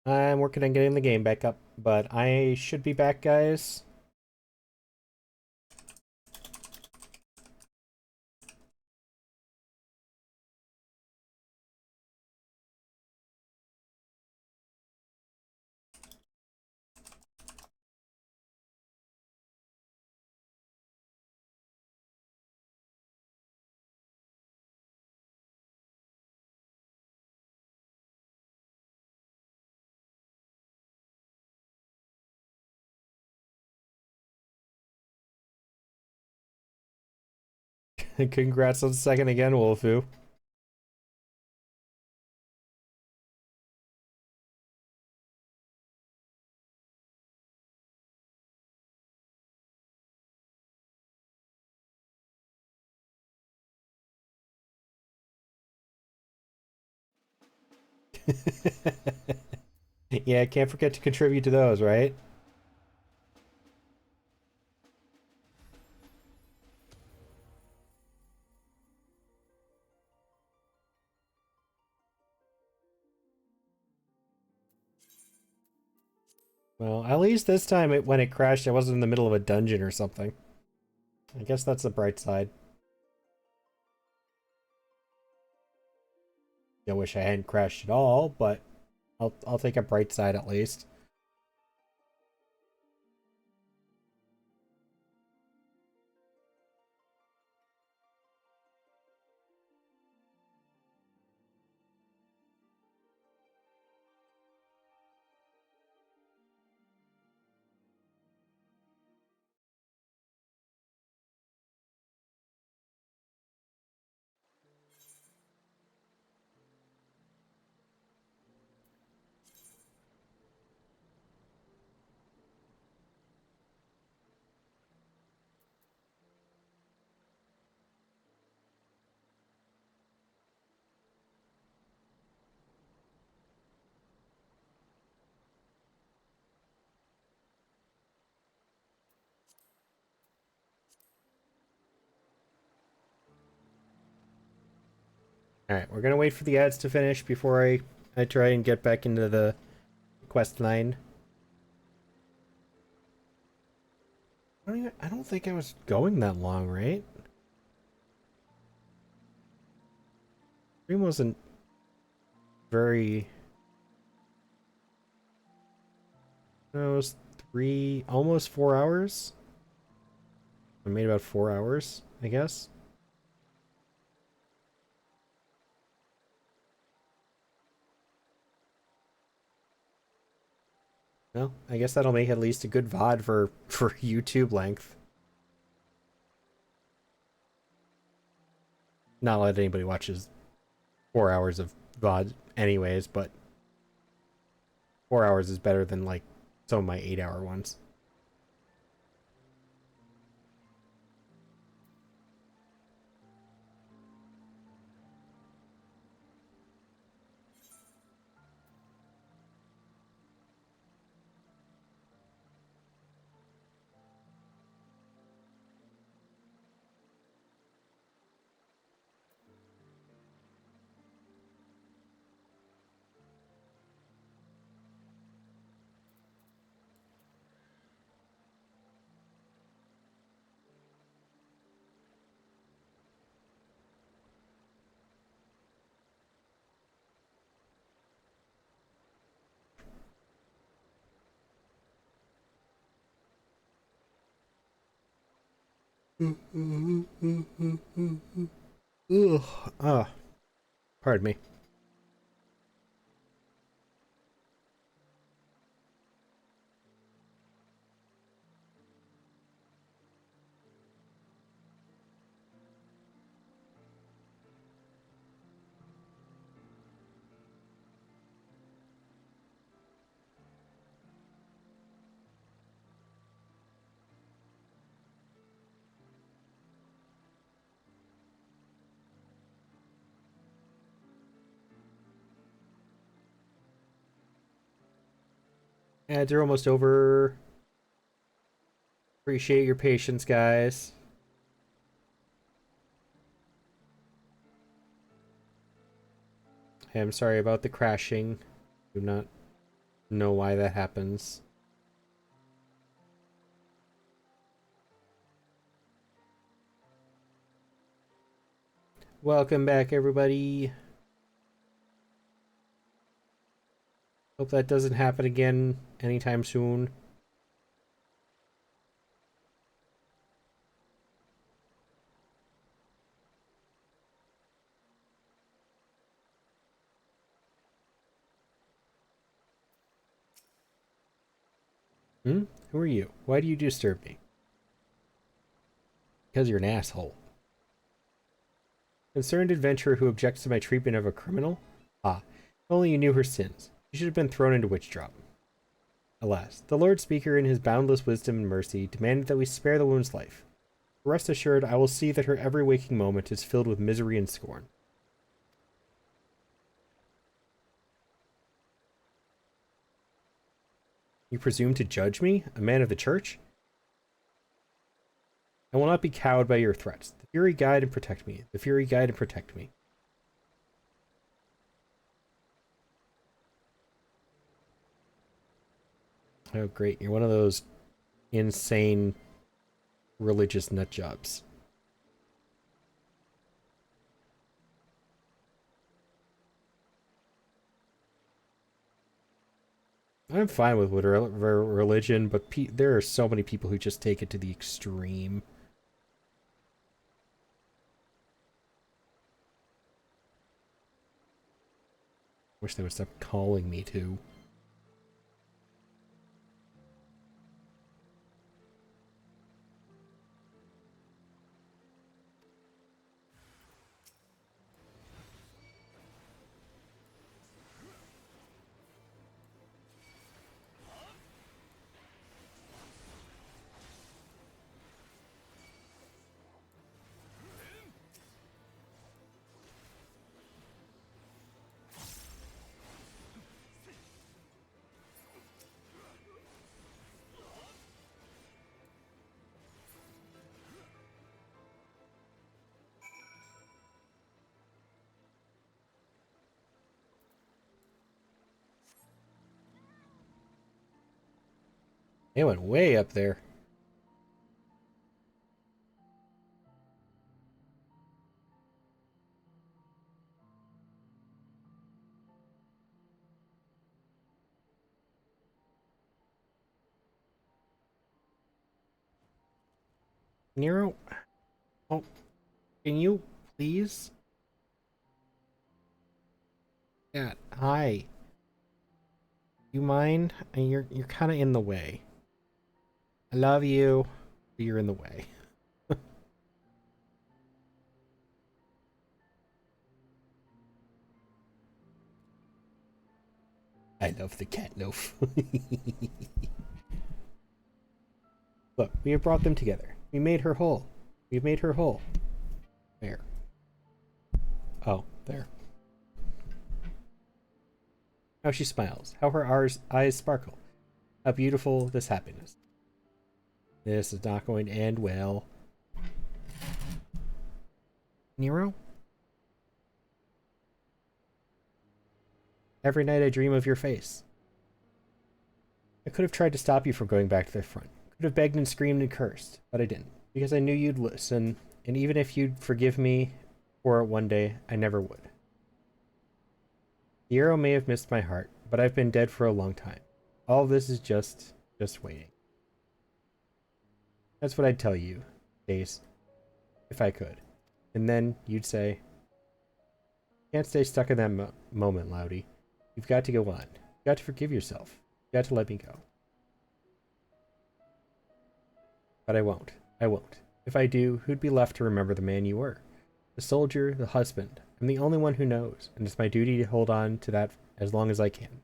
I'm working on getting the game back up, but I should be back, guys. Congrats on the second again, Wolfu. Yeah, can't forget to contribute to those, right? Well, at least this time when it crashed, I wasn't in the middle of a dungeon or something. I guess that's the bright side. I wish I hadn't crashed at all, but I'll take a bright side at least. Alright, we're gonna wait for the ads to finish before I try and get back into the quest line. I don't think I was going that long, right? Stream wasn't very... No, it was almost 4 hours? I made about 4 hours, I guess. Well, I guess that'll make at least a good VOD for YouTube length. Not that anybody watches 4 hours of VOD anyways, but 4 hours is better than like some of my 8 hour ones. Ugh. Ah, pardon me. Ads are almost over. Appreciate your patience, guys. Hey, I'm sorry about the crashing. Do not know why that happens. Welcome back, everybody. Hope that doesn't happen again anytime soon. Hmm? Who are you? Why do you disturb me? Because you're an asshole. Concerned adventurer who objects to my treatment of a criminal? Ah, if only you knew her sins. You should have been thrown into witch drop. Alas, the Lord Speaker in his boundless wisdom and mercy demanded that we spare the woman's life. Rest assured, I will see that her every waking moment is filled with misery and scorn. You presume to judge me, a man of the church? I will not be cowed by your threats. The Fury guide and protect me. The Fury guide and protect me. Oh, great. You're one of those insane religious nut jobs. I'm fine with religion, but there are so many people who just take it to the extreme. Wish they would stop calling me to. They went way up there. Nero? Oh, can you please? Yeah, hi. You mind? You're kind of in the way. I love you, but you're in the way. I love the cat loaf. Look, we have brought them together. We made her whole. We've made her whole. There. Oh, there. How she smiles. How her eyes sparkle. How beautiful this happiness. This is not going to end well. Nero? Every night I dream of your face. I could have tried to stop you from going back to the front. Could have begged and screamed and cursed, but I didn't. Because I knew you'd listen, and even if you'd forgive me for it one day, I never would. The arrow may have missed my heart, but I've been dead for a long time. All of this is just waiting. That's what I'd tell you, Dace, if I could. And then you'd say, can't stay stuck in that moment, Loudy. You've got to go on. You've got to forgive yourself. You've got to let me go. But I won't. I won't. If I do, who'd be left to remember the man you were? The soldier, the husband. I'm the only one who knows, and it's my duty to hold on to that as long as I can.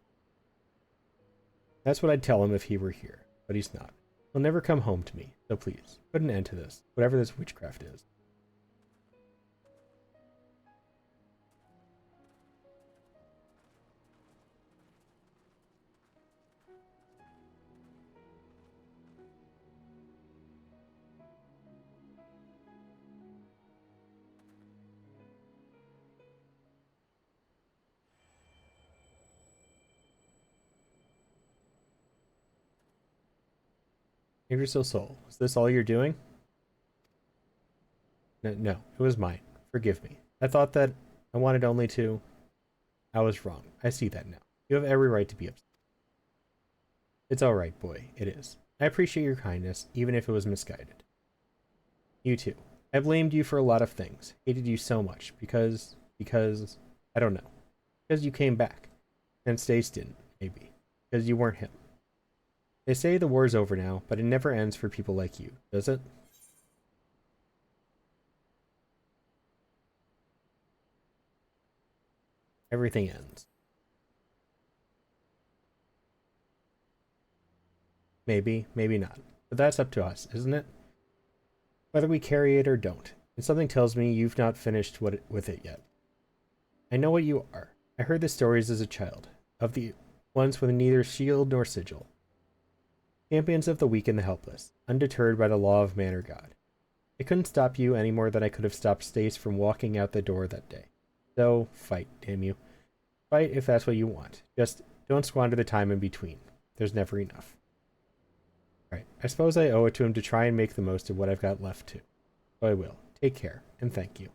That's what I'd tell him if he were here, but he's not. He'll never come home to me, so please, put an end to this, whatever this witchcraft is. Save your soul. Was this all you're doing? No, it was mine. Forgive me. I thought that I wanted only to... I was wrong. I see that now. You have every right to be upset. It's alright, boy. It is. I appreciate your kindness, even if it was misguided. You too. I blamed you for a lot of things. Hated you so much. Because... I don't know. Because you came back. And Stace didn't, maybe. Because you weren't him. They say the war's over now, but it never ends for people like you, does it? Everything ends. Maybe, maybe not. But that's up to us, isn't it? Whether we carry it or don't. And something tells me you've not finished with it yet. I know what you are. I heard the stories as a child. Of the ones with neither shield nor sigil. Champions of the weak and the helpless, undeterred by the law of man or God. I couldn't stop you any more than I could have stopped Stace from walking out the door that day. So, fight, damn you. Fight if that's what you want. Just don't squander the time in between. There's never enough. Right, I suppose I owe it to him to try and make the most of what I've got left too. So I will. Take care, and thank you.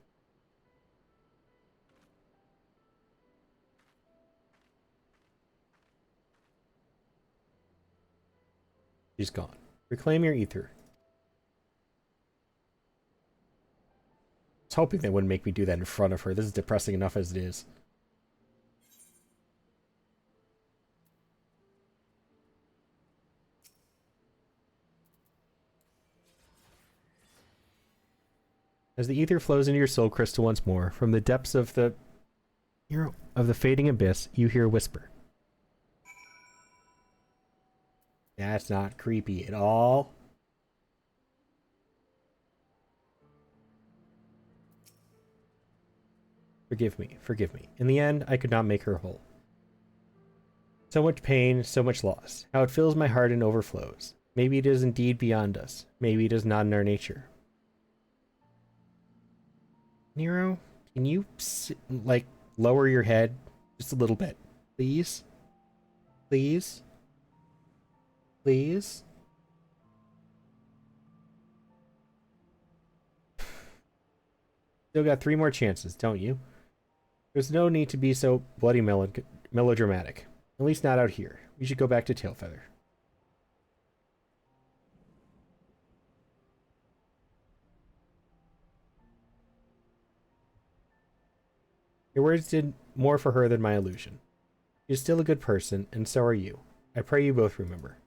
She's gone. Reclaim your ether. I was hoping they wouldn't make me do that in front of her. This is depressing enough as it is. As the ether flows into your soul crystal once more, from the depths of the fading abyss, you hear a whisper. That's not creepy at all. Forgive me, forgive me. In the end, I could not make her whole. So much pain, so much loss. How it fills my heart and overflows. Maybe it is indeed beyond us. Maybe it is not in our nature. Nero, can you, like, lower your head just a little bit? Please? Please? Please? Still got 3 more chances, don't you? There's no need to be so bloody melodramatic. At least not out here. We should go back to Tailfeather. Your words did more for her than my illusion. She's still a good person, and so are you. I pray you both remember.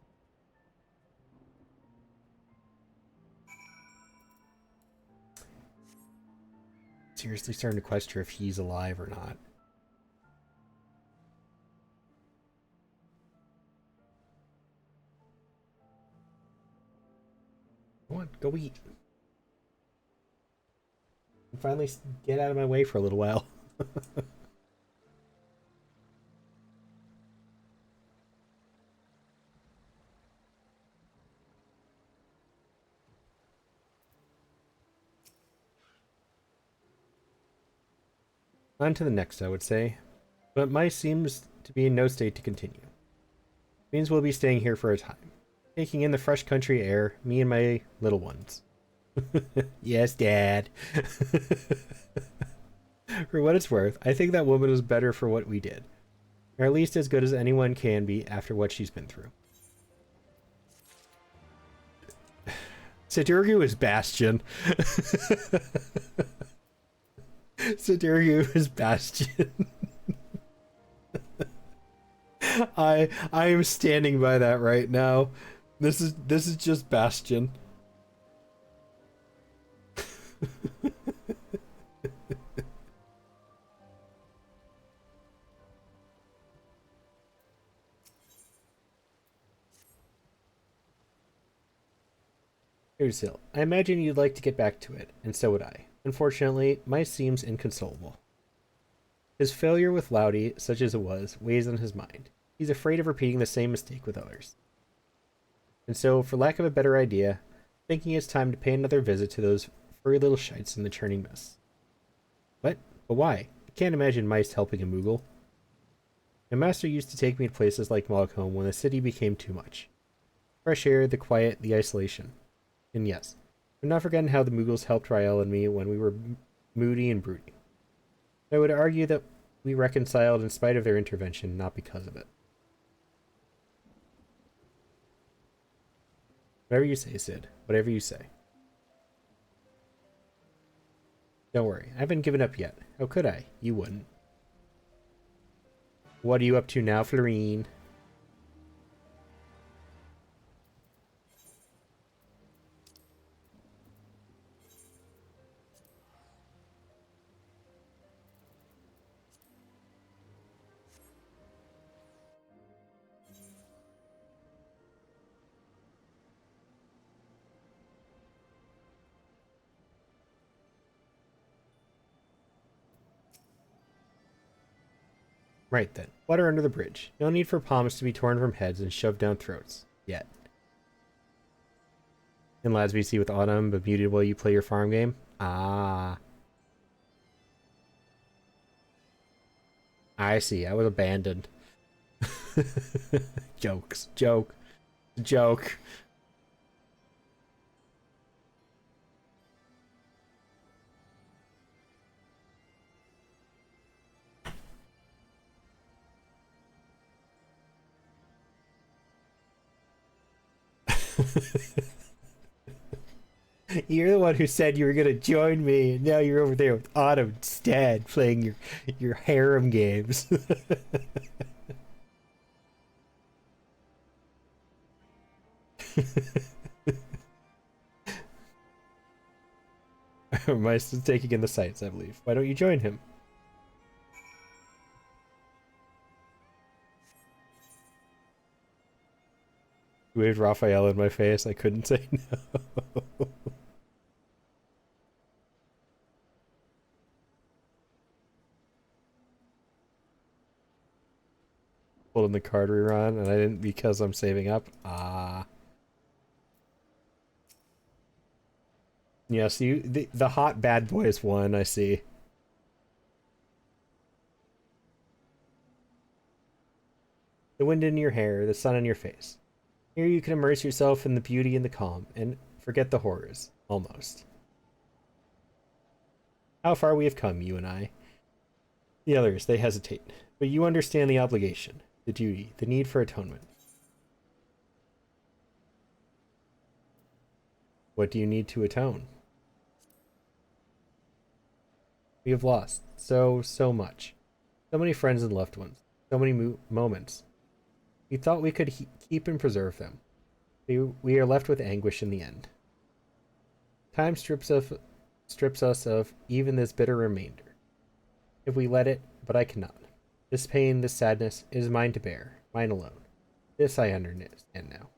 Seriously starting to question if he's alive or not. Come on, go eat. And finally get out of my way for a little while. On to the next, I would say. But Mice seems to be in no state to continue. Means we'll be staying here for a time. Taking in the fresh country air, me and my little ones. Yes, Dad. For what it's worth, I think that woman was better for what we did. Or at least as good as anyone can be after what she's been through. Sidurgu is Bastion. Sidurgu is Bastion. I am standing by that right now. This is just Bastion. Here's Hill. I imagine you'd like to get back to it, and so would I. Unfortunately, Mice seems inconsolable. His failure with Laudy, such as it was, weighs on his mind. He's afraid of repeating the same mistake with others. And so, for lack of a better idea, thinking it's time to pay another visit to those furry little shites in the churning mist. What? But why? I can't imagine Mice helping a Moogle. My master used to take me to places like Mogholm when the city became too much. Fresh air, the quiet, the isolation. And yes, I'm not forgetting how the Mughals helped Rael and me when we were moody and brooding. I would argue that we reconciled in spite of their intervention, not because of it. Whatever you say, Sid. Whatever you say. Don't worry, I haven't given up yet. How could I? You wouldn't. What are you up to now, Florine? Right then. Water under the bridge. No need for palms to be torn from heads and shoved down throats. Yet. And lads we see with Autumn, but muted while you play your farm game? Ah. I see. I was abandoned. Jokes. Joke. Joke. You're the one who said you were gonna join me, and now you're over there with Autumn instead, playing your harem games. Mice is taking in the sights, I believe. Why don't you join him? You waved Raphael in my face. I couldn't say no. Pulled in the card rerun, and I didn't because I'm saving up. Ah. Yes, the hot bad boys won, I see. The wind in your hair, the sun in your face. Here you can immerse yourself in the beauty and the calm, and forget the horrors. Almost. How far we have come, you and I. The others, they hesitate. But you understand the obligation, the duty, the need for atonement. What do you need to atone? We have lost so much. So many friends and loved ones. So many moments. We thought we could keep and preserve them. We are left with anguish in the end. Time strips us of even this bitter remainder. If we let it, but I cannot. This pain, this sadness, is mine to bear. Mine alone. This I understand now.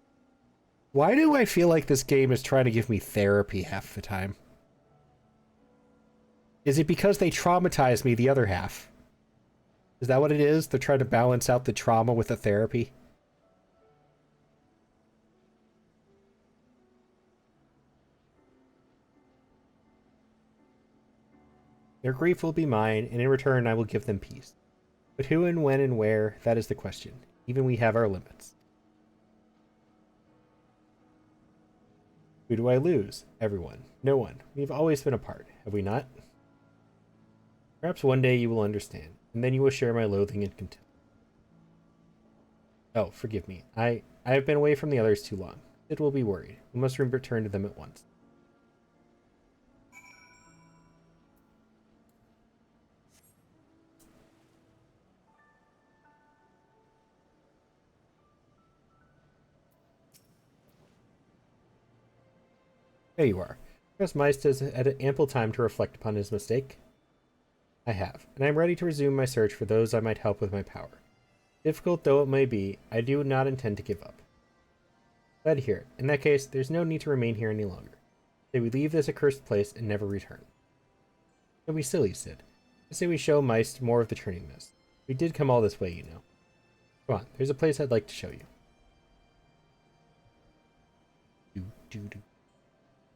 Why do I feel like this game is trying to give me therapy half the time? Is it because they traumatized me the other half? Is that what it is? They're trying to balance out the trauma with the therapy? Their grief will be mine, and in return I will give them peace. But who and when and where, that is the question. Even we have our limits. Who do I lose? Everyone. No one. We've always been apart, have we not? Perhaps one day you will understand, and then you will share my loathing and contempt. Oh, forgive me. I have been away from the others too long. It will be worried. We must return to them at once. There you are. Trust Meist has had ample time to reflect upon his mistake. I have, and I am ready to resume my search for those I might help with my power. Difficult though it may be, I do not intend to give up. Glad to hear it. In that case, there's no need to remain here any longer. Say we leave this accursed place and never return. Don't be silly, Sid. I say we show Meist more of the turning mist. We did come all this way, you know. Come on, there's a place I'd like to show you.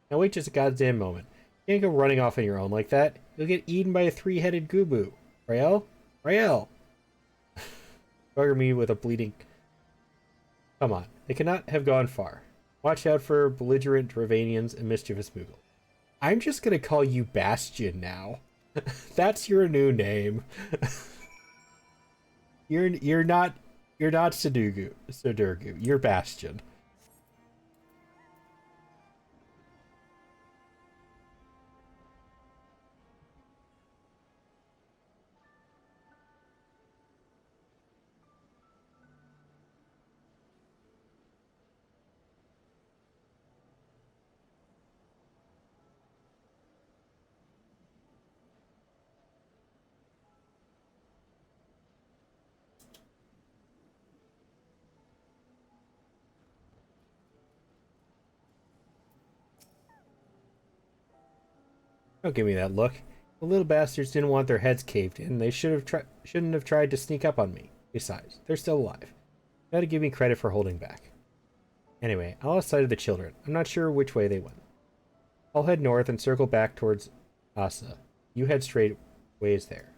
Now wait just a goddamn moment. You can't go running off on your own like that. You'll get eaten by a three-headed Gubu. Rael? Rael! Bugger me with a bleeding... Come on. They cannot have gone far. Watch out for belligerent Dravanians and mischievous Moogle. I'm just gonna call you Bastion now. That's your new name. You're not Sidurgu. You're Bastion. Don't give me that look. The little bastards didn't want their heads caved in. They shouldn't have tried to sneak up on me. Besides, they're still alive. You gotta give me credit for holding back. Anyway, I lost sight of the children. I'm not sure which way they went. I'll head north and circle back towards Asa. You head straight ways there.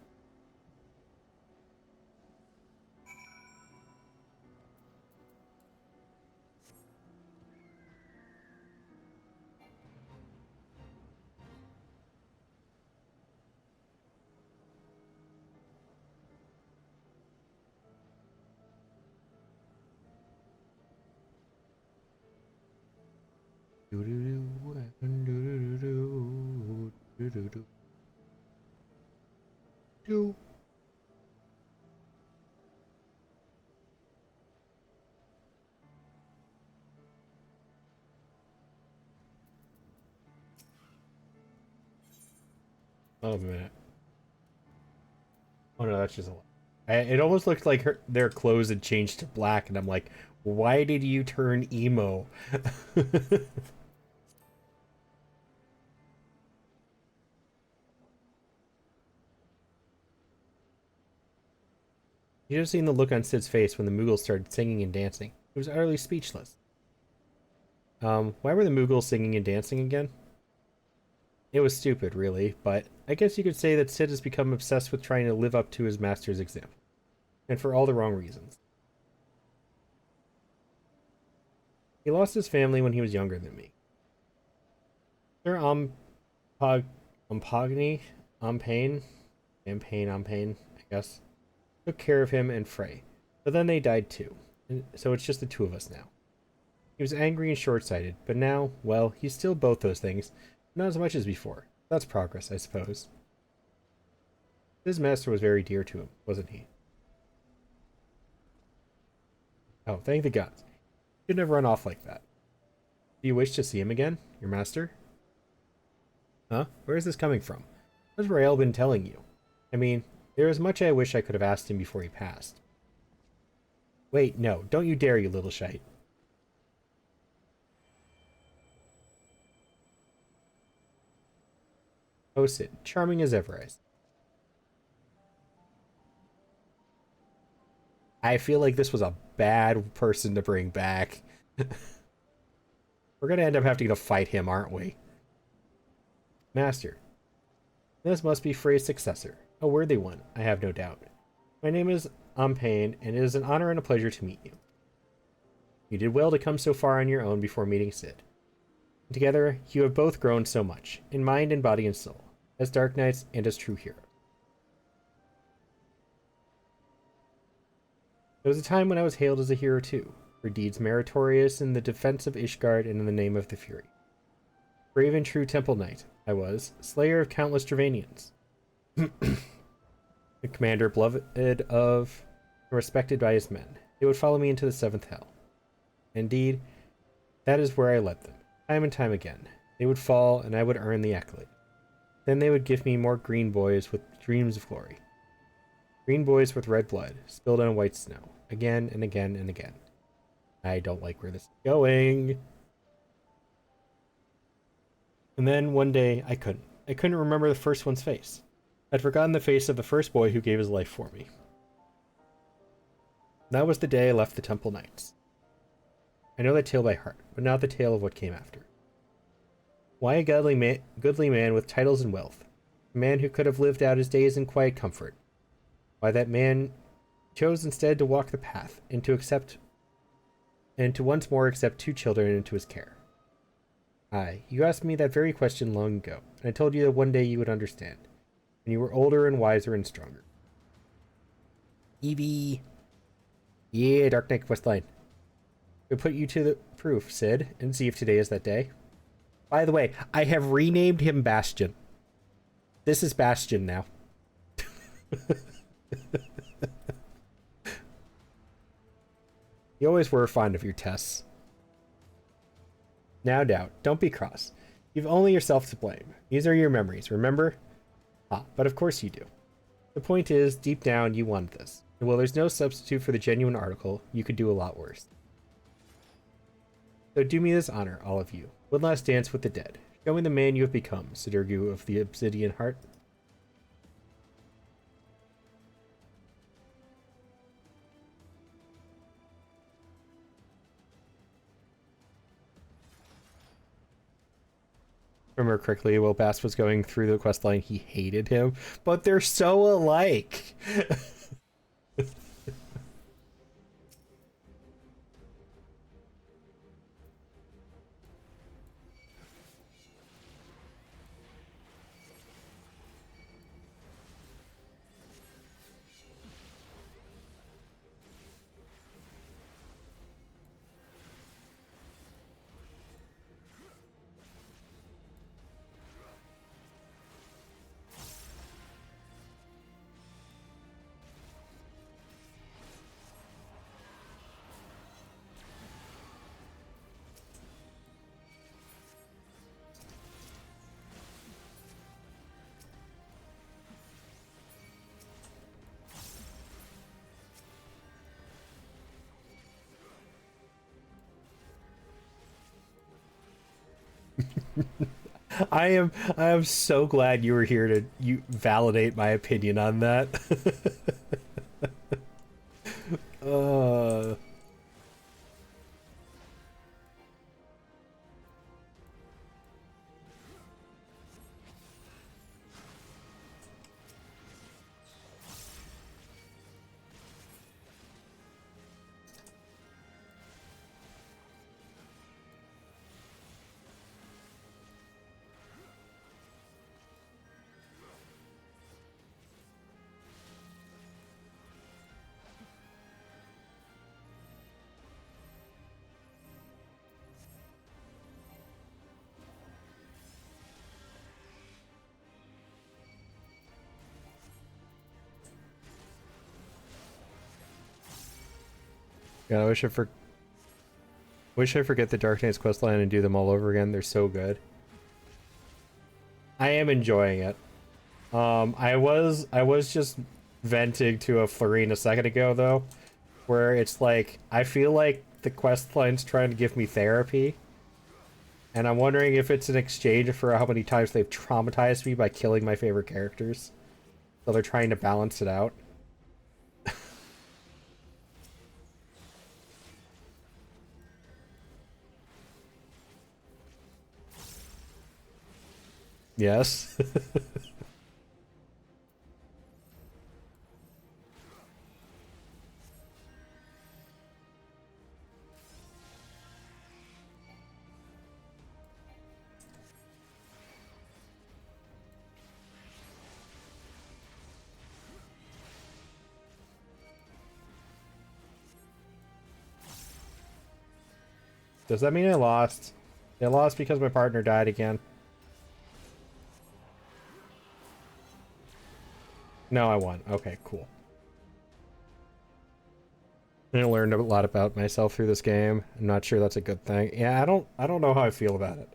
Oh, a minute. Oh no, that's just a lot. It almost looked like their clothes had changed to black, and I'm like, why did you turn emo? You should have seen the look on Sid's face when the Moogles started singing and dancing. He was utterly speechless. Why were the Moogles singing and dancing again? It was stupid, really, but I guess you could say that Sid has become obsessed with trying to live up to his master's example. And for all the wrong reasons. He lost his family when he was younger than me. Sir Ampagni, Ampain, I guess, took care of him and Frey. But then they died too, and so it's just the two of us now. He was angry and short-sighted, but now, well, he's still both those things, not as much as before. That's progress, I suppose. His master was very dear to him, wasn't he? Oh, thank the gods. You should never run off like that. Do you wish to see him again, your master? Huh? Where is this coming from? What has Rael been telling you? I mean, there is much I wish I could have asked him before he passed. Wait, no, don't you dare, you little shite. Oh, Sid, charming as ever, I say. I feel like this was a bad person to bring back. We're gonna end up having to fight him, aren't we? Master, this must be Frey's successor. A worthy one, I have no doubt. My name is Ampain, and it is an honor and a pleasure to meet you. You did well to come so far on your own before meeting Sid. Together, you have both grown so much, in mind and body and soul, as Dark Knights and as true heroes. There was a time when I was hailed as a hero too, for deeds meritorious in the defense of Ishgard and in the name of the Fury. Brave and true Temple Knight, I was, slayer of countless Dravanians. The commander beloved of and respected by his men. They would follow me into the seventh hell. Indeed, that is where I led them, time and time again. They would fall, and I would earn the accolade. Then they would give me more green boys with dreams of glory. Green boys with red blood, spilled on white snow, again and again and again. I don't like where this is going. And then one day, I couldn't remember the first one's face. I'd forgotten the face of the first boy who gave his life for me. That was the day I left the Temple Knights. I know that tale by heart, but not the tale of what came after. Why a goodly man with titles and wealth, a man who could have lived out his days in quiet comfort. Why that man chose instead to walk the path and to accept and to once more accept 2 children into his care. Aye, you asked me that very question long ago, and I told you that one day you would understand, when you were older and wiser and stronger. Evie! Yeah, Dark Knight questline. We'll put you to the proof, Sid, and see if today is that day. By the way, I have renamed him Bastion. This is Bastion now. You always were fond of your tests. Now doubt. Don't be cross. You've only yourself to blame. These are your memories, remember? Ah, but of course you do. The point is, deep down, you wanted this. And while there's no substitute for the genuine article, you could do a lot worse. So do me this honor, all of you. One last dance with the dead. Show me the man you have become, Sidurgu of the Obsidian Heart. Remember correctly, while Bass was going through the questline, he hated him, but they're so alike. I am so glad you were here to validate my opinion on that. uh yeah, wish I forget the Dark Knight's questline and do them all over again. They're so good. I am enjoying it. I was just venting to a Florine a second ago though, where it's like I feel like the questline's trying to give me therapy, and I'm wondering if it's an exchange for how many times they've traumatized me by killing my favorite characters. So they're trying to balance it out. Yes. Does that mean I lost? I lost because my partner died again. No, I won. Okay, cool. I learned a lot about myself through this game. I'm not sure that's a good thing. Yeah, I don't know how I feel about it.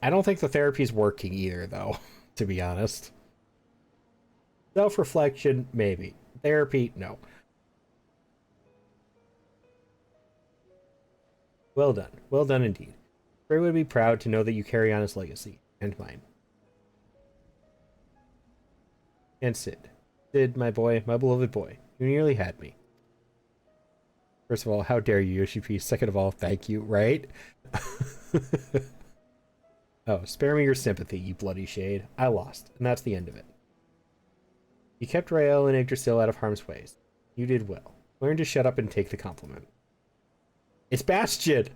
I don't think the therapy's working either, though, to be honest. Self-reflection, maybe. Therapy, no. Well done. Well done indeed. Ray would be proud to know that you carry on his legacy, and mine. And Sid. Sid, my boy, my beloved boy. You nearly had me. First of all, how dare you, Yoshi-P? Second of all, thank you, right? Oh, spare me your sympathy, you bloody shade. I lost, and that's the end of it. You kept Rael and Yggdrasil out of harm's way. You did well. Learn to shut up and take the compliment. It's Bastion!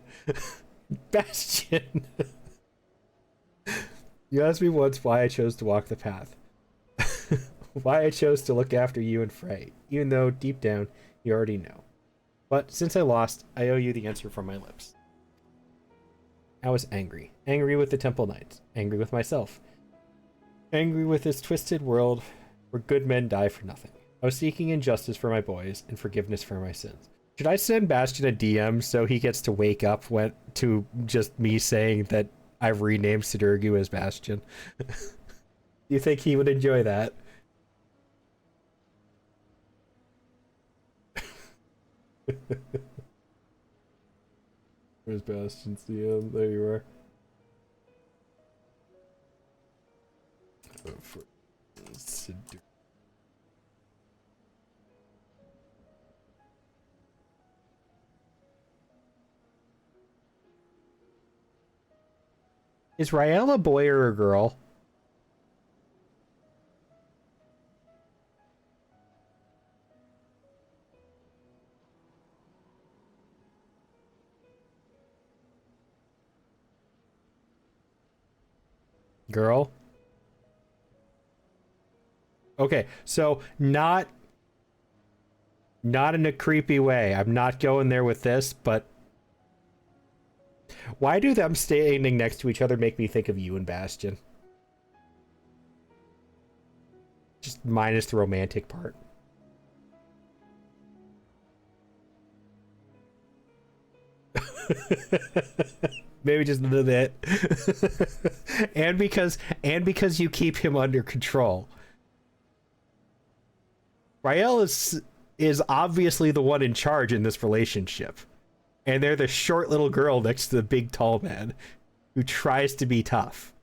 Bastion! You asked me once why I chose to walk the path. Why I chose to look after you and Frey, even though, deep down, you already know. But since I lost, I owe you the answer from my lips. I was angry. Angry with the Temple Knights. Angry with myself. Angry with this twisted world where good men die for nothing. I was seeking injustice for my boys and forgiveness for my sins. Should I send Bastion a DM so he gets to wake up to just me saying that I've renamed Sidurgu as Bastion? Do you think he would enjoy that? Where's Bastion CM? There you are. Is Rael a boy or a girl? Girl? Okay, so not in a creepy way. I'm not going there with this, but why do them standing next to each other make me think of you and Bastion? Just minus the romantic part. Maybe just a little bit. and because you keep him under control. Rael is obviously the one in charge in this relationship. And they're the short little girl next to the big tall man who tries to be tough.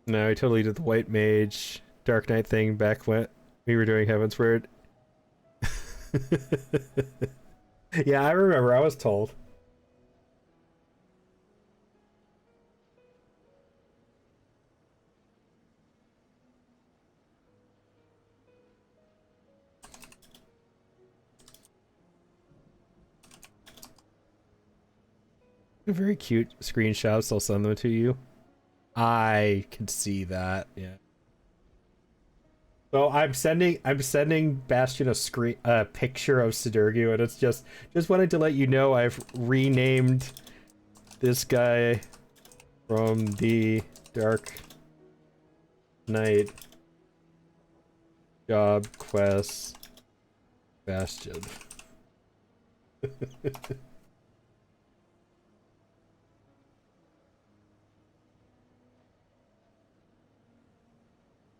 No, I totally did the White Mage Dark Knight thing back when we were doing Heavensward. Yeah, I remember. I was told. Very cute screenshots. I'll send them to you. I can see that. Yeah. So I'm sending Bastion a picture of Sidurgu, and it's just wanted to let you know I've renamed this guy from the Dark Knight job quest Bastion.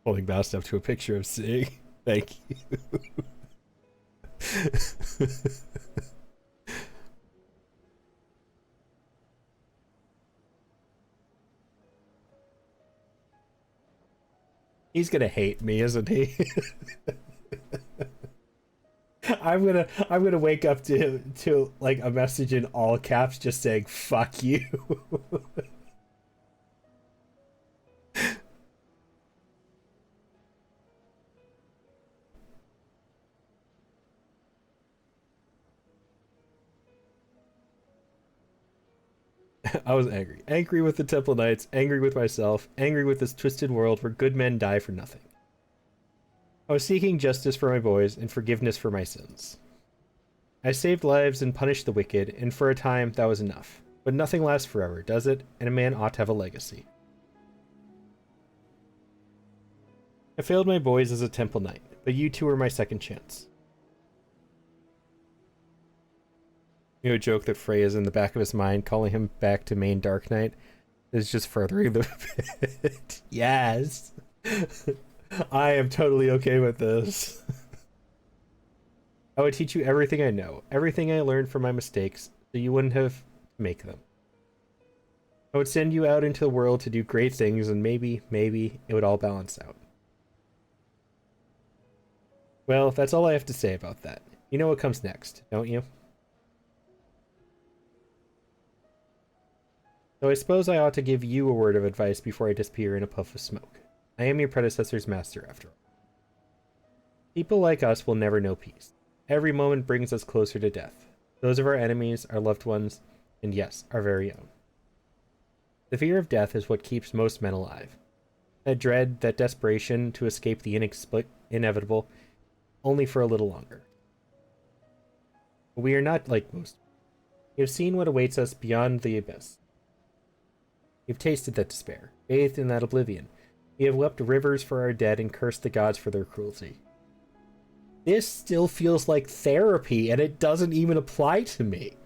Holding Bastion up to a picture of Sig. Thank you. He's gonna hate me, isn't he? I'm gonna wake up to like a message in all caps just saying "fuck you." I was angry. Angry with the Temple Knights, angry with myself, angry with this twisted world where good men die for nothing. I was seeking justice for my boys and forgiveness for my sins. I saved lives and punished the wicked, and for a time that was enough. But nothing lasts forever, does it? And a man ought to have a legacy. I failed my boys as a Temple Knight, but you two were my second chance. You know, a joke that Frey is in the back of his mind, calling him back to main Dark Knight, is just furthering the bit. Yes! I am totally okay with this. I would teach you everything I know, everything I learned from my mistakes, so you wouldn't have to make them. I would send you out into the world to do great things, and maybe it would all balance out. Well, that's all I have to say about that. You know what comes next, don't you? So I suppose I ought to give you a word of advice before I disappear in a puff of smoke. I am your predecessor's master, after all. People like us will never know peace. Every moment brings us closer to death. Those of our enemies, our loved ones, and yes, our very own. The fear of death is what keeps most men alive. That dread, that desperation to escape the inevitable, only for a little longer. But we are not like most. We have seen what awaits us beyond the abyss. We've tasted that despair, bathed in that oblivion. We have wept rivers for our dead and cursed the gods for their cruelty. This still feels like therapy, and it doesn't even apply to me.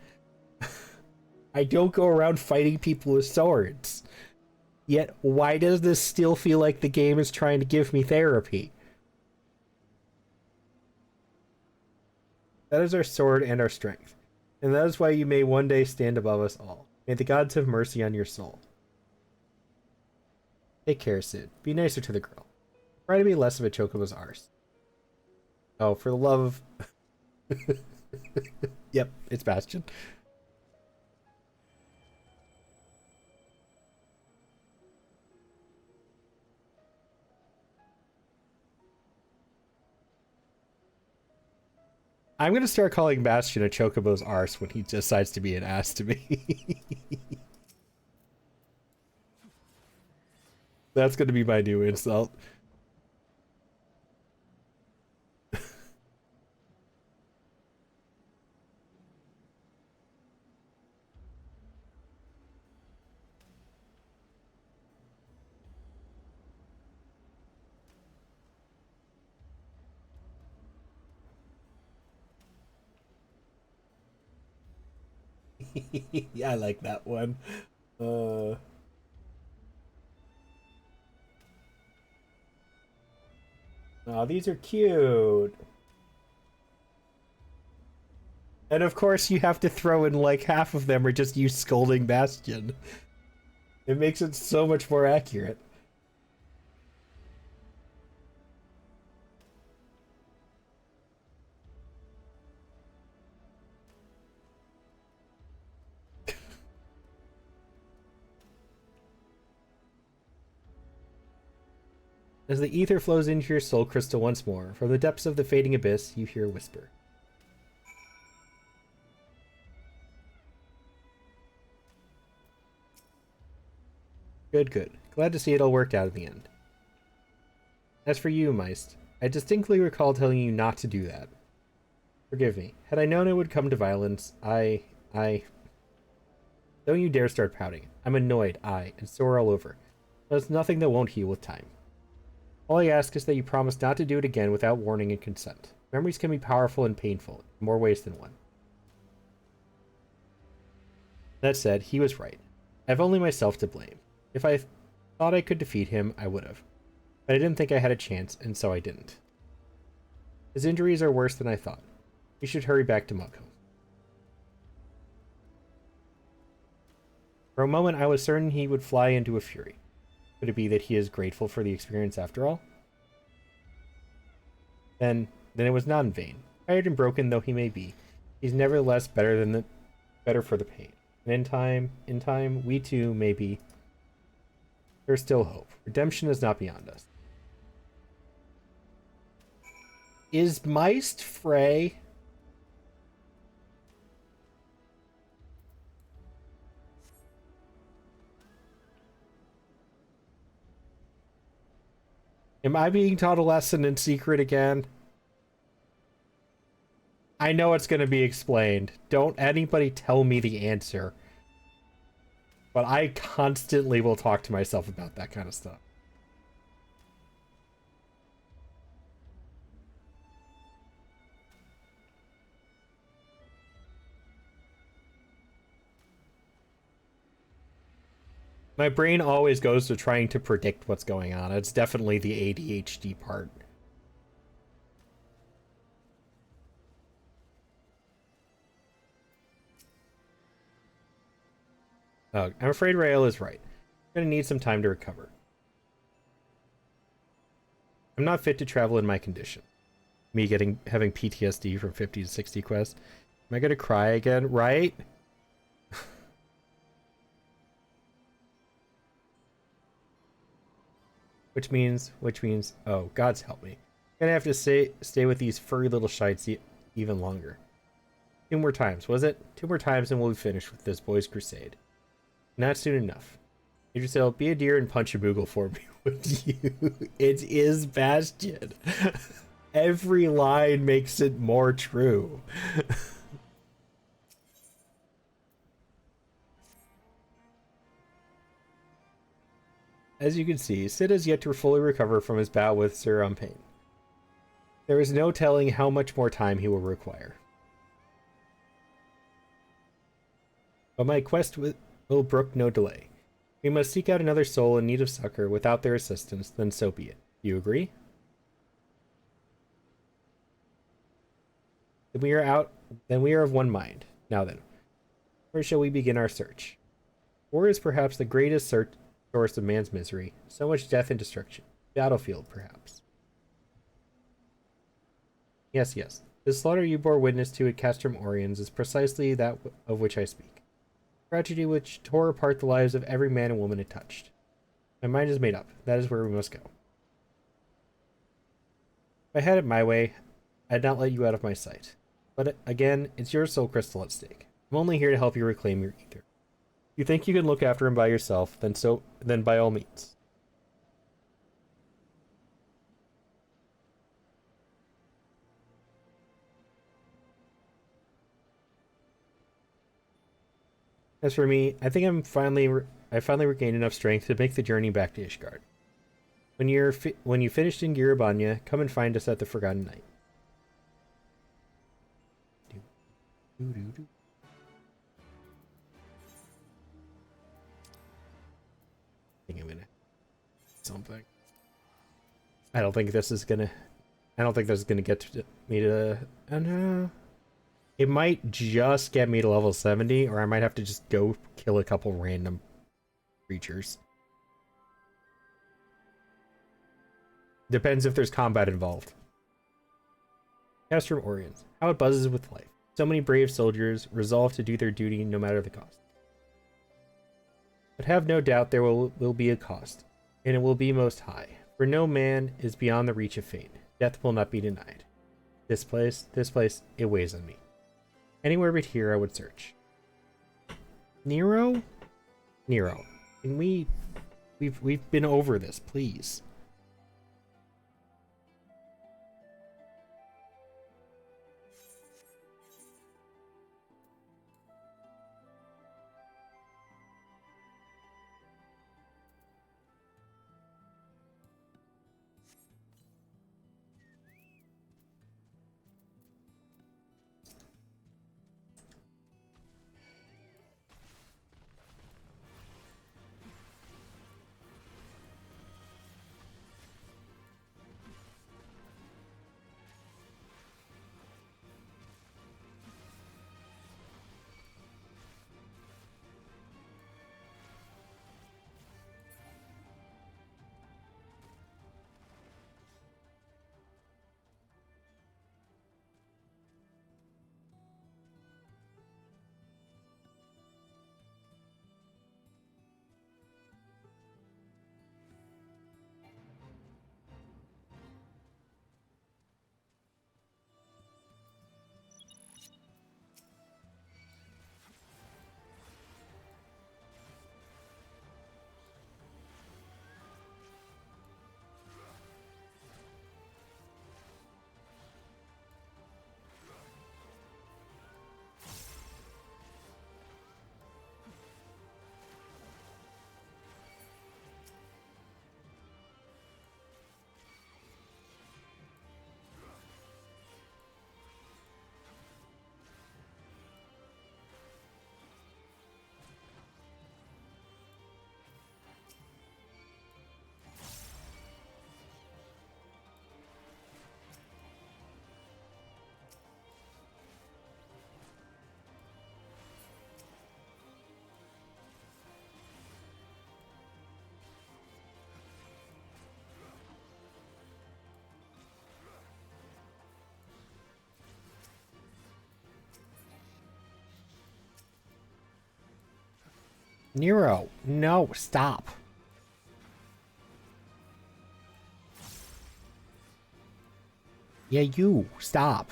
I don't go around fighting people with swords. Yet, why does this still feel like the game is trying to give me therapy? That is our sword and our strength, and that is why you may one day stand above us all. May the gods have mercy on your soul. Take care, Sid. Be nicer to the girl. Try to be less of a chocobo's arse. Oh, for the love of... Yep, it's Bastion. I'm gonna start calling Bastion a chocobo's arse when he decides to be an ass to me. That's gonna be my new insult. Yeah, I like that one. Oh, these are cute. And of course you have to throw in like half of them are just you scolding Bastion. It makes it so much more accurate. As the ether flows into your soul crystal once more, from the depths of the fading abyss, you hear a whisper. Good, good. Glad to see it all worked out in the end. As for you, Meist, I distinctly recall telling you not to do that. Forgive me. Had I known it would come to violence, I... Don't you dare start pouting. I'm annoyed, and sore all over. There's nothing that won't heal with time. All I ask is that you promise not to do it again without warning and consent. Memories can be powerful and painful, in more ways than one. That said, he was right. I have only myself to blame. If I thought I could defeat him, I would have. But I didn't think I had a chance, and so I didn't. His injuries are worse than I thought. We should hurry back to Mugho. For a moment, I was certain he would fly into a fury. Could it be that he is grateful for the experience after all? Then it was not in vain. Tired and broken though he may be, he's nevertheless better for the pain. And in time, we too may be. There's still hope. Redemption is not beyond us. Is Meist Frey? Am I being taught a lesson in secret again? I know it's going to be explained. Don't anybody tell me the answer. But I constantly will talk to myself about that kind of stuff. My brain always goes to trying to predict what's going on. It's definitely the ADHD part. I'm afraid Rael is right. I'm gonna need some time to recover. I'm not fit to travel in my condition. Me having PTSD from 50 to 60 quests. Am I gonna cry again? Right? which means, oh, God's help me. Gonna have to stay with these furry little shites even longer. 2 more times, was it? 2 more times and we'll be finished with this boys' crusade. Not soon enough. Idrisil, be a deer and punch a Moogle for me, would you? It is Bastion. Every line makes it more true. As you can see, Sid has yet to fully recover from his bout with Sir Umpain. There is no telling how much more time he will require. But my quest will brook no delay. We must seek out another soul in need of succor. Without their assistance, then so be it. Do you agree? Then we are of one mind. Now then, where shall we begin our search? War is perhaps the greatest source of man's misery. So much death and destruction. Battlefield, perhaps. Yes. The slaughter you bore witness to at Castrum Oriens is precisely that of which I speak. Tragedy which tore apart the lives of every man and woman it touched. My mind is made up. That is where we must go. If I had it my way, I'd not let you out of my sight. But again, it's your soul crystal at stake. I'm only here to help you reclaim your ether. If you think you can look after him by yourself, then by all means. As for me, I think I finally regained enough strength to make the journey back to Ishgard. When you finished in Girabanya, come and find us at the Forgotten Night. I think I'm gonna something. I don't think this is gonna get me to. I don't know. It might just get me to level 70, or I might have to just go kill a couple random creatures. Depends if there's combat involved. Castrum Oriens. How it buzzes with life. So many brave soldiers resolve to do their duty no matter the cost. But have no doubt there will be a cost, and it will be most high. For no man is beyond the reach of fate. Death will not be denied. This place, it weighs on me. Anywhere but here I would search. Nero? Can we've been over this, please. Nero, no, stop. Yeah, you, stop.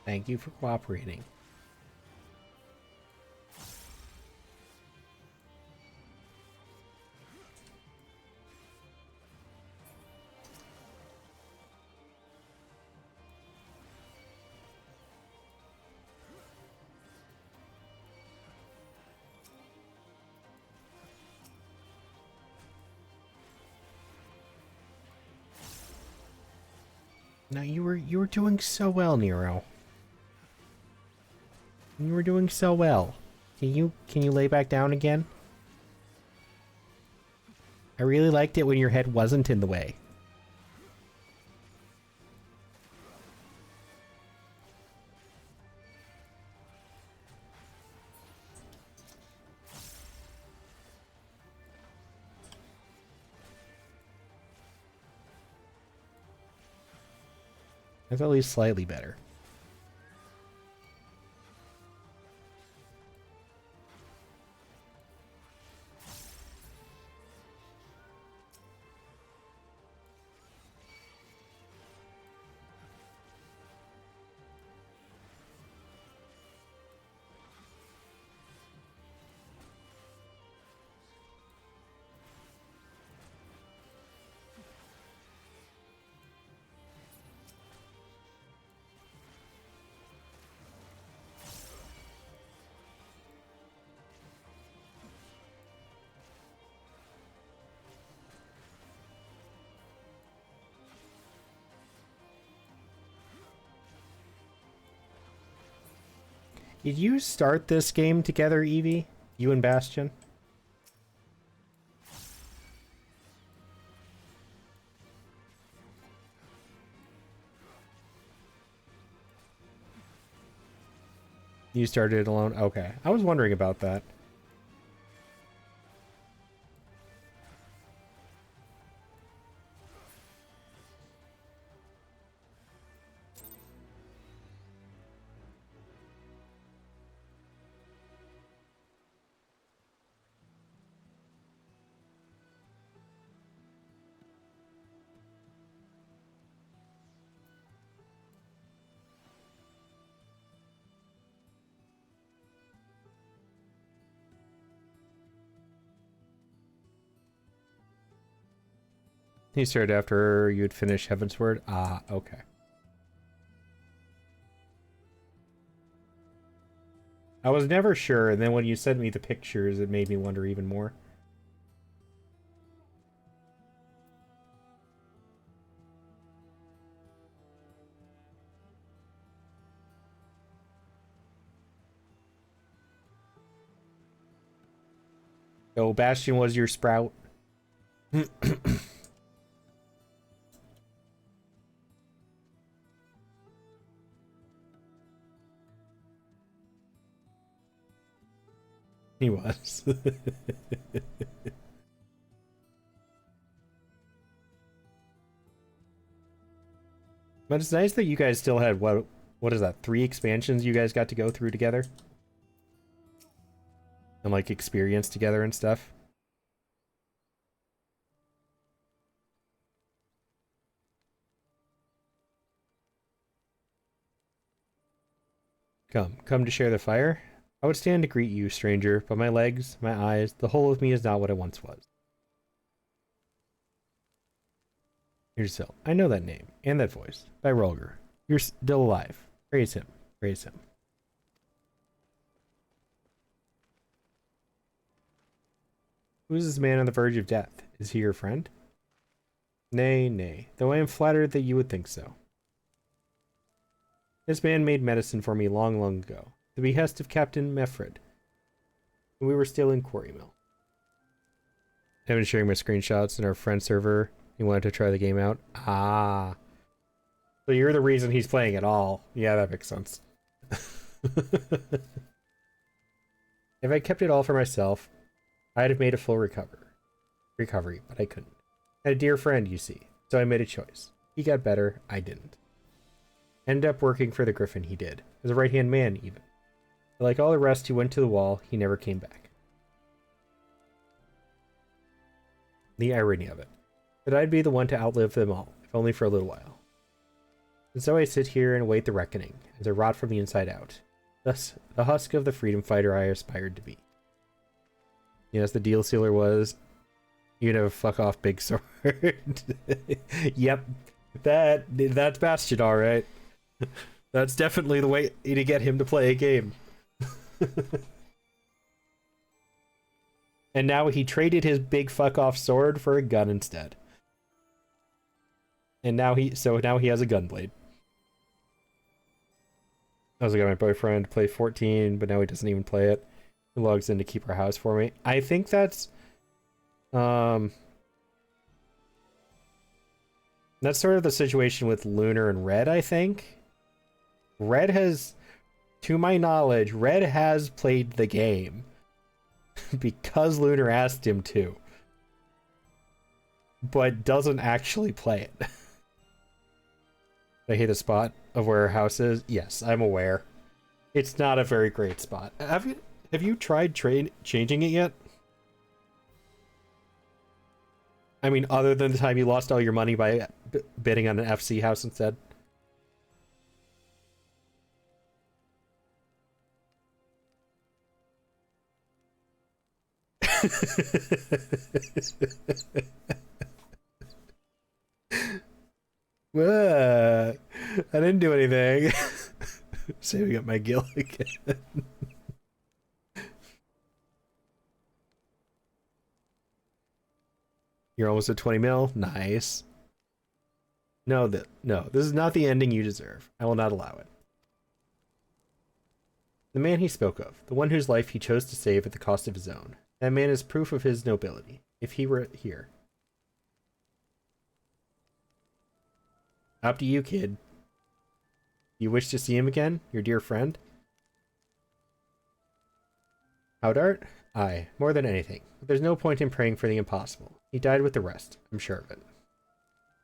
Thank you for cooperating. No, you were doing so well, Nero. You were doing so well. Can you lay back down again? I really liked it when your head wasn't in the way. That's at least slightly better. Did you start this game together, Evie? You and Bastion? You started it alone? Okay. I was wondering about that. You started after you'd finished Heavensward? Ah, okay. I was never sure, and then when you sent me the pictures, it made me wonder even more. Oh, Bastion was your sprout. He was. But it's nice that you guys still had, what is that, 3 expansions you guys got to go through together? And, like, experience together and stuff? Come to share the fire? I would stand to greet you, stranger, but my legs, my eyes, the whole of me is not what it once was. Here's Sil. I know that name, and that voice. By Rolger. You're still alive. Praise him. Praise him. Who is this man on the verge of death? Is he your friend? Nay, nay, though I am flattered that you would think so. This man made medicine for me long, long ago, at the behest of Captain Meffred, when we were still in Quarry Mill. I've been sharing my screenshots in our friend server. He wanted to try the game out. Ah. So you're the reason he's playing at all. Yeah, that makes sense. If I kept it all for myself, I'd have made a full recovery, but I couldn't. I had a dear friend, you see, so I made a choice. He got better, I didn't. Ended up working for the Griffin, he did, as a right-hand man, even. But like all the rest who went to the wall, he never came back. The irony of it. That I'd be the one to outlive them all, if only for a little while. And so I sit here and await the reckoning, as I rot from the inside out. Thus, the husk of the freedom fighter I aspired to be. Yes, the deal sealer was, you know, fuck off, big sword. Yep, that's Bastion, all right. That's definitely the way to get him to play a game. And now he traded his big fuck off sword for a gun instead. And now he has a gunblade. I was like, my boyfriend play 14, but now he doesn't even play it. He logs in to keep our house for me. I think that's sort of the situation with Lunar and Red, I think. Red has, to my knowledge, Red has played the game because Lunar asked him to, but doesn't actually play it. I hate the spot of where our house is. Yes, I'm aware. It's not a very great spot. Have you tried changing it yet? I mean, other than the time you lost all your money by bidding on an FC house instead. I didn't do anything. Saving up my gil again. You're almost at 20 mil. Nice. No, this is not the ending you deserve. I will not allow it. The man he spoke of, the one whose life he chose to save at the cost of his own. That man is proof of his nobility, if he were here. Up to you, kid. You wish to see him again, your dear friend? Howdart? Aye, more than anything. But there's no point in praying for the impossible. He died with the rest, I'm sure of it.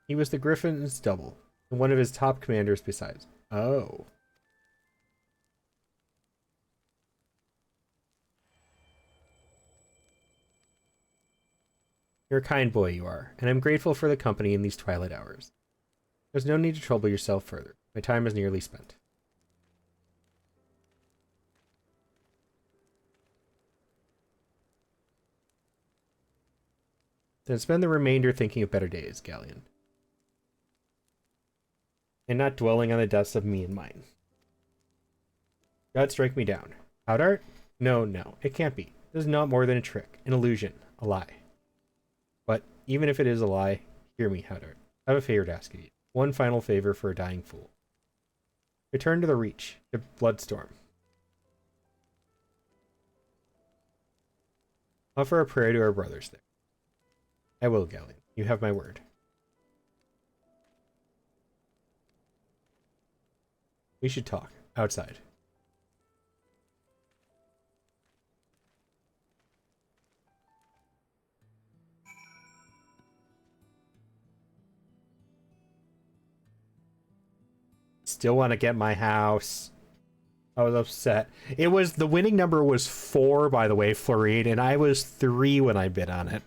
He was the Griffin's double, and one of his top commanders besides. Oh. You're a kind boy, you are, and I'm grateful for the company in these twilight hours. There's no need to trouble yourself further. My time is nearly spent. Then spend the remainder thinking of better days, Galleon. And not dwelling on the deaths of me and mine. God strike me down. Howdart? No, it can't be. This is not more than a trick, an illusion, a lie. But even if it is a lie, hear me, Howdart. I have a favor to ask of you. One final favor for a dying fool. Return to the Reach, to Bloodstorm. Offer a prayer to our brothers there. I will, Galleon. You have my word. We should talk. Outside. Still want to get my house. I was upset. It was, the winning number was 4, by the way, Florine, and I was 3 when I bid on it.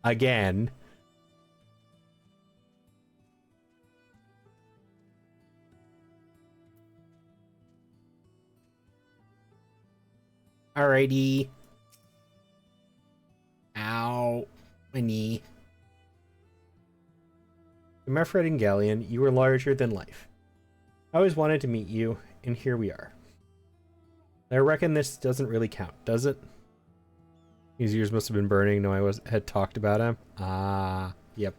Again. Alrighty. Ow. My knee. Meffred and Galleon, you were larger than life. I always wanted to meet you, and here we are. I reckon this doesn't really count, does it? His ears must have been burning. No, had talked about him. Ah, yep.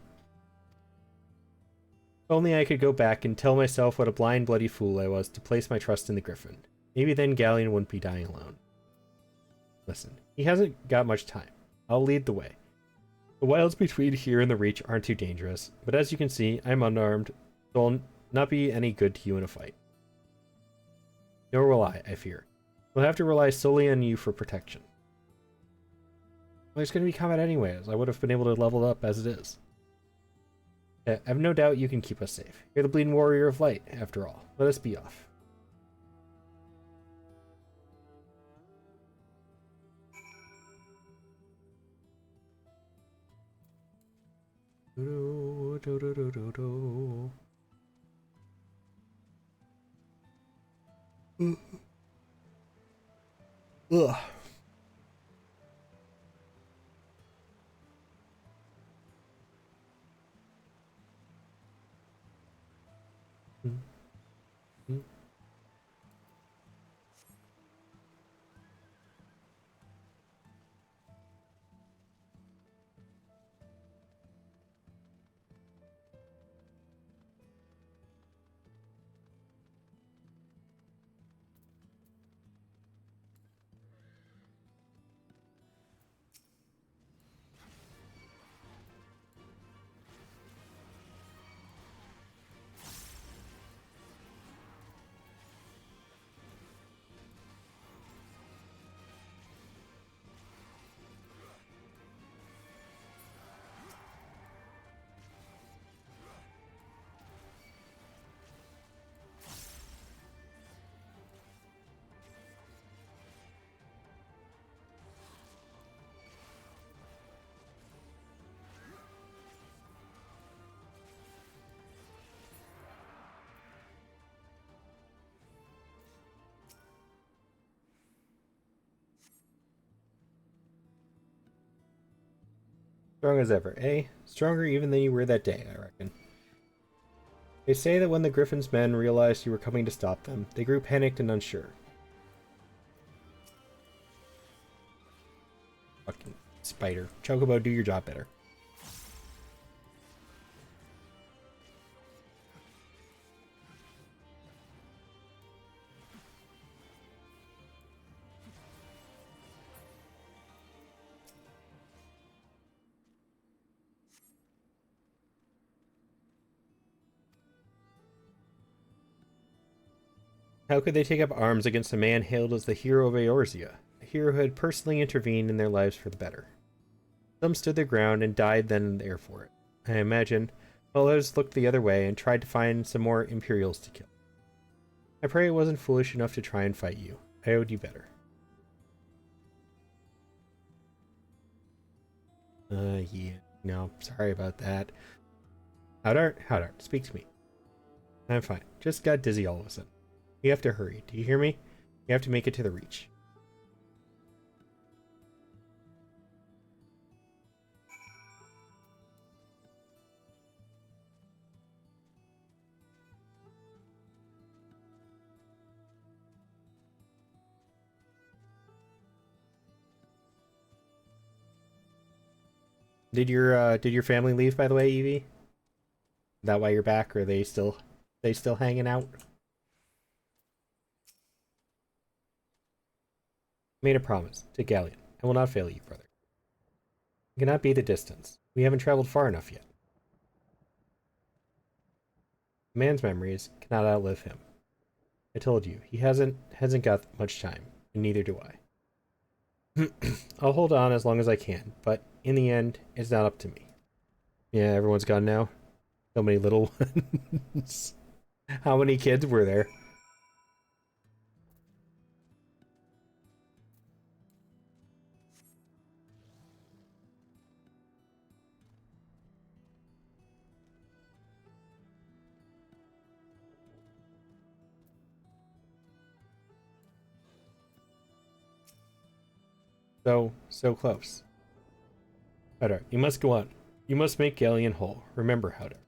Only I could go back and tell myself what a blind, bloody fool I was to place my trust in the Griffin. Maybe then Galleon wouldn't be dying alone. Listen, he hasn't got much time. I'll lead the way. The wilds between here and the Reach aren't too dangerous, but as you can see, I'm unarmed, so I'll not be any good to you in a fight. Nor will I fear. We'll have to rely solely on you for protection. Well, there's going to be combat anyways. I would have been able to level up as it is. I have no doubt you can keep us safe. You're the bleeding warrior of light, after all. Let us be off. Ugh. Strong as ever, eh? Stronger even than you were that day, I reckon. They say that when the Griffin's men realized you were coming to stop them, they grew panicked and unsure. Fucking spider. Chocobo, do your job better. How could they take up arms against a man hailed as the hero of Eorzea, a hero who had personally intervened in their lives for the better? Some stood their ground and died then and there for it, I imagine, while others looked the other way and tried to find some more Imperials to kill. I pray I wasn't foolish enough to try and fight you. I owed you better. Yeah. No, sorry about that. Howdart, speak to me. I'm fine. Just got dizzy all of a sudden. You have to hurry. Do you hear me? You have to make it to the Reach. Did your family leave, by the way, Evie? Is that why you're back? Or are they still hanging out? Made a promise to Galleon. I will not fail you, brother. It cannot be the distance. We haven't traveled far enough yet. A man's memories cannot outlive him. I told you, he hasn't got much time, and neither do I. I'll hold on as long as I can, but in the end, it's not up to me. Yeah, everyone's gone now. So many little ones. How many kids were there? So close. Howdar, you must go on. You must make Galleon whole. Remember, Howdar.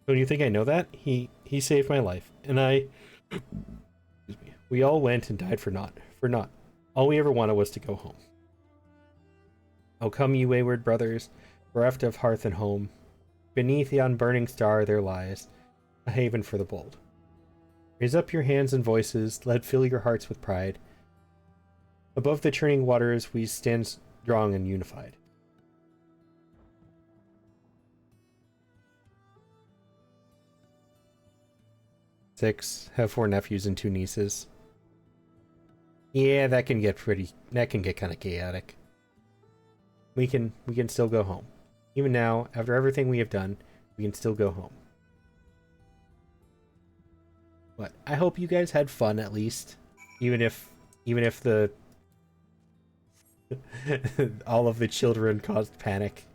Don't you think I know that? He saved my life, and I... Excuse me. We all went and died for naught. For naught. All we ever wanted was to go home. Oh, come, you wayward brothers, bereft of hearth and home. Beneath yon burning star there lies a haven for the bold. Raise up your hands and voices, let fill your hearts with pride. Above the churning waters we stand strong and unified. Six, have 4 nephews and 2 nieces. Yeah, that can get kind of chaotic. We can still go home. Even now, after everything we have done, we can still go home. But I hope you guys had fun at least. Even if the all of the children caused panic.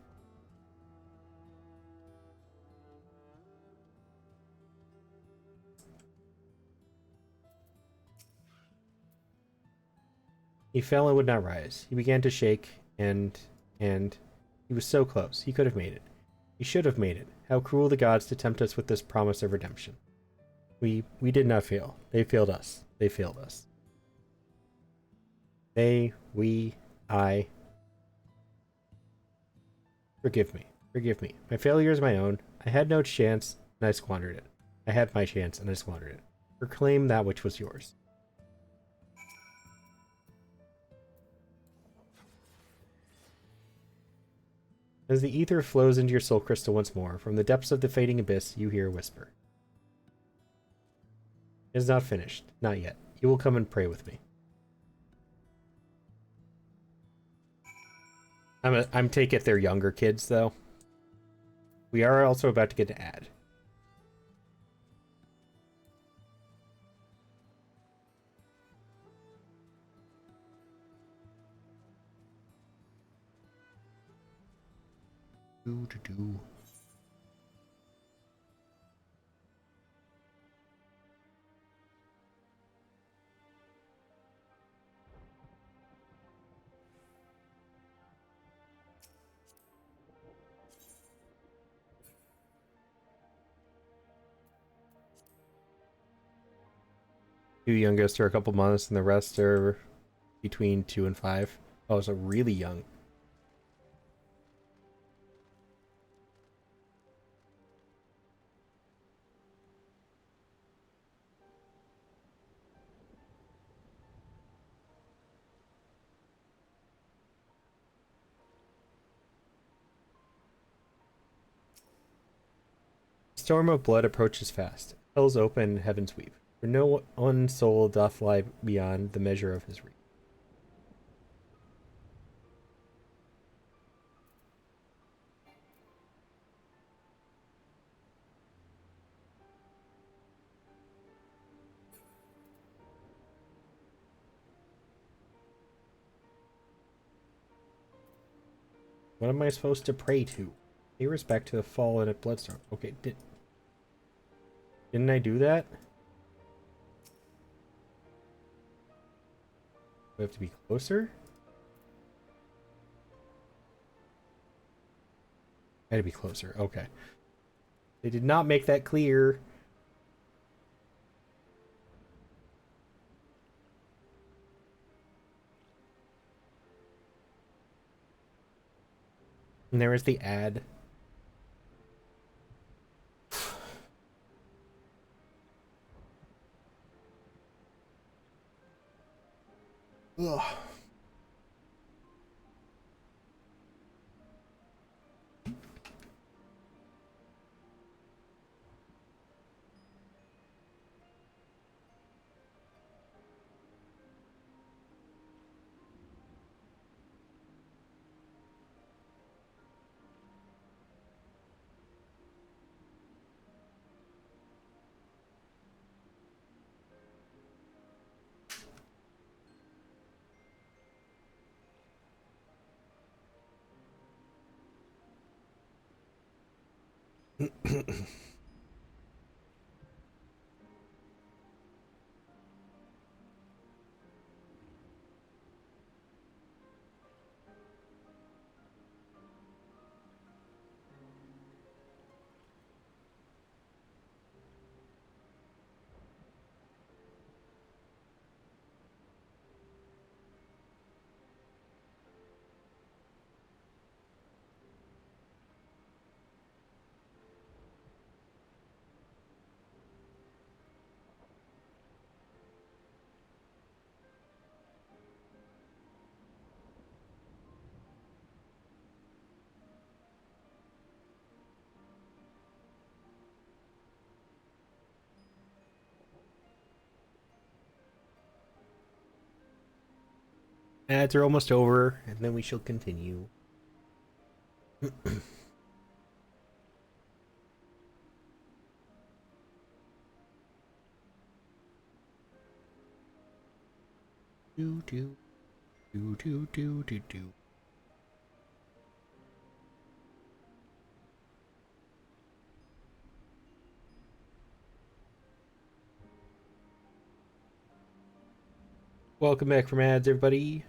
He fell and would not rise. He began to shake, and he was so close. He could have made it. He should have made it. How cruel the gods to tempt us with this promise of redemption. We did not fail. They failed us. They failed us. They, we, I. Forgive me. Forgive me. My failure is my own. I had no chance, and I squandered it. I had my chance, and I squandered it. Reclaim that which was yours. As the ether flows into your soul crystal once more, from the depths of the fading abyss, you hear a whisper. It is not finished. Not yet. You will come and pray with me. I'm take it they're younger kids, though. We are also about to get an ad. Do. Two youngest are a couple months, and the rest are between 2 and 5. Oh, so really young. Storm of blood approaches fast. Hell's open, heavens weep. For no one soul doth lie beyond the measure of his reach. What am I supposed to pray to? Pay respect to the fallen at Bloodstorm. Okay, didn't I do that? We have to be closer? I had to be closer. Okay. They did not make that clear. And there is the ad. Ugh. Ads are almost over, and then we shall continue. do do do do do do do. Welcome back from ads, everybody.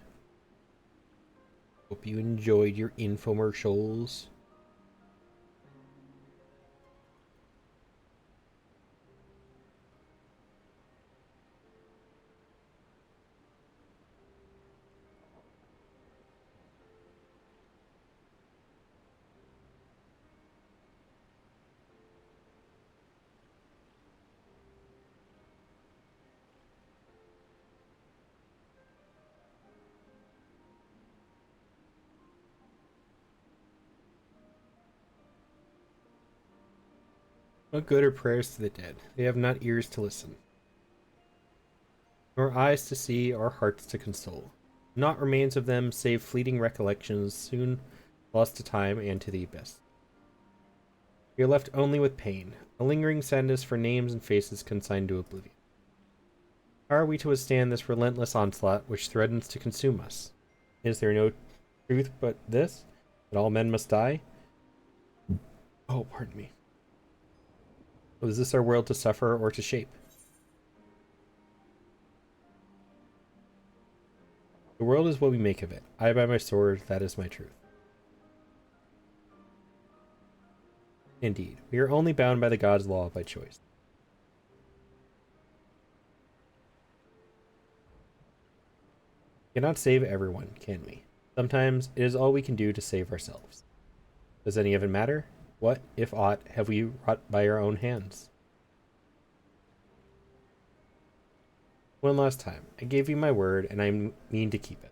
Hope you enjoyed your infomercials. What good are prayers to the dead? They have not ears to listen, nor eyes to see, or hearts to console. Naught remains of them save fleeting recollections, soon lost to time and to the abyss. We are left only with pain, a lingering sadness for names and faces consigned to oblivion. How are we to withstand this relentless onslaught which threatens to consume us? Is there no truth but this, that all men must die? Oh, pardon me. Was this our world to suffer or to shape? The world is what we make of it. I by my sword, that is my truth. Indeed, we are only bound by the God's law by choice. We cannot save everyone, can we? Sometimes it is all we can do to save ourselves. Does any of it matter? What, if aught, have we wrought by our own hands? One last time, I gave you my word, and I mean to keep it.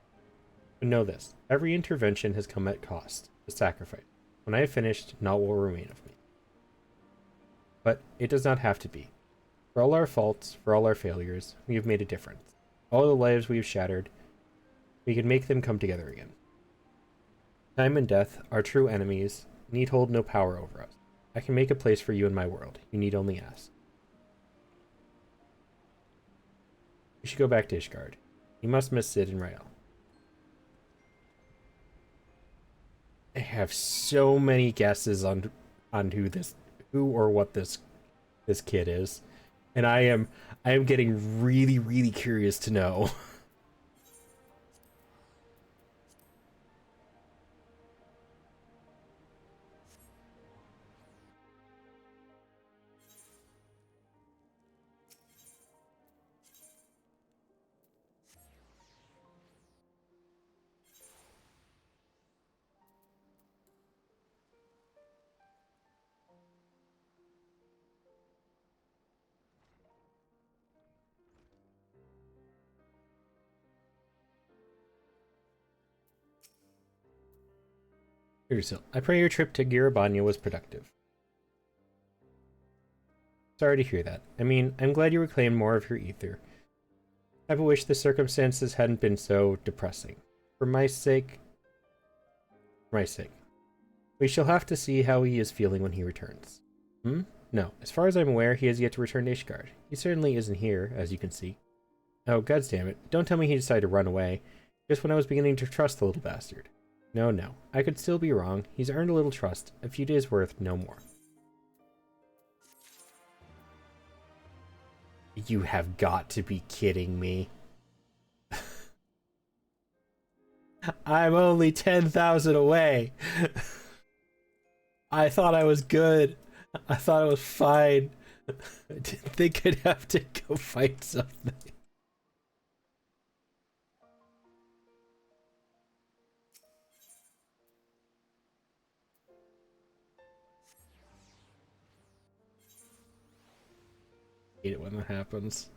But know this, every intervention has come at cost, a sacrifice. When I have finished, naught will remain of me. But it does not have to be. For all our faults, for all our failures, we have made a difference. All the lives we have shattered, we can make them come together again. Time and death, our true enemies, need hold no power over us. I can make a place for you in my world. You need only ask. We should go back to Ishgard. You must miss Sid and Rael. I have so many guesses on who or what this kid is, and I am getting really curious to know. Ursil, I pray your trip to Girabanya was productive. Sorry to hear that. I mean, I'm glad you reclaimed more of your ether. I wish the circumstances hadn't been so depressing. For my sake... We shall have to see how he is feeling when he returns. No, as far as I'm aware, he has yet to return to Ishgard. He certainly isn't here, as you can see. Oh, goddammit, don't tell me he decided to run away, just when I was beginning to trust the little bastard. No, I could still be wrong. He's earned a little trust, a few days' worth, no more. You have got to be kidding me. I'm only 10,000 away. I thought I was good. I thought I was fine. I didn't think I'd have to go fight something. I hate it when that happens.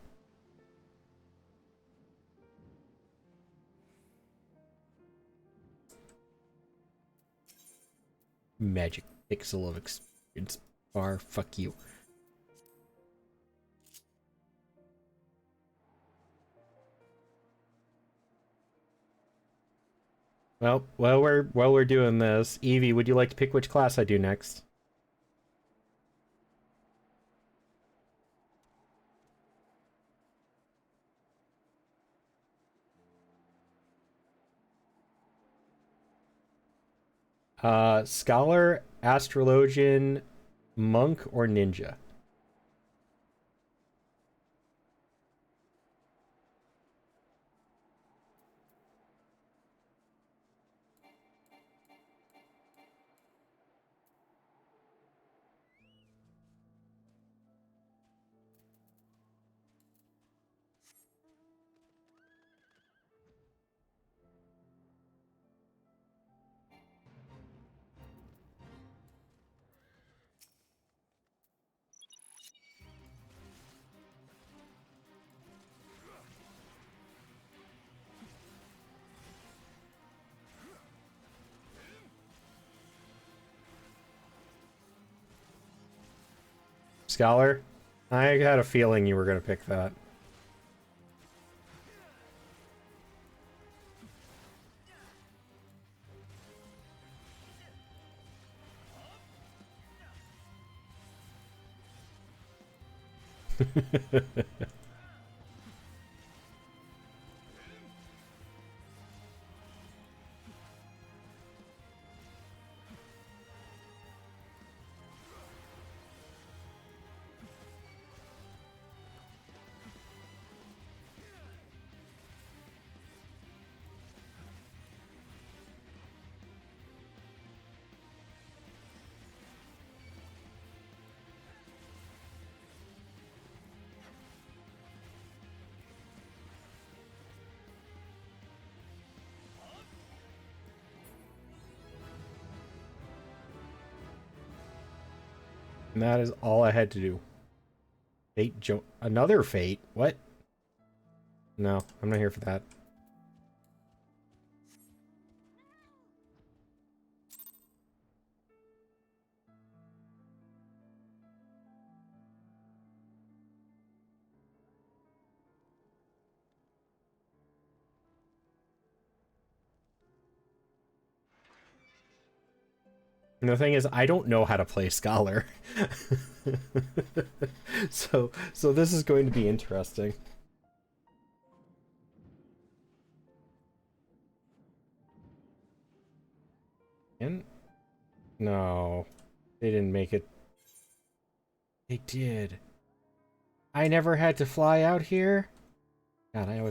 Magic pixel of experience bar. Fuck you. Well, while we're doing this, Evie, would you like to pick which class I do next? Scholar, astrologian, monk, or ninja? Scholar? I had a feeling you were going to pick that. And that is all I had to do. Another fate? What? No, I'm not here for that. And the thing is, I don't know how to play Scholar. So this is going to be interesting. And no, they didn't make it. They did. I never had to fly out here. God, I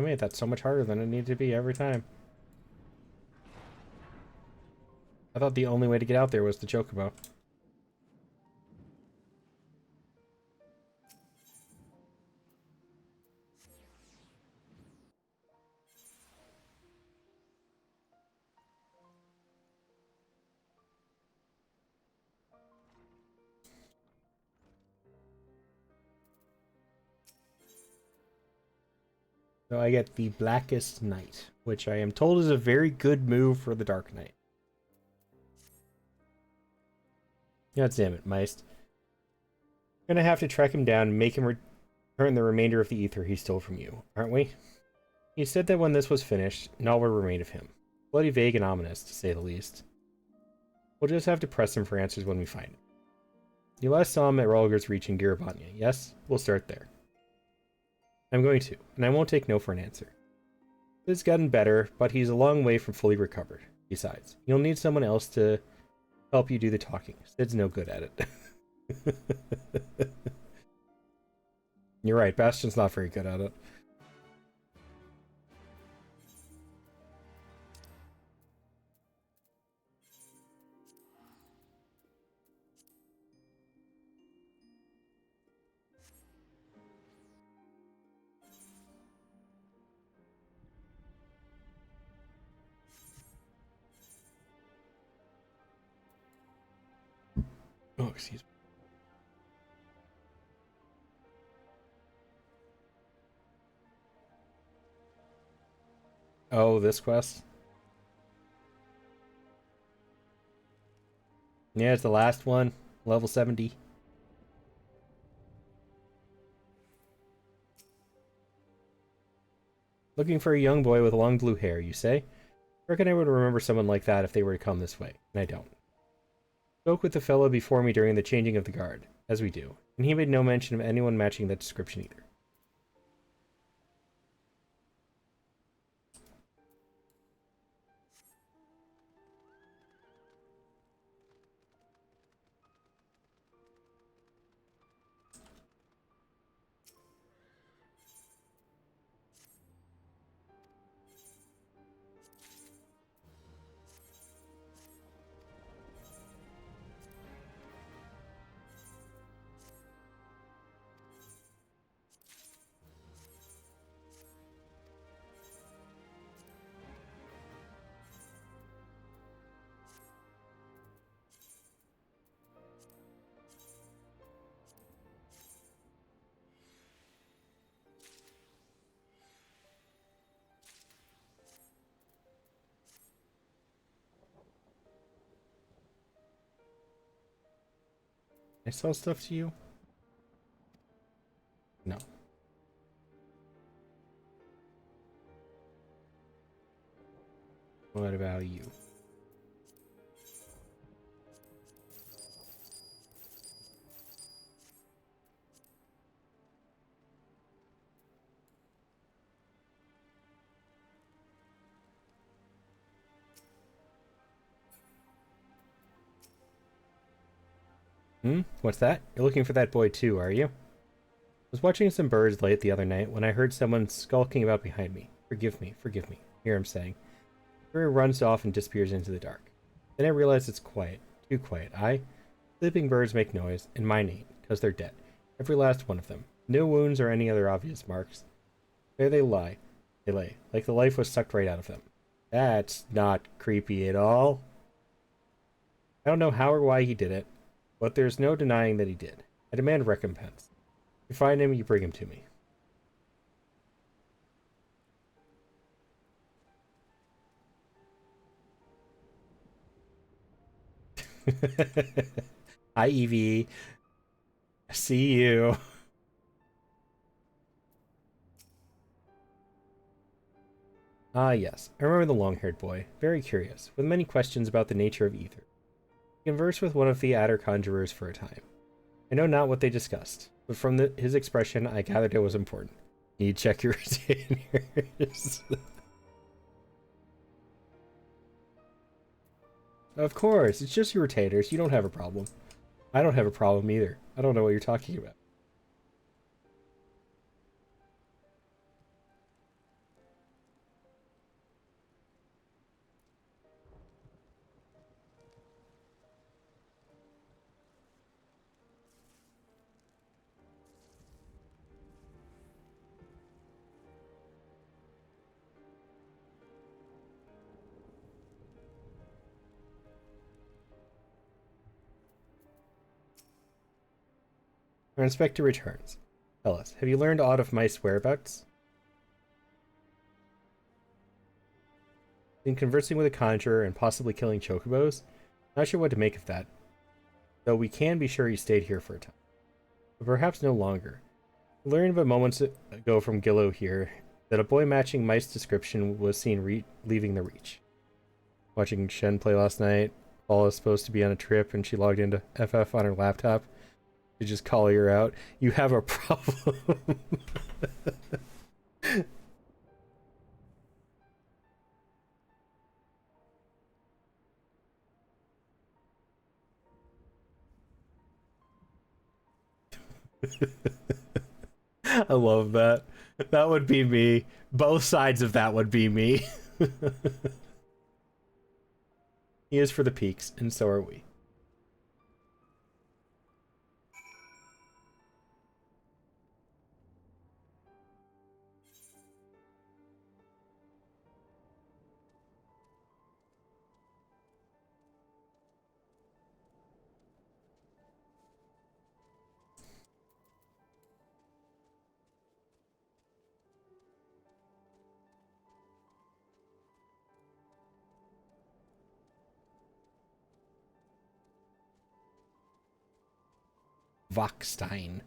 made that so much harder than it needed to be every time. I thought the only way to get out there was the Chocobo. So I get the Blackest Night, which I am told is a very good move for the Dark Knight. God damn it, Meist. Gonna have to track him down and make him return the remainder of the ether he stole from you, aren't we? He said that when this was finished, all would remain of him. Bloody vague and ominous, to say the least. We'll just have to press him for answers when we find him. You last saw him at Rolger's Reach in Garabanya, yes? We'll start there. I'm going to, and I won't take no for an answer. Sid's gotten better, but he's a long way from fully recovered. Besides, you'll need someone else to help you do the talking. Sid's no good at it. You're right, Bastion's not very good at it. Oh, excuse me. Oh, this quest? Yeah, it's the last one. Level 70. Looking for a young boy with long blue hair, you say? reckon I would remember someone like that if they were to come this way, and I don't. Spoke with the fellow before me during the changing of the guard, as we do, and he made no mention of anyone matching that description either. I sell stuff to you? No. What about you? What's that? You're looking for that boy too, are you? I was watching some birds late the other night when I heard someone skulking about behind me. Forgive me, forgive me. Hear him saying. He runs off and disappears into the dark. Then I realize it's quiet. Too quiet. Sleeping birds make noise, and mine ain't, because they're dead. Every last one of them. No wounds or any other obvious marks. There they lie. They lay, like the life was sucked right out of them. That's not creepy at all. I don't know how or why he did it, but there's no denying that he did. I demand recompense. If you find him, you bring him to me. Hi, Evie. See you. Ah, yes. I remember the long-haired boy. Very curious, with many questions about the nature of ether. He conversed with one of the Adder conjurers for a time. I know not what they discussed, but from his expression, I gathered it was important. You check your retainers. Of course, it's just your retainers. You don't have a problem. I don't have a problem either. I don't know what you're talking about. Our inspector returns. Tell us, have you learned aught of mice whereabouts? In conversing with a conjurer and possibly killing chocobos? Not sure what to make of that. Though we can be sure he stayed here for a time. But perhaps no longer. We learned but moments ago from Gillo here that a boy matching mice description was seen leaving the Reach. Watching Shen play last night. Paula is supposed to be on a trip and she logged into FF on her laptop. To just call her out. You have a problem. I love that. That would be me. Both sides of that would be me. He is for the peaks, and so are we. Voxstein.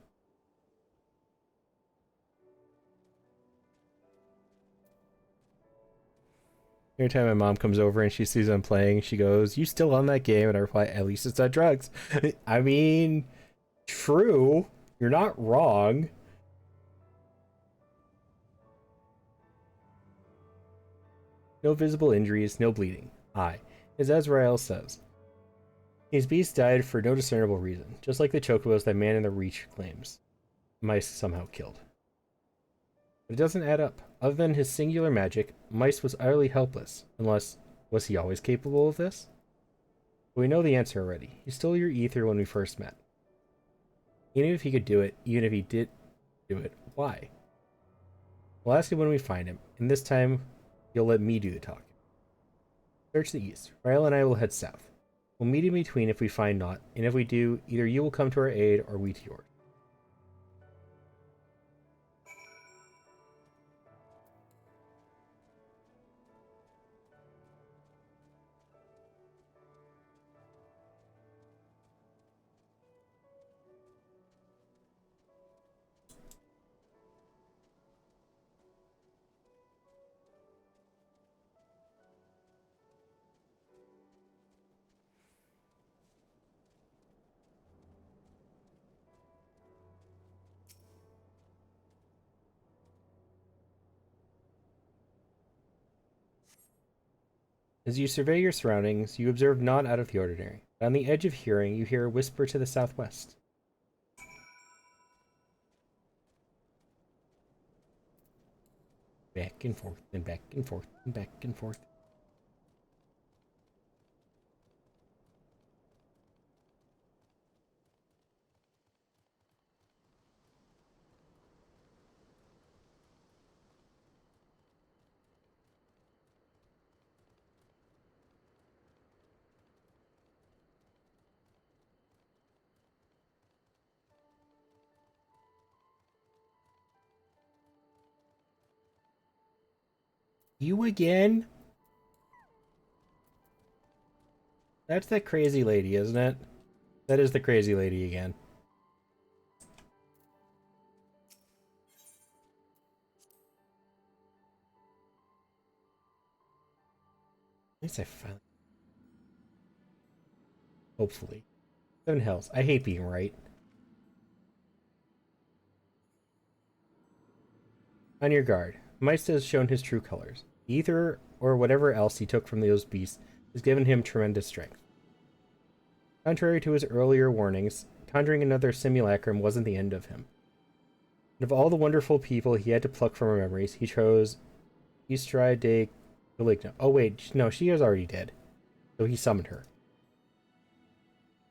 Every time my mom comes over and she sees I'm playing, she goes, "You still on that game?" And I reply, "At least it's not drugs." I mean, true. You're not wrong. No visible injuries, no bleeding. Aye, as Azrael says. These beasts died for no discernible reason, just like the chocobos that man in the Reach claims Mice somehow killed. But it doesn't add up. Other than his singular magic, Mice was utterly helpless, unless, was he always capable of this? But we know the answer already. He stole your ether when we first met. Even if he could do it, even if he did do it, why? We'll ask him when we find him, and this time, you'll let me do the talking. Search the east. Ryle and I will head south. We'll meet in between if we find naught, and if we do, either you will come to our aid or we to yours. As you survey your surroundings, you observe naught out of the ordinary. On the edge of hearing, you hear a whisper to the southwest. Back and forth, and back and forth, and back and forth. You again? That's that crazy lady, isn't it? That is the crazy lady again. At least I finally... Hopefully. Seven hells. I hate being right. On your guard. Meist has shown his true colors. Ether, or whatever else he took from those beasts, has given him tremendous strength. Contrary to his earlier warnings, conjuring another simulacrum wasn't the end of him. And of all the wonderful people he had to pluck from our memories, he chose Istra de Caligna. Oh wait, no, she is already dead. So he summoned her.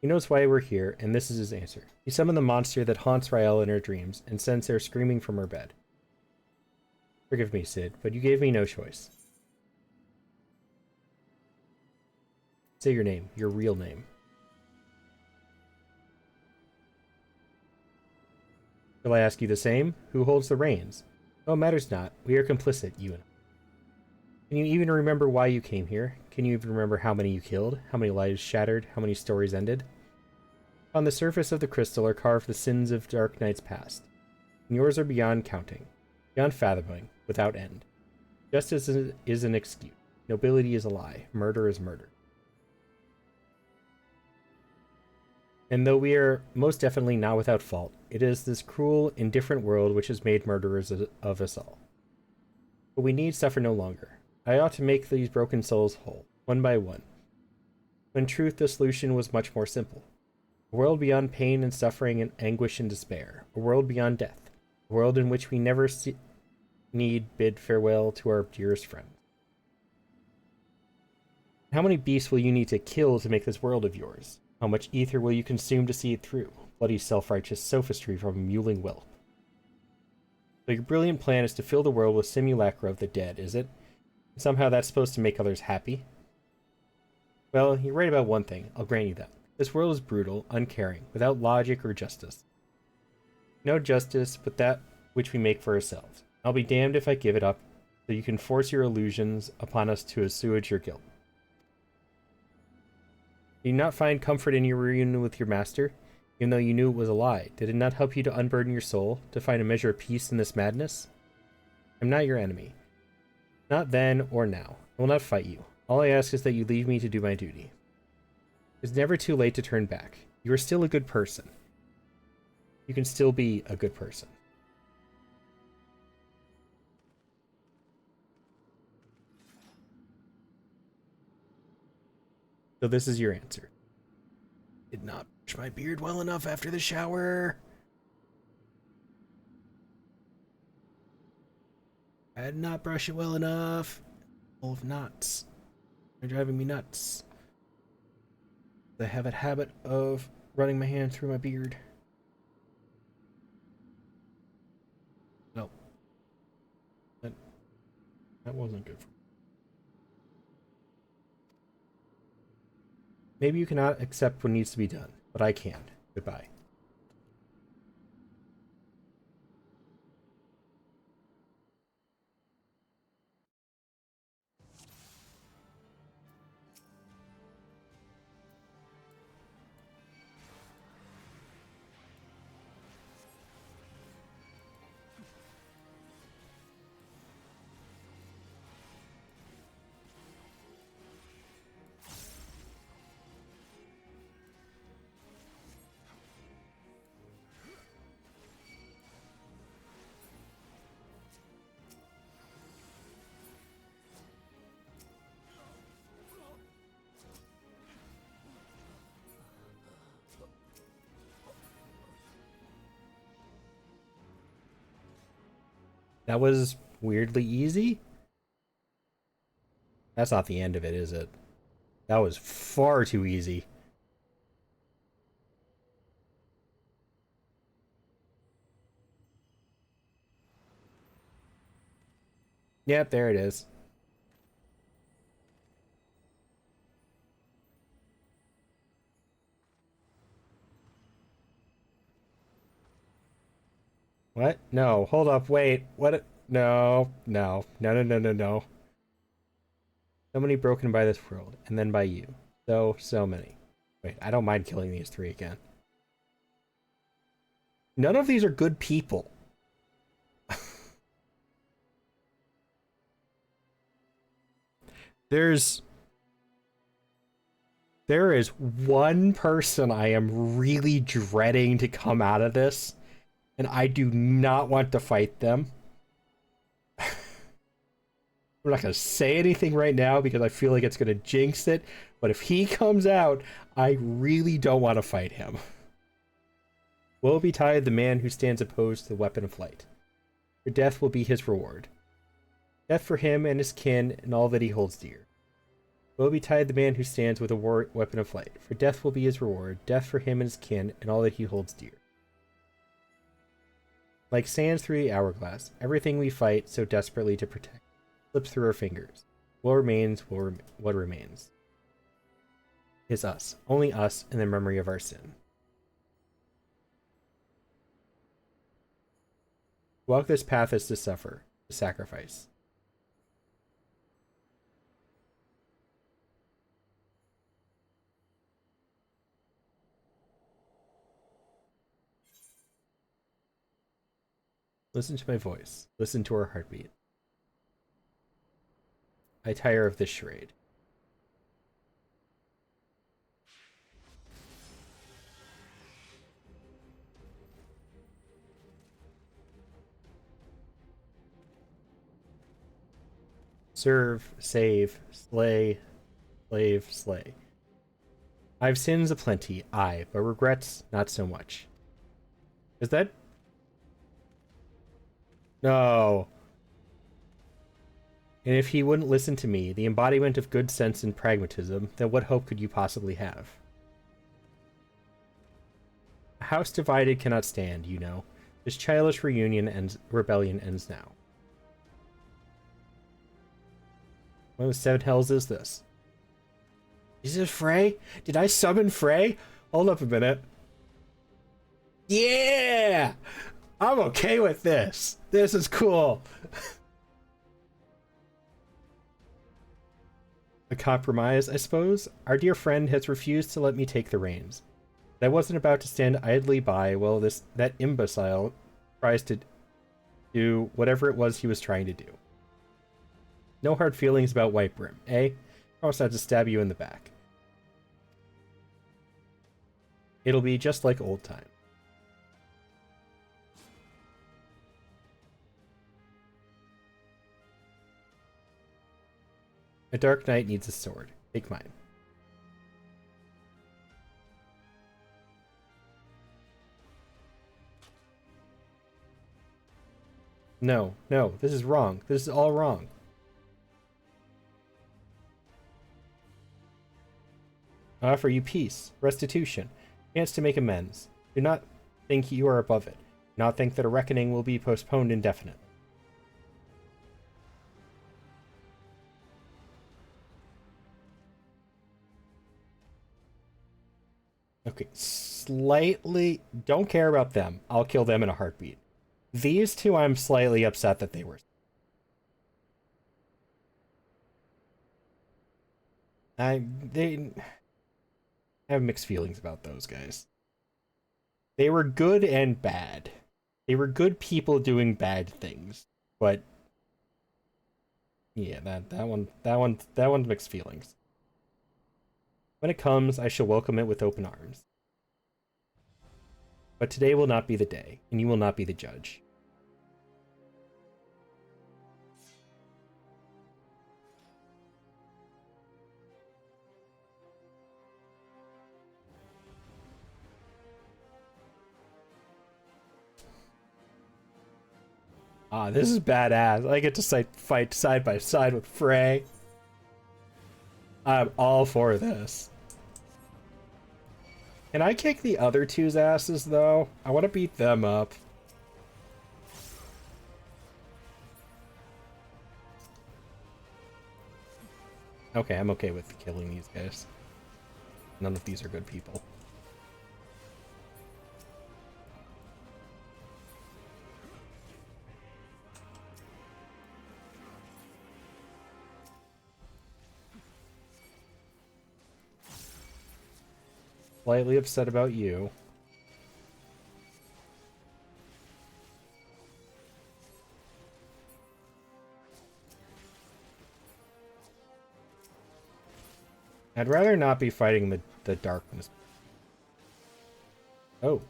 He knows why we're here, and this is his answer. He summoned the monster that haunts Rael in her dreams, and sends her screaming from her bed. Forgive me, Sid, but you gave me no choice. Say your name, your real name. Shall I ask you the same? Who holds the reins? Oh, it matters not. We are complicit, you and I. Can you even remember why you came here? Can you even remember how many you killed? How many lives shattered? How many stories ended? On the surface of the crystal are carved the sins of dark nights past. And yours are beyond counting, beyond fathoming, without end. Justice is an excuse. Nobility is a lie. Murder is murder. And though we are most definitely not without fault, it is this cruel, indifferent world which has made murderers of us all. But we need suffer no longer. I ought to make these broken souls whole, one by one. In truth, the solution was much more simple. A world beyond pain and suffering and anguish and despair. A world beyond death. A world in which we never need bid farewell to our dearest friends. How many beasts will you need to kill to make this world of yours? How much ether will you consume to see it through? Bloody self-righteous sophistry from a mewling whelp. So your brilliant plan is to fill the world with simulacra of the dead, is it? And somehow that's supposed to make others happy? Well, you're right about one thing, I'll grant you that. This world is brutal, uncaring, without logic or justice. No justice, but that which we make for ourselves. I'll be damned if I give it up, so you can force your illusions upon us to assuage your guilt. Did you not find comfort in your reunion with your master, even though you knew it was a lie? Did it not help you to unburden your soul, to find a measure of peace in this madness? I'm not your enemy. Not then or now. I will not fight you. All I ask is that you leave me to do my duty. It's never too late to turn back. You are still a good person. You can still be a good person. So this is your answer. Did not brush my beard well enough after the shower. I did not brush it well enough. Full of knots. They're driving me nuts. I have a habit of running my hand through my beard. No. That wasn't good for me. Maybe you cannot accept what needs to be done, but I can. Goodbye. That was weirdly easy? That's not the end of it, is it? That was far too easy. Yep, there it is. What? No, hold up, wait. What? No, no, no, no, no, no, no. So many broken by this world, and then by you. So many. Wait, I don't mind killing these three again. None of these are good people. There is one person I am really dreading to come out of this, and I do not want to fight them. I'm not going to say anything right now because I feel like it's going to jinx it, but if he comes out, I really don't want to fight him. Woe betide the man who stands opposed to the weapon of light, for death will be his reward. Death for him and his kin and all that he holds dear. Woe betide the man who stands with a weapon of light, for death will be his reward, death for him and his kin and all that he holds dear. Like sands through the hourglass, everything we fight so desperately to protect slips through our fingers. What remains, what remains is us, only us and the memory of our sin. Walk this path is to suffer, to sacrifice. Listen to my voice. Listen to our heartbeat. I tire of this charade. Serve, save, slay, slave, slay. I've sins aplenty, aye, but regrets not so much. Is that... No. And if he wouldn't listen to me, the embodiment of good sense and pragmatism, then what hope could you possibly have? A house divided cannot stand, you know. This childish rebellion ends now. What of the seven hells is this? Is it Frey? Did I summon Frey? Hold up a minute. Yeah! I'm okay with this. This is cool. A compromise, I suppose? Our dear friend has refused to let me take the reins. I wasn't about to stand idly by while that imbecile tries to do whatever it was he was trying to do. No hard feelings about White Brim, eh? I almost had to stab you in the back. It'll be just like old time. A dark knight needs a sword. Take mine. No, no, this is wrong. This is all wrong. I offer you peace, restitution, chance to make amends. Do not think you are above it. Do not think that a reckoning will be postponed indefinitely. Okay, slightly... Don't care about them. I'll kill them in a heartbeat. These two, I'm slightly upset that they were... I have mixed feelings about those guys. They were good and bad. They were good people doing bad things, but yeah, that one's mixed feelings. When it comes, I shall welcome it with open arms. But today will not be the day, and you will not be the judge. Ah, this is badass. I get to fight side by side with Frey. I'm all for this. Can I kick the other two's asses, though? I want to beat them up. Okay, I'm okay with killing these guys. None of these are good people. Slightly upset about you. I'd rather not be fighting the darkness. Oh.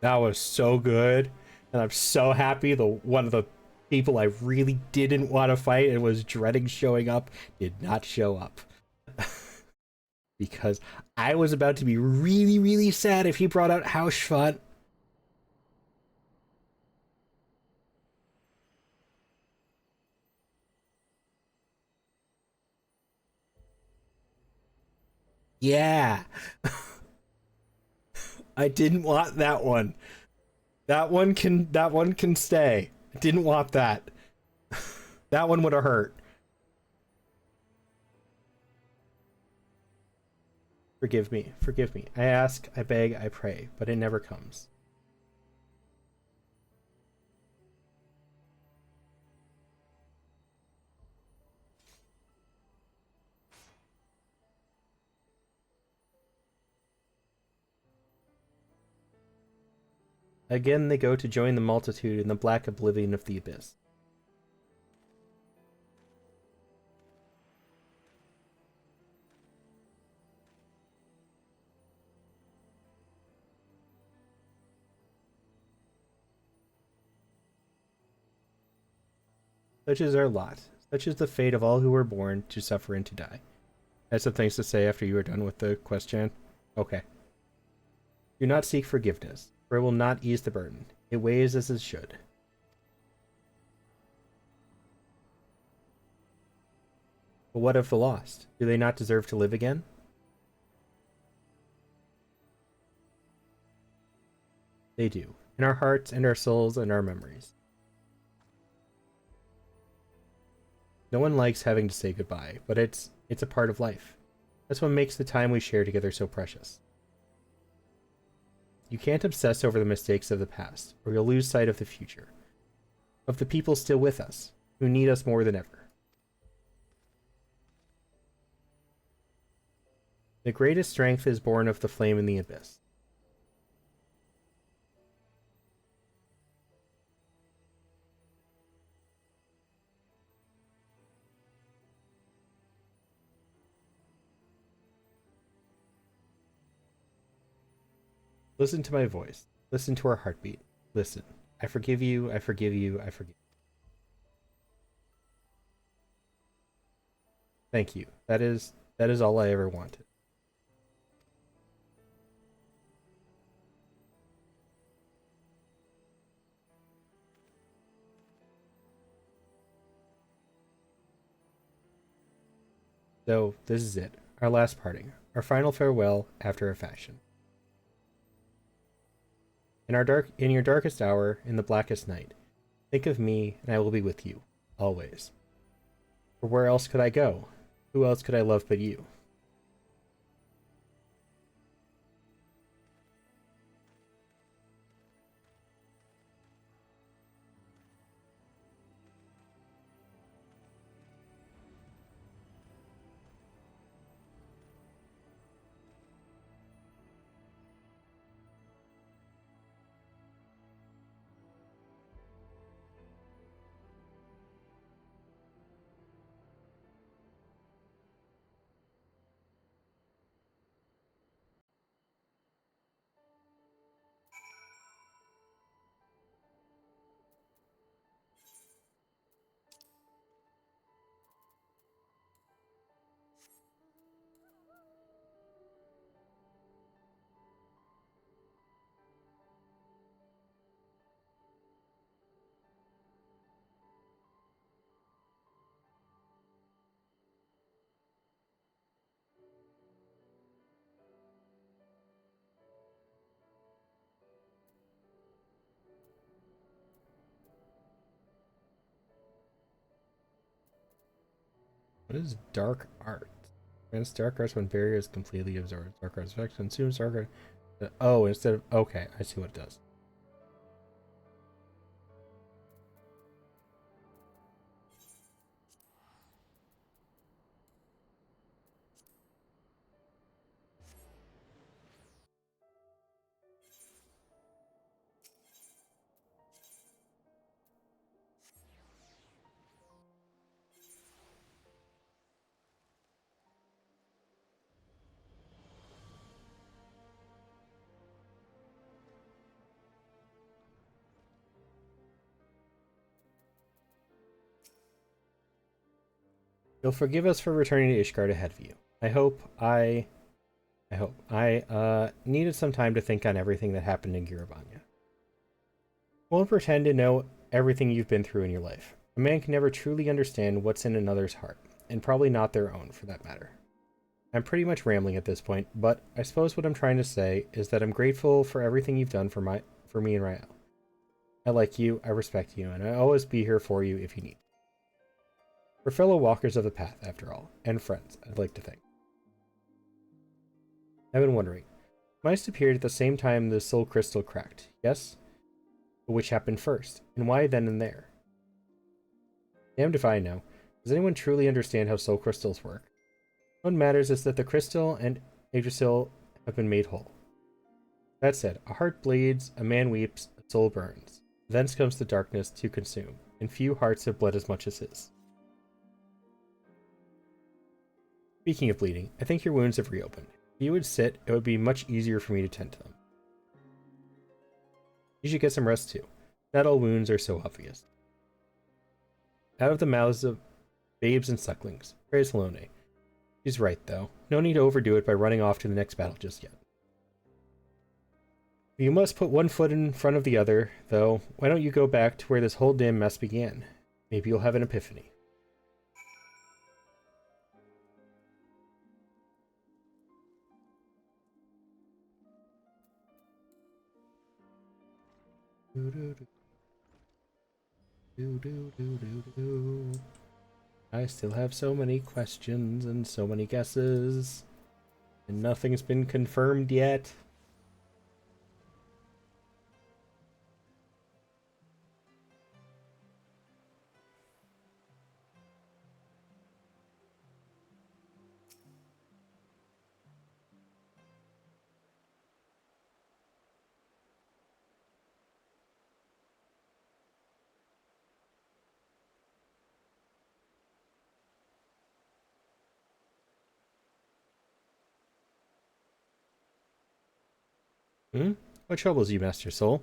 That was so good. And I'm so happy one of the people I really didn't want to fight and was dreading showing up did not show up. Because I was about to be really, really sad if he brought out Hausfont. Yeah. I didn't want that one. That one can stay. I didn't want that. That one would have hurt. Forgive me, forgive me. I ask, I beg, I pray, but it never comes. Again they go to join the multitude in the black oblivion of the abyss. Such is our lot. Such is the fate of all who were born to suffer and to die. I have some things to say after you are done with the question. Okay. Do not seek forgiveness, for it will not ease the burden. It weighs as it should. But what of the lost? Do they not deserve to live again? They do. In our hearts and our souls and our memories. No one likes having to say goodbye, but it's a part of life. That's what makes the time we share together so precious. You can't obsess over the mistakes of the past, or you'll lose sight of the future. Of the people still with us, who need us more than ever. The greatest strength is born of the flame in the abyss. Listen to my voice. Listen to our heartbeat. Listen. I forgive you, I forgive you, I forgive you. Thank you. That is all I ever wanted. So, this is it. Our last parting. Our final farewell after a fashion. In your darkest hour, in the blackest night, think of me, and I will be with you, always. For where else could I go? Who else could I love but you? What is dark art? Grants dark arts when barrier is completely absorbed. Dark arts effect consumes dark art. Oh, instead of... Okay, I see what it does. You'll forgive us for returning to Ishgard ahead of you. I needed some time to think on everything that happened in Girabanya. Won't pretend to know everything you've been through in your life. A man can never truly understand what's in another's heart, and probably not their own, for that matter. I'm pretty much rambling at this point, but I suppose what I'm trying to say is that I'm grateful for everything you've done for me and Rael. I like you, I respect you, and I'll always be here for you if you need. We're fellow walkers of the path, after all, and friends, I'd like to think. I've been wondering. Mice appeared at the same time the soul crystal cracked, yes? But which happened first? And why then and there? Damned if I know. Does anyone truly understand how soul crystals work? What matters is that the crystal and Yggdrasil have been made whole. That said, a heart bleeds, a man weeps, a soul burns. Thence comes the darkness to consume, and few hearts have bled as much as his. Speaking of bleeding, I think your wounds have reopened. If you would sit, it would be much easier for me to tend to them. You should get some rest too. Not all wounds are so obvious. Out of the mouths of babes and sucklings. Praise Helone. She's right, though. No need to overdo it by running off to the next battle just yet. You must put one foot in front of the other, though. Why don't you go back to where this whole damn mess began? Maybe you'll have an epiphany. I still have so many questions and so many guesses, and nothing's been confirmed yet. What troubles you, Master Soul?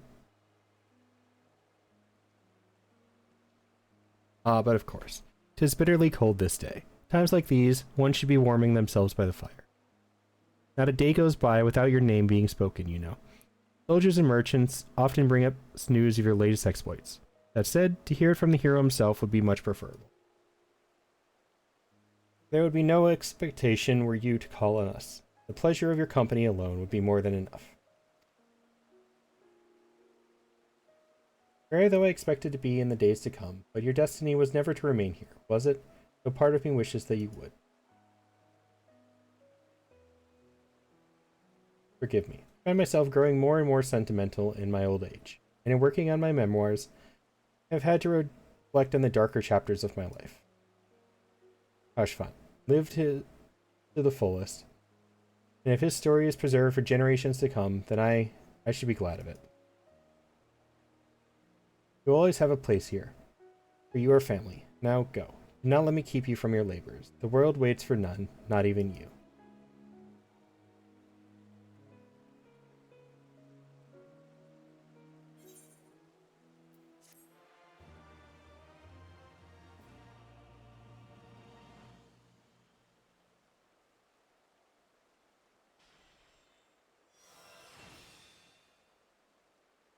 Ah, but of course. 'Tis bitterly cold this day. Times like these, one should be warming themselves by the fire. Not a day goes by without your name being spoken, you know. Soldiers and merchants often bring up news of your latest exploits. That said, to hear it from the hero himself would be much preferable. There would be no expectation were you to call on us. The pleasure of your company alone would be more than enough. Rare though I expected to be in the days to come, but your destiny was never to remain here, was it? Though part of me wishes that you would. Forgive me. I find myself growing more and more sentimental in my old age, and in working on my memoirs, I have had to reflect on the darker chapters of my life. Hush fun. Lived to the fullest, and if his story is preserved for generations to come, then I should be glad of it. You'll always have a place here, for you are family. Now go. Do not let me keep you from your labors. The world waits for none, not even you.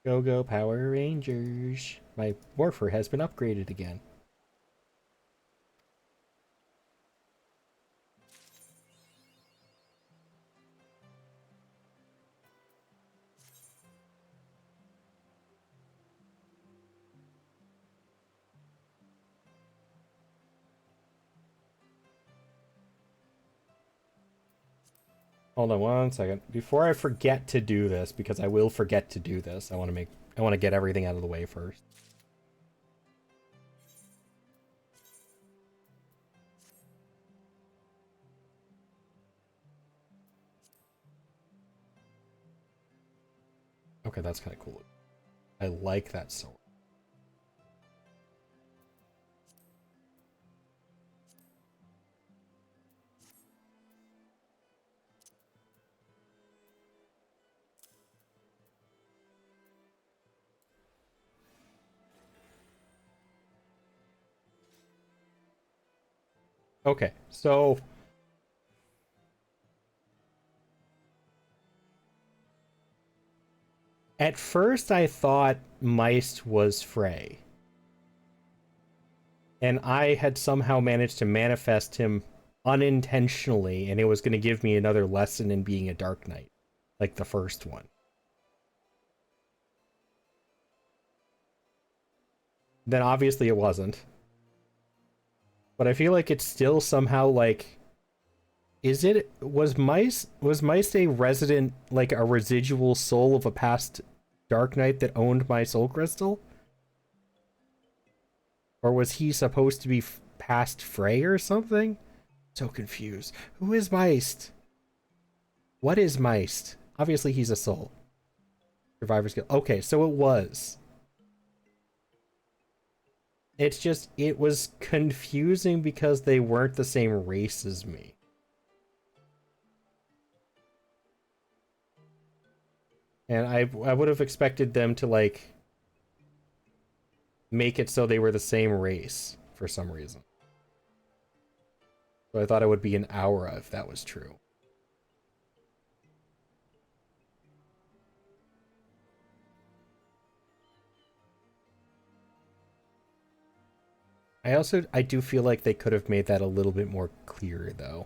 Go go Power Rangers. My morpher has been upgraded again. Hold on one second. Before I forget to do this, because I will forget to do this, I want to get everything out of the way first. Okay, that's kind of cool. I like that sword. Okay, so at first I thought Meist was Frey. And I had somehow managed to manifest him unintentionally, and it was going to give me another lesson in being a Dark Knight, like the first one. Then obviously it wasn't. But I feel like it's still somehow like Was Meist a resident, like a residual soul of a past Dark Knight that owned my soul crystal? Or was he supposed to be past Frey or something? So confused. Who is Meist? What is Meist? Obviously he's a soul. Survivor's Guild. Okay, so it was. It's just, it was confusing because they weren't the same race as me. And I would have expected them to, like, make it so they were the same race for some reason. So I thought it would be an aura if that was true. I do feel like they could have made that a little bit more clear though.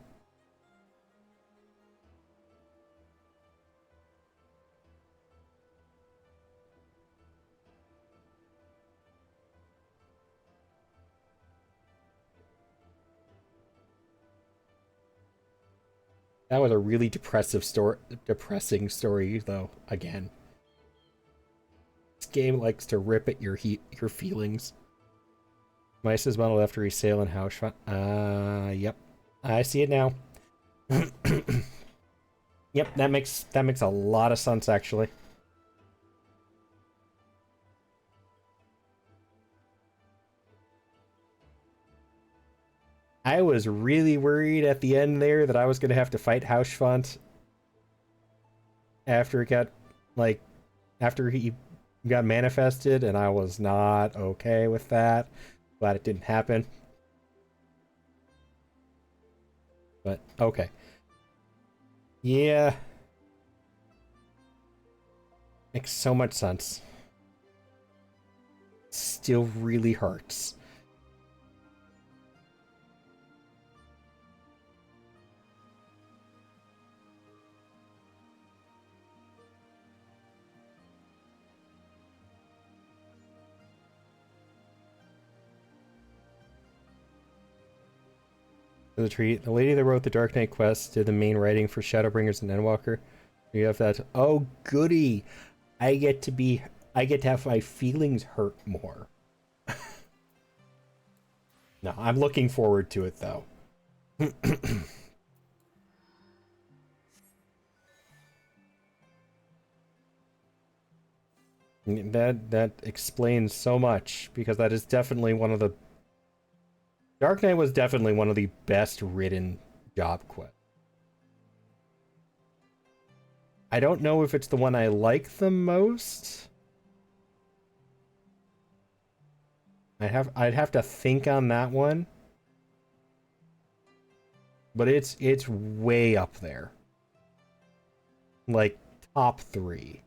That was a really depressing story though, again. This game likes to rip at your feelings. Mice is modeled after a sale in house. Yep. I see it now. Yep, that makes a lot of sense actually. I was really worried at the end there that I was going to have to fight Hausfont after it got, like, after he got manifested, and I was not okay with that. Glad it didn't happen. But, okay. Yeah. Makes so much sense. Still really hurts. The treat. The lady that wrote the Dark Knight quest did the main writing for Shadowbringers and Endwalker. You have that. Oh, goody! I get to have my feelings hurt more. No, I'm looking forward to it though. That explains so much, because that is definitely one of the Dark Knight was definitely one of the best written job quests. I don't know if it's the one I like the most. I'd have to think on that one. But it's way up there. Like top 3.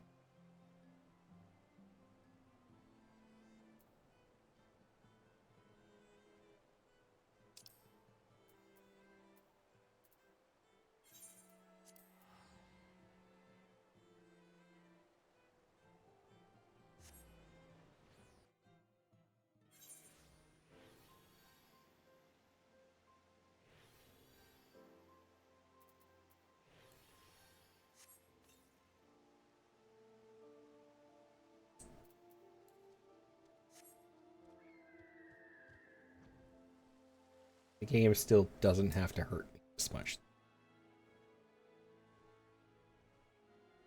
The game still doesn't have to hurt me this much.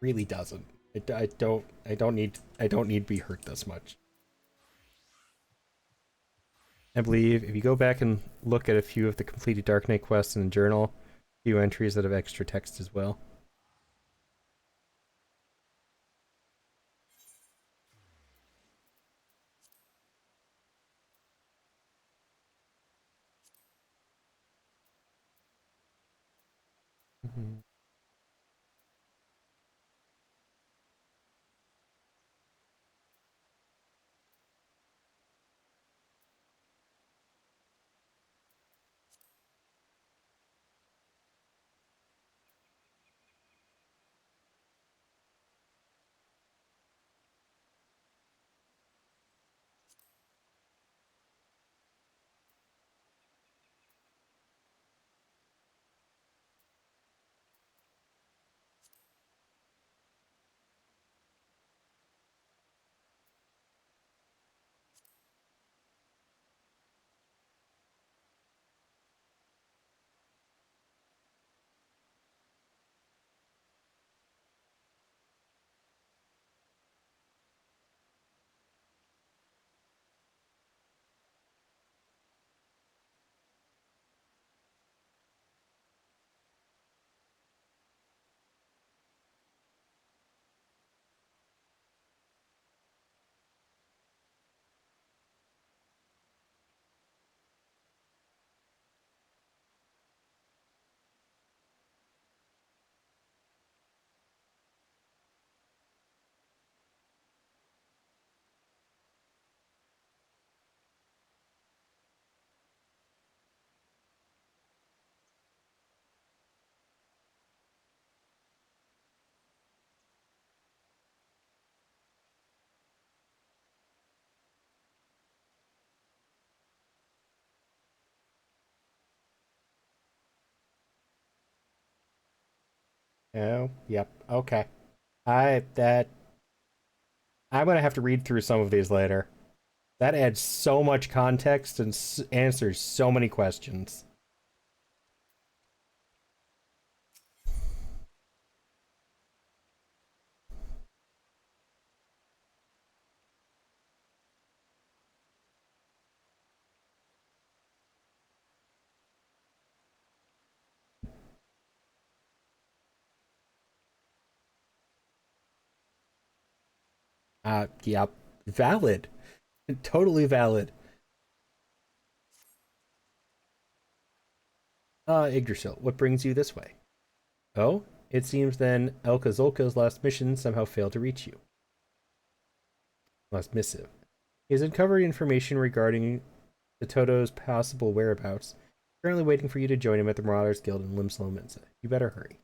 Really doesn't. I don't need to be hurt this much. I believe if you go back and look at a few of the completed Dark Knight quests in the journal, a few entries that have extra text as well. Mm-hmm. Oh, yep. Okay. I that I'm gonna have to read through some of these later. That adds so much context and answers so many questions. Yep. Valid. Totally valid. Yggdrasil, what brings you this way? Oh, it seems then Elka Zolka's last mission somehow failed to reach you. Last missive. He has uncovered information regarding the Toto's possible whereabouts. Currently waiting for you to join him at the Marauders Guild in Limslow. You better hurry.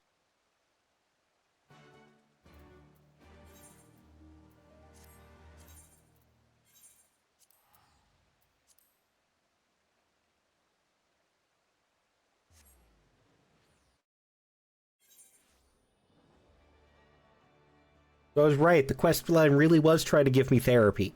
So I was right. The quest line really was trying to give me therapy.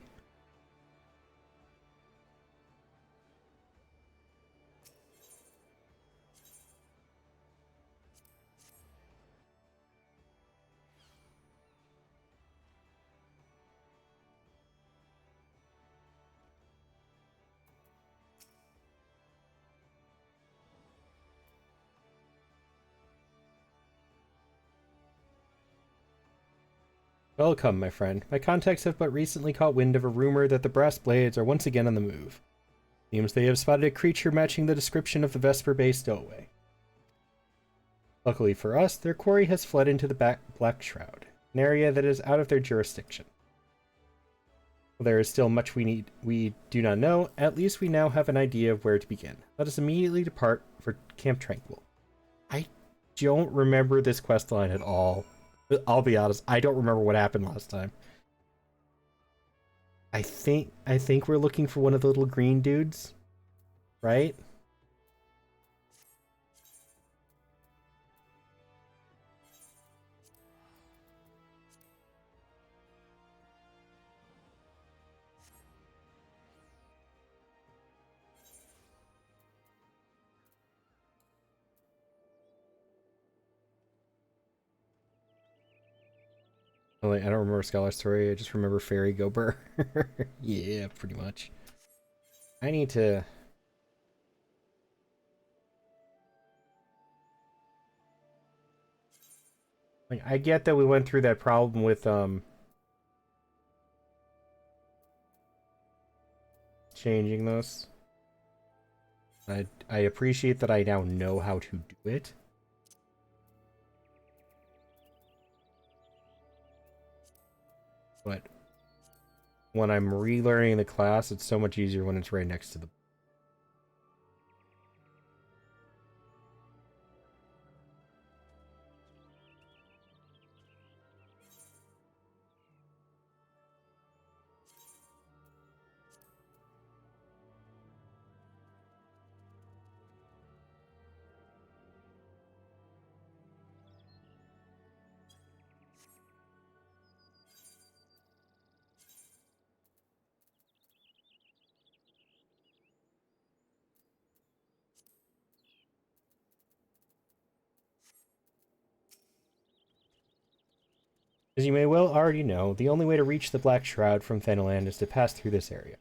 Welcome, my friend. My contacts have but recently caught wind of a rumor that the Brass Blades are once again on the move. Seems they have spotted a creature matching the description of the Vesper Bay stowaway. Luckily for us, their quarry has fled into the Black Shroud, an area that is out of their jurisdiction. While there is still much we do not know, at least we now have an idea of where to begin. Let us immediately depart for Camp Tranquil. I don't remember this quest line at all. I'll be honest, I don't remember what happened last time. I think we're looking for one of the little green dudes, right? I don't remember Scholar Story, I just remember Fairy Gober. Yeah, pretty much. I need to... Like, I get that we went through that problem with, changing those. I appreciate that I now know how to do it. But when I'm relearning the class, it's so much easier when it's right next to the... As you may well already know, the only way to reach the Black Shroud from Thanaland is to pass through this area.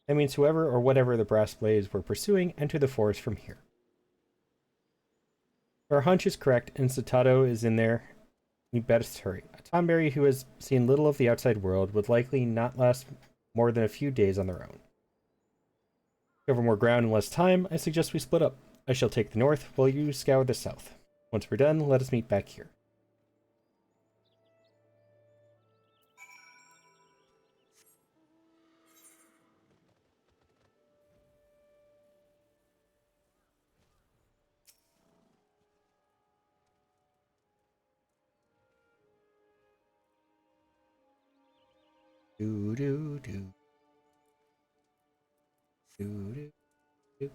That means whoever or whatever the Brass Blades were pursuing enter the forest from here. If our hunch is correct and Satato is in there, we best hurry. A Tomberry who has seen little of the outside world would likely not last more than a few days on their own. To cover more ground in less time, I suggest we split up. I shall take the north, while you scour the south. Once we're done, let us meet back here. Do do do do do do.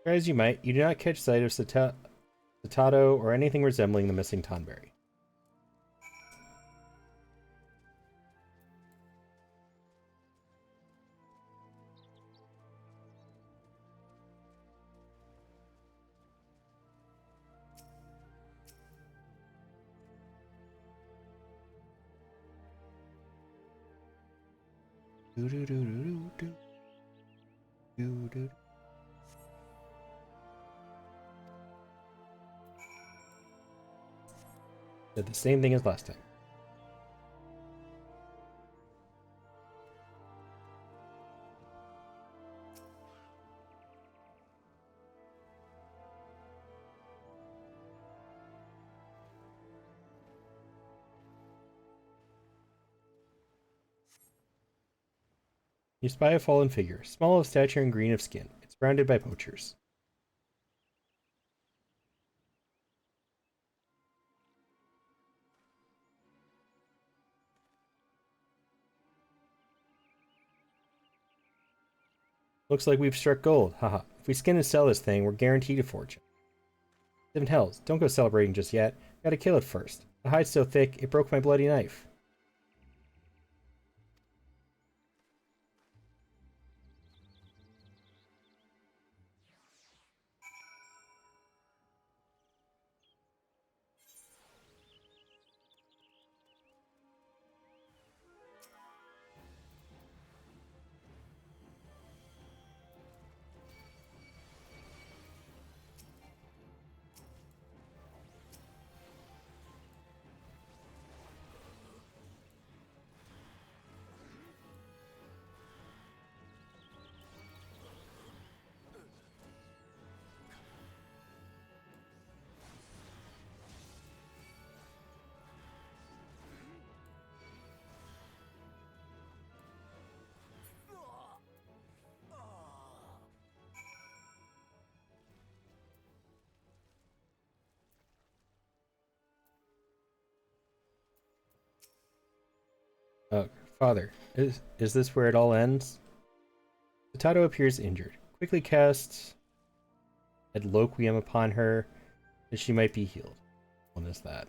Try as you might, you do not catch sight of Satato or anything resembling the missing Tonberry. Did the same thing as last time. You spy a fallen figure, small of stature and green of skin. It's surrounded by poachers. Looks like we've struck gold, haha. If we skin and sell this thing, we're guaranteed a fortune. Seven hells, don't go celebrating just yet. Gotta kill it first. The hide's so thick, it broke my bloody knife. Father, is this where it all ends? Satato appears injured. Quickly casts Adloquium upon her, that she might be healed. What is that?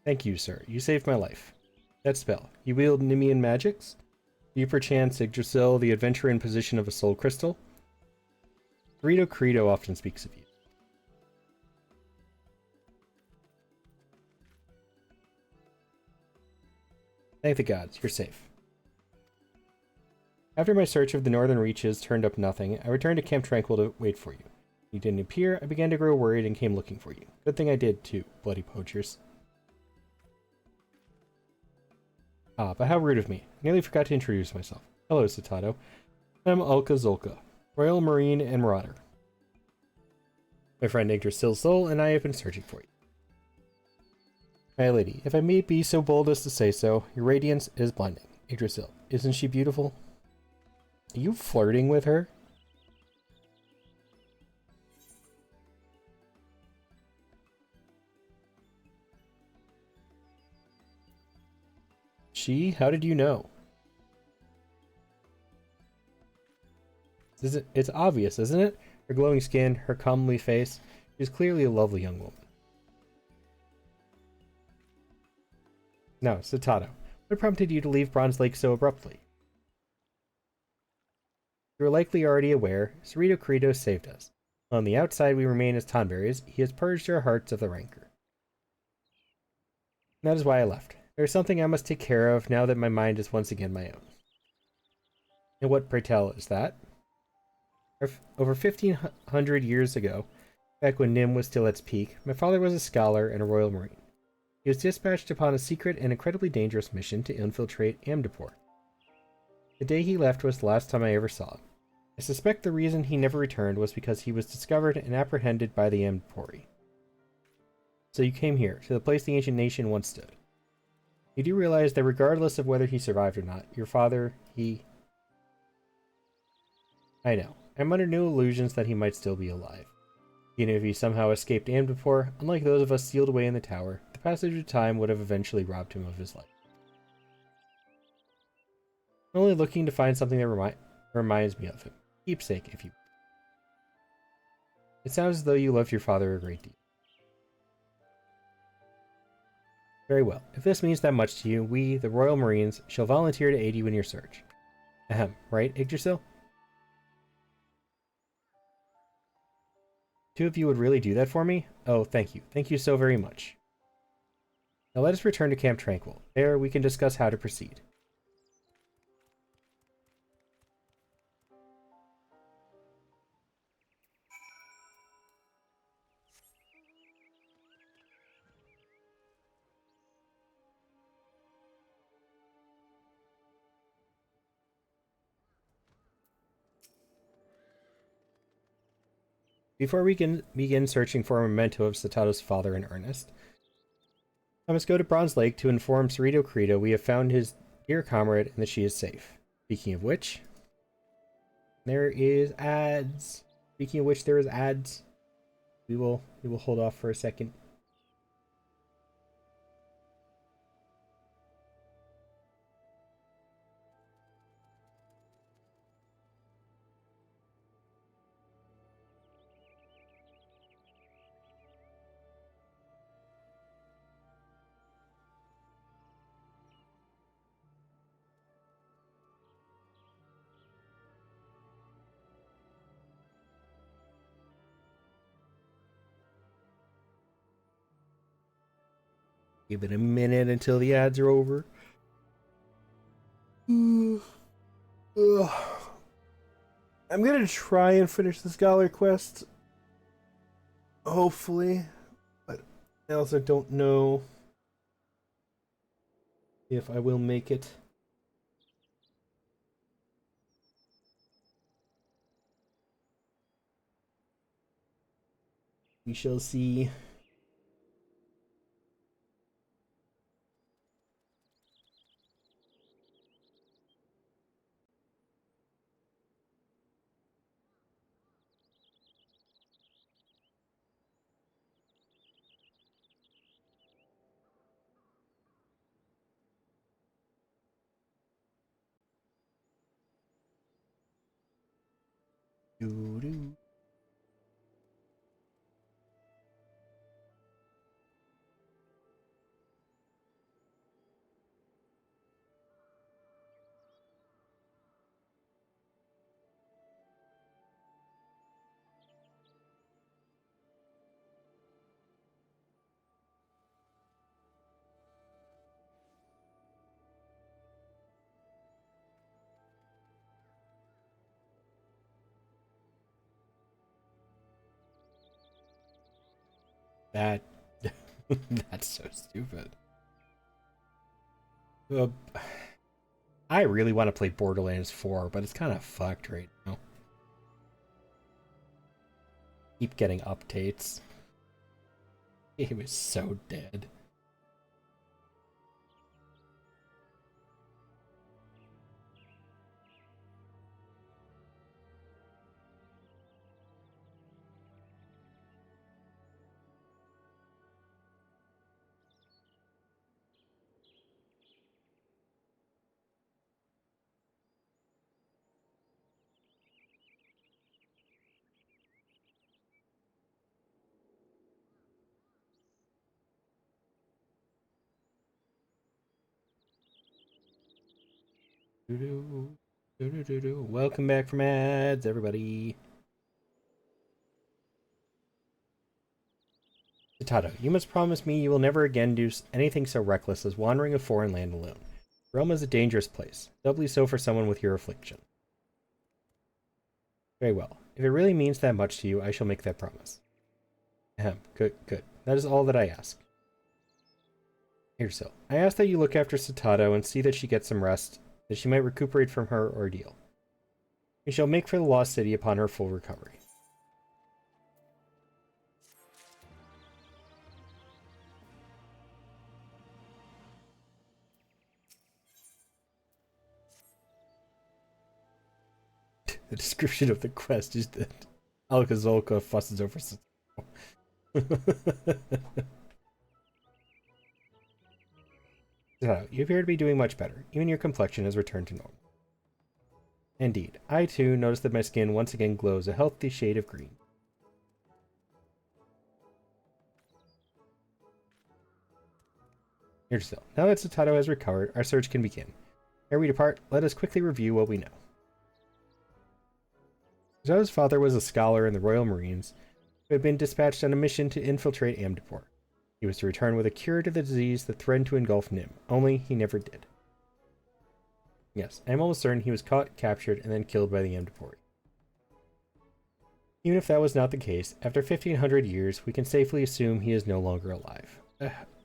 Thank you, sir. You saved my life. That spell. You wield Nemean magics? Do you perchance Yggdrasil, the adventurer in possession of a soul crystal? Cerrito Credo often speaks of you. Thank the gods, you're safe. After my search of the northern reaches turned up nothing, I returned to Camp Tranquil to wait for you. You didn't appear, I began to grow worried and came looking for you. Good thing I did, too, bloody poachers. Ah, but how rude of me. I nearly forgot to introduce myself. Hello, Satato. I'm Ulka Zolka, Royal Marine and Marauder. My friend Yggdrasil Soul and I have been searching for you. My lady, if I may be so bold as to say so, your radiance is blinding. Yggdrasil, isn't she beautiful? Are you flirting with her? She? How did you know? It's obvious, isn't it? Her glowing skin, her comely face. She's clearly a lovely young woman. Now, Satato, what prompted you to leave Bronze Lake so abruptly? You are likely already aware, Cerrito Credo saved us. On the outside we remain as Tonberries, he has purged our hearts of the rancor. That is why I left. There is something I must take care of now that my mind is once again my own. And what, pray tell, is that? Over 1,500 years ago, back when Nim was still at its peak, my father was a scholar and a Royal Marine. He was dispatched upon a secret and incredibly dangerous mission to infiltrate Amdapor. The day he left was the last time I ever saw him. I suspect the reason he never returned was because he was discovered and apprehended by the Amdapori. So you came here, to the place the ancient nation once stood. You do realize that regardless of whether he survived or not, your father, I know. I'm under no illusions that he might still be alive. Even if he somehow escaped Amdapor, unlike those of us sealed away in the tower, the passage of time would have eventually robbed him of his life. I'm only looking to find something that reminds me of him. Keepsake, if you will. It sounds as though you loved your father a great deal. Very well. If this means that much to you, we, the Royal Marines, shall volunteer to aid you in your search. Ahem, right, Yggdrasil? Two of you would really do that for me? Oh, thank you. Thank you so very much. Now let us return to Camp Tranquil. There, we can discuss how to proceed. Before we can begin searching for a memento of Satato's father in earnest, I must go to Bronze Lake to inform Cerrito Credo we have found his dear comrade and that she is safe. Speaking of which, there is ads. Speaking of which, there is ads. We will hold off for a second. Give it a minute until the ads are over. I'm gonna try and finish the Scholar Quest. Hopefully. But I also don't know if I will make it. We shall see. Doo-doo. That that's so stupid. Uh, I really want to play Borderlands 4, but it's kind of fucked right now. Keep getting updates. It was so dead. Doo-doo. Doo-doo-doo-doo. Welcome back from ads, everybody. Tatato, you must promise me you will never again do anything so reckless as wandering a foreign land alone. Rome is a dangerous place, doubly so for someone with your affliction. Very well. If it really means that much to you, I shall make that promise. Ahem. Good, good. That is all that I ask. Here, so. I ask that you look after Satato and see that she gets some rest, that she might recuperate from her ordeal. We shall make for the Lost City upon her full recovery. The description of the quest is that Alka-Zolka fusses over So, you appear to be doing much better. Even your complexion has returned to normal. Indeed, I too notice that my skin once again glows a healthy shade of green. Here still. Now that Satato has recovered, our search can begin. Ere we depart, let us quickly review what we know. Satato's father was a scholar in the Royal Marines who had been dispatched on a mission to infiltrate Amdapor. He was to return with a cure to the disease that threatened to engulf Nim, only he never did. Yes, I am almost certain he was caught, captured, and then killed by the Amdapori. Even if that was not the case, after 1500 years, we can safely assume he is no longer alive.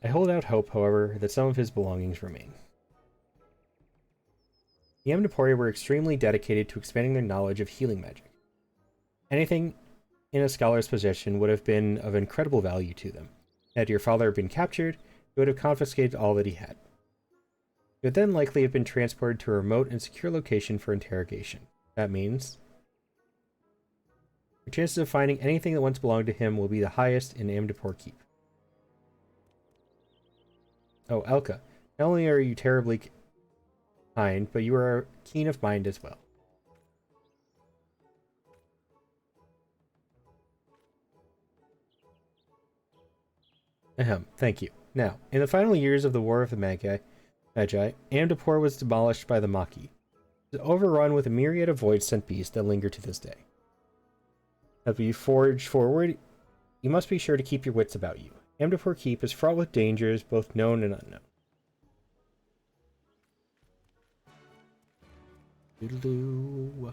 I hold out hope, however, that some of his belongings remain. The Amdapori were extremely dedicated to expanding their knowledge of healing magic. Anything in a scholar's possession would have been of incredible value to them. Had your father been captured, he would have confiscated all that he had. He would then likely have been transported to a remote and secure location for interrogation. That means your chances of finding anything that once belonged to him will be the highest in Amdapor Keep. Oh, Elka, not only are you terribly kind, but you are keen of mind as well. Ahem, thank you. Now, in the final years of the War of the Magi, Amdapor was demolished by the Maki. It is overrun with a myriad of void-sent beasts that linger to this day. As we forge forward, you must be sure to keep your wits about you. Amdapor Keep is fraught with dangers, both known and unknown. Doodaloo.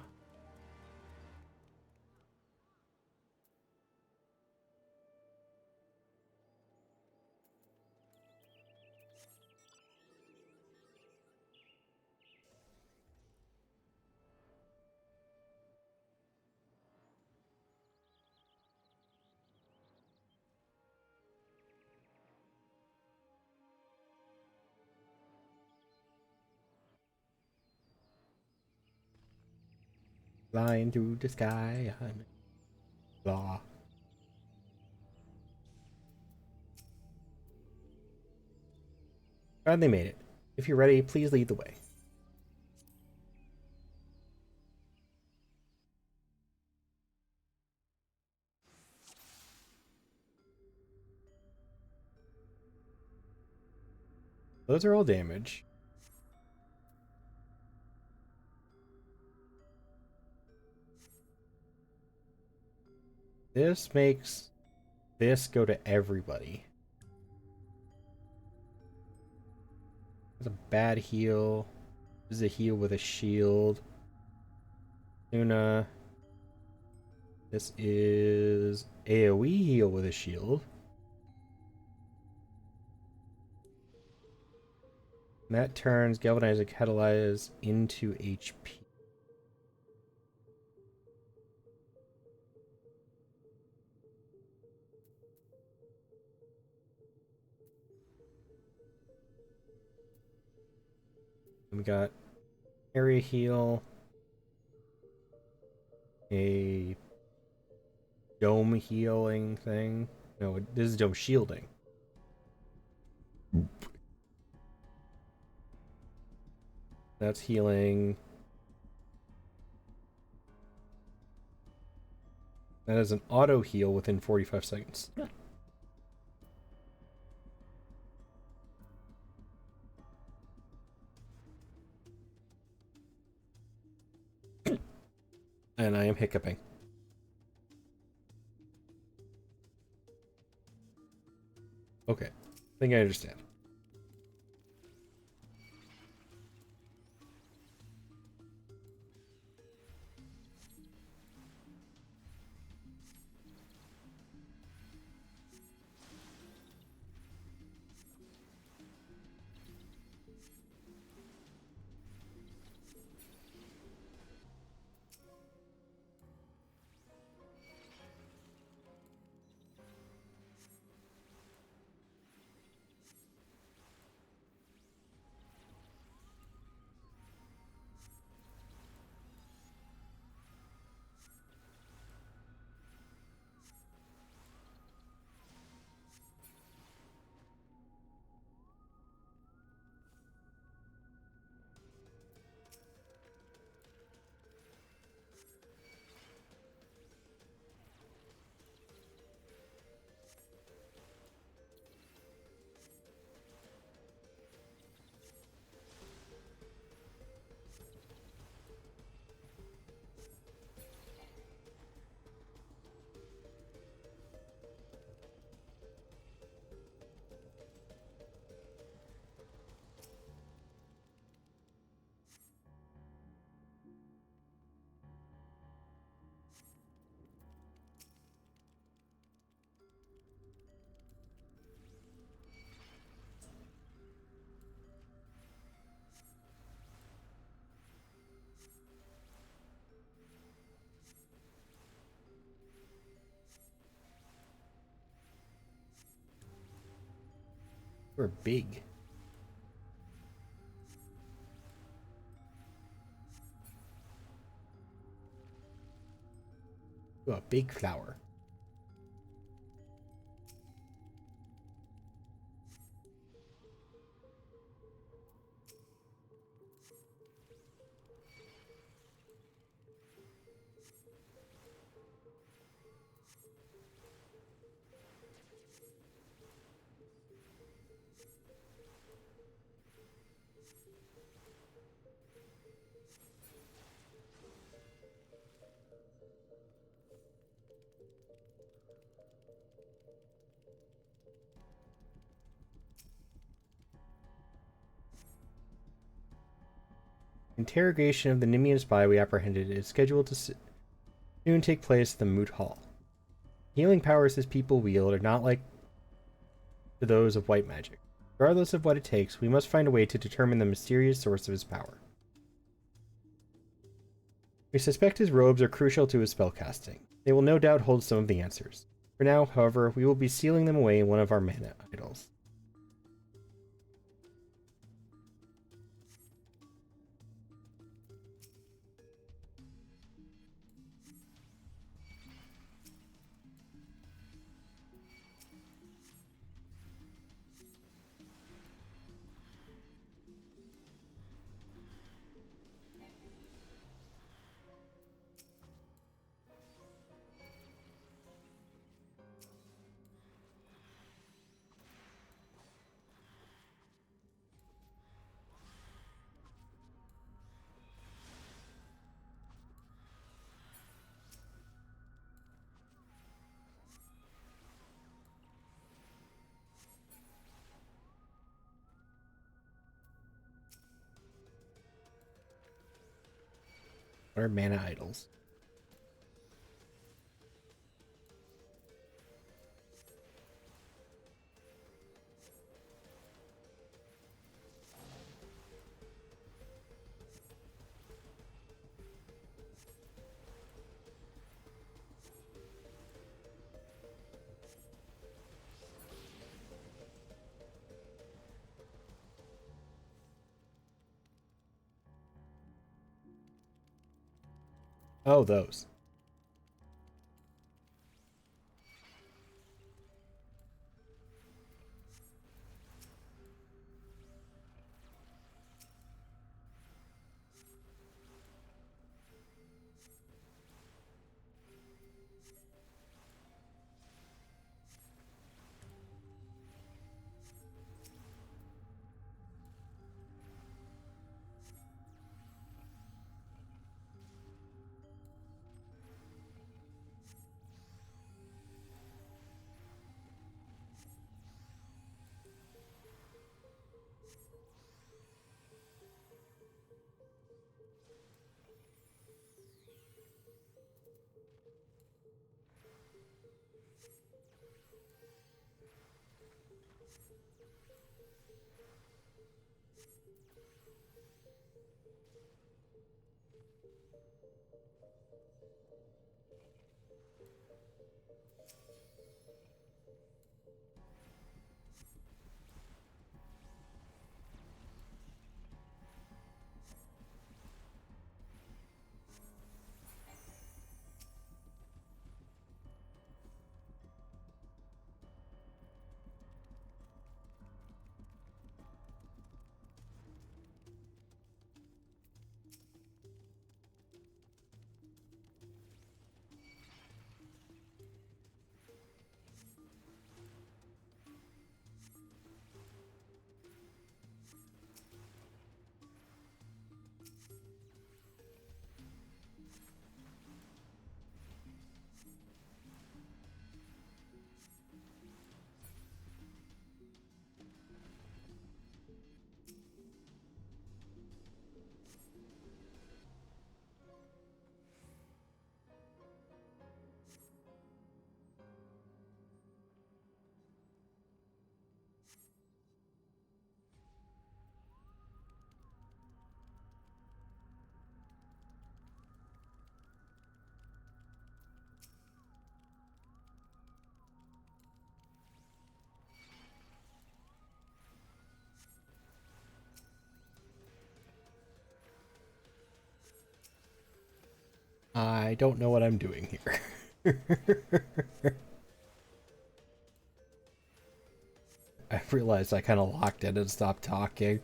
Flying through the sky, I'm blah. Glad they made it. If you're ready, please lead the way. Those are all damage. This makes this go to everybody. It's a bad heal. This is a heal with a shield. Luna. This is AoE heal with a shield. And that turns Galvanizing Catalyze into HP. We got area heal, a dome healing thing. No, this is dome shielding. That's healing. That is an auto heal within 45 seconds. And I am hiccuping. Okay, I think I understand. We're big. Ooh, a big flower. Interrogation of the Nimian spy we apprehended is scheduled to soon take place at the Moot Hall. Healing powers his people wield are not like to those of white magic. Regardless of what it takes, we must find a way to determine the mysterious source of his power. We suspect his robes are crucial to his spellcasting. They will no doubt hold some of the answers. For now, however, we will be sealing them away in one of our mana idols. What are mana idols? Oh, those. I don't know what I'm doing here. I realized I kind of locked in and stopped talking.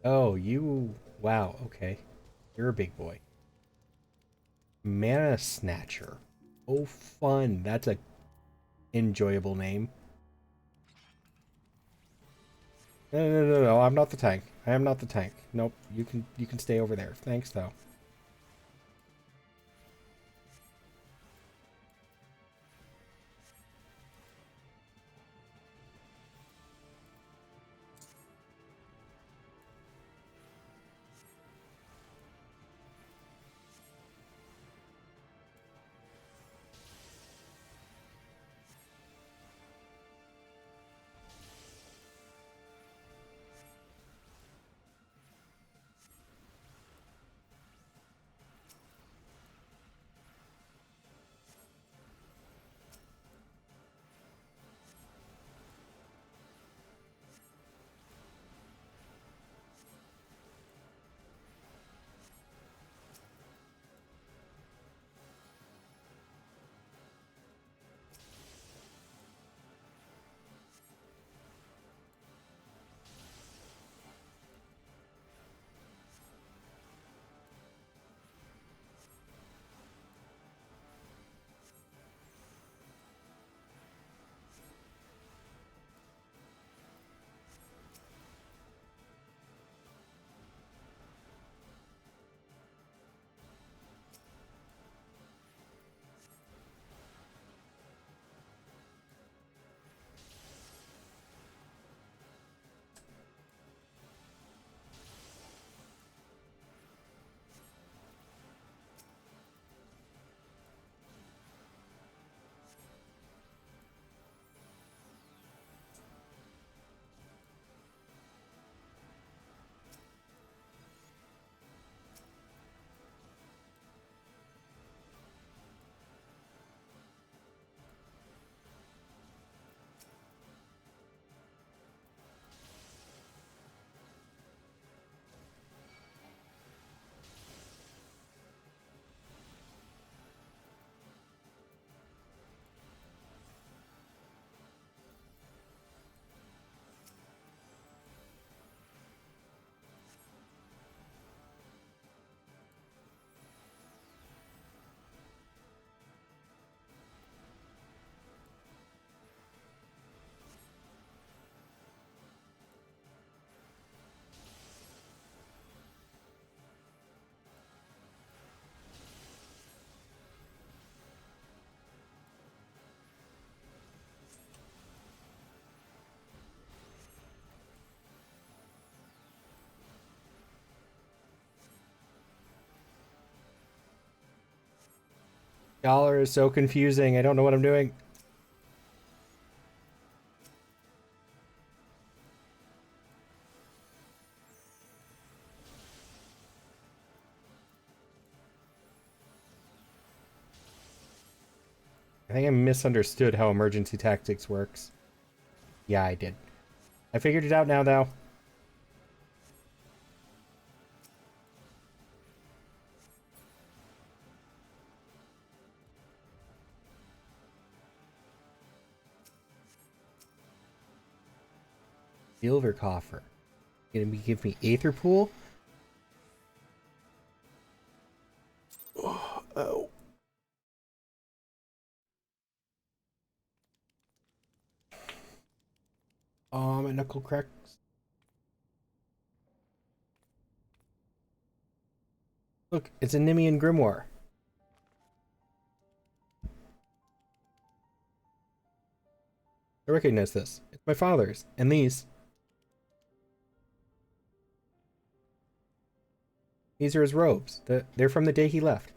Oh, you... Wow, okay. You're a big boy. Mana Snatcher. Oh, fun. That's a enjoyable name. No, I'm not the tank. I am not the tank. Nope, you can stay over there. Thanks, though. Dollar is so confusing. I don't know what I'm doing. I think I misunderstood how emergency tactics works. Yeah, I did. I figured it out now, though. Silver coffer. Gonna give me Aether Pool? Oh. Oh, my knuckle cracks. Look, it's a Nemean Grimoire. I recognize this. It's my father's. And these. These are his robes. They're from the day he left.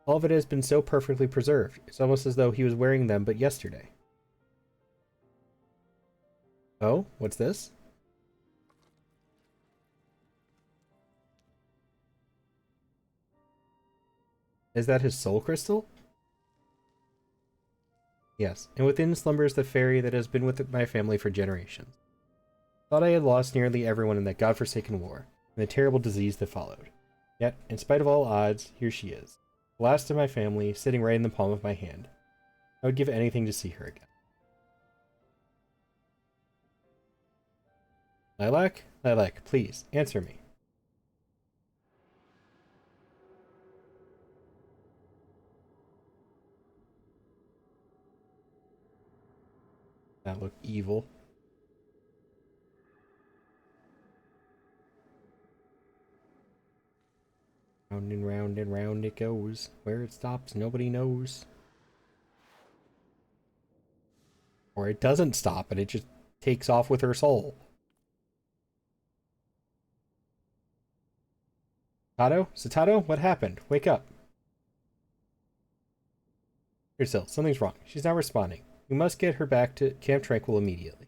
All of it has been so perfectly preserved. It's almost as though he was wearing them but yesterday. Oh, what's this? Is that his soul crystal? Yes, and within slumbers the fairy that has been with my family for generations. Thought I had lost nearly everyone in that godforsaken war, and the terrible disease that followed. Yet, in spite of all odds, here she is, the last of my family, sitting right in the palm of my hand. I would give anything to see her again. Lilac? Lilac, please, answer me. That looked evil. Round and round it goes. Where it stops, nobody knows. Or it doesn't stop and it just takes off with her soul. Satato? Satato? What happened? Wake up. Here, Sil. Something's wrong. She's not responding. We must get her back to Camp Tranquil immediately.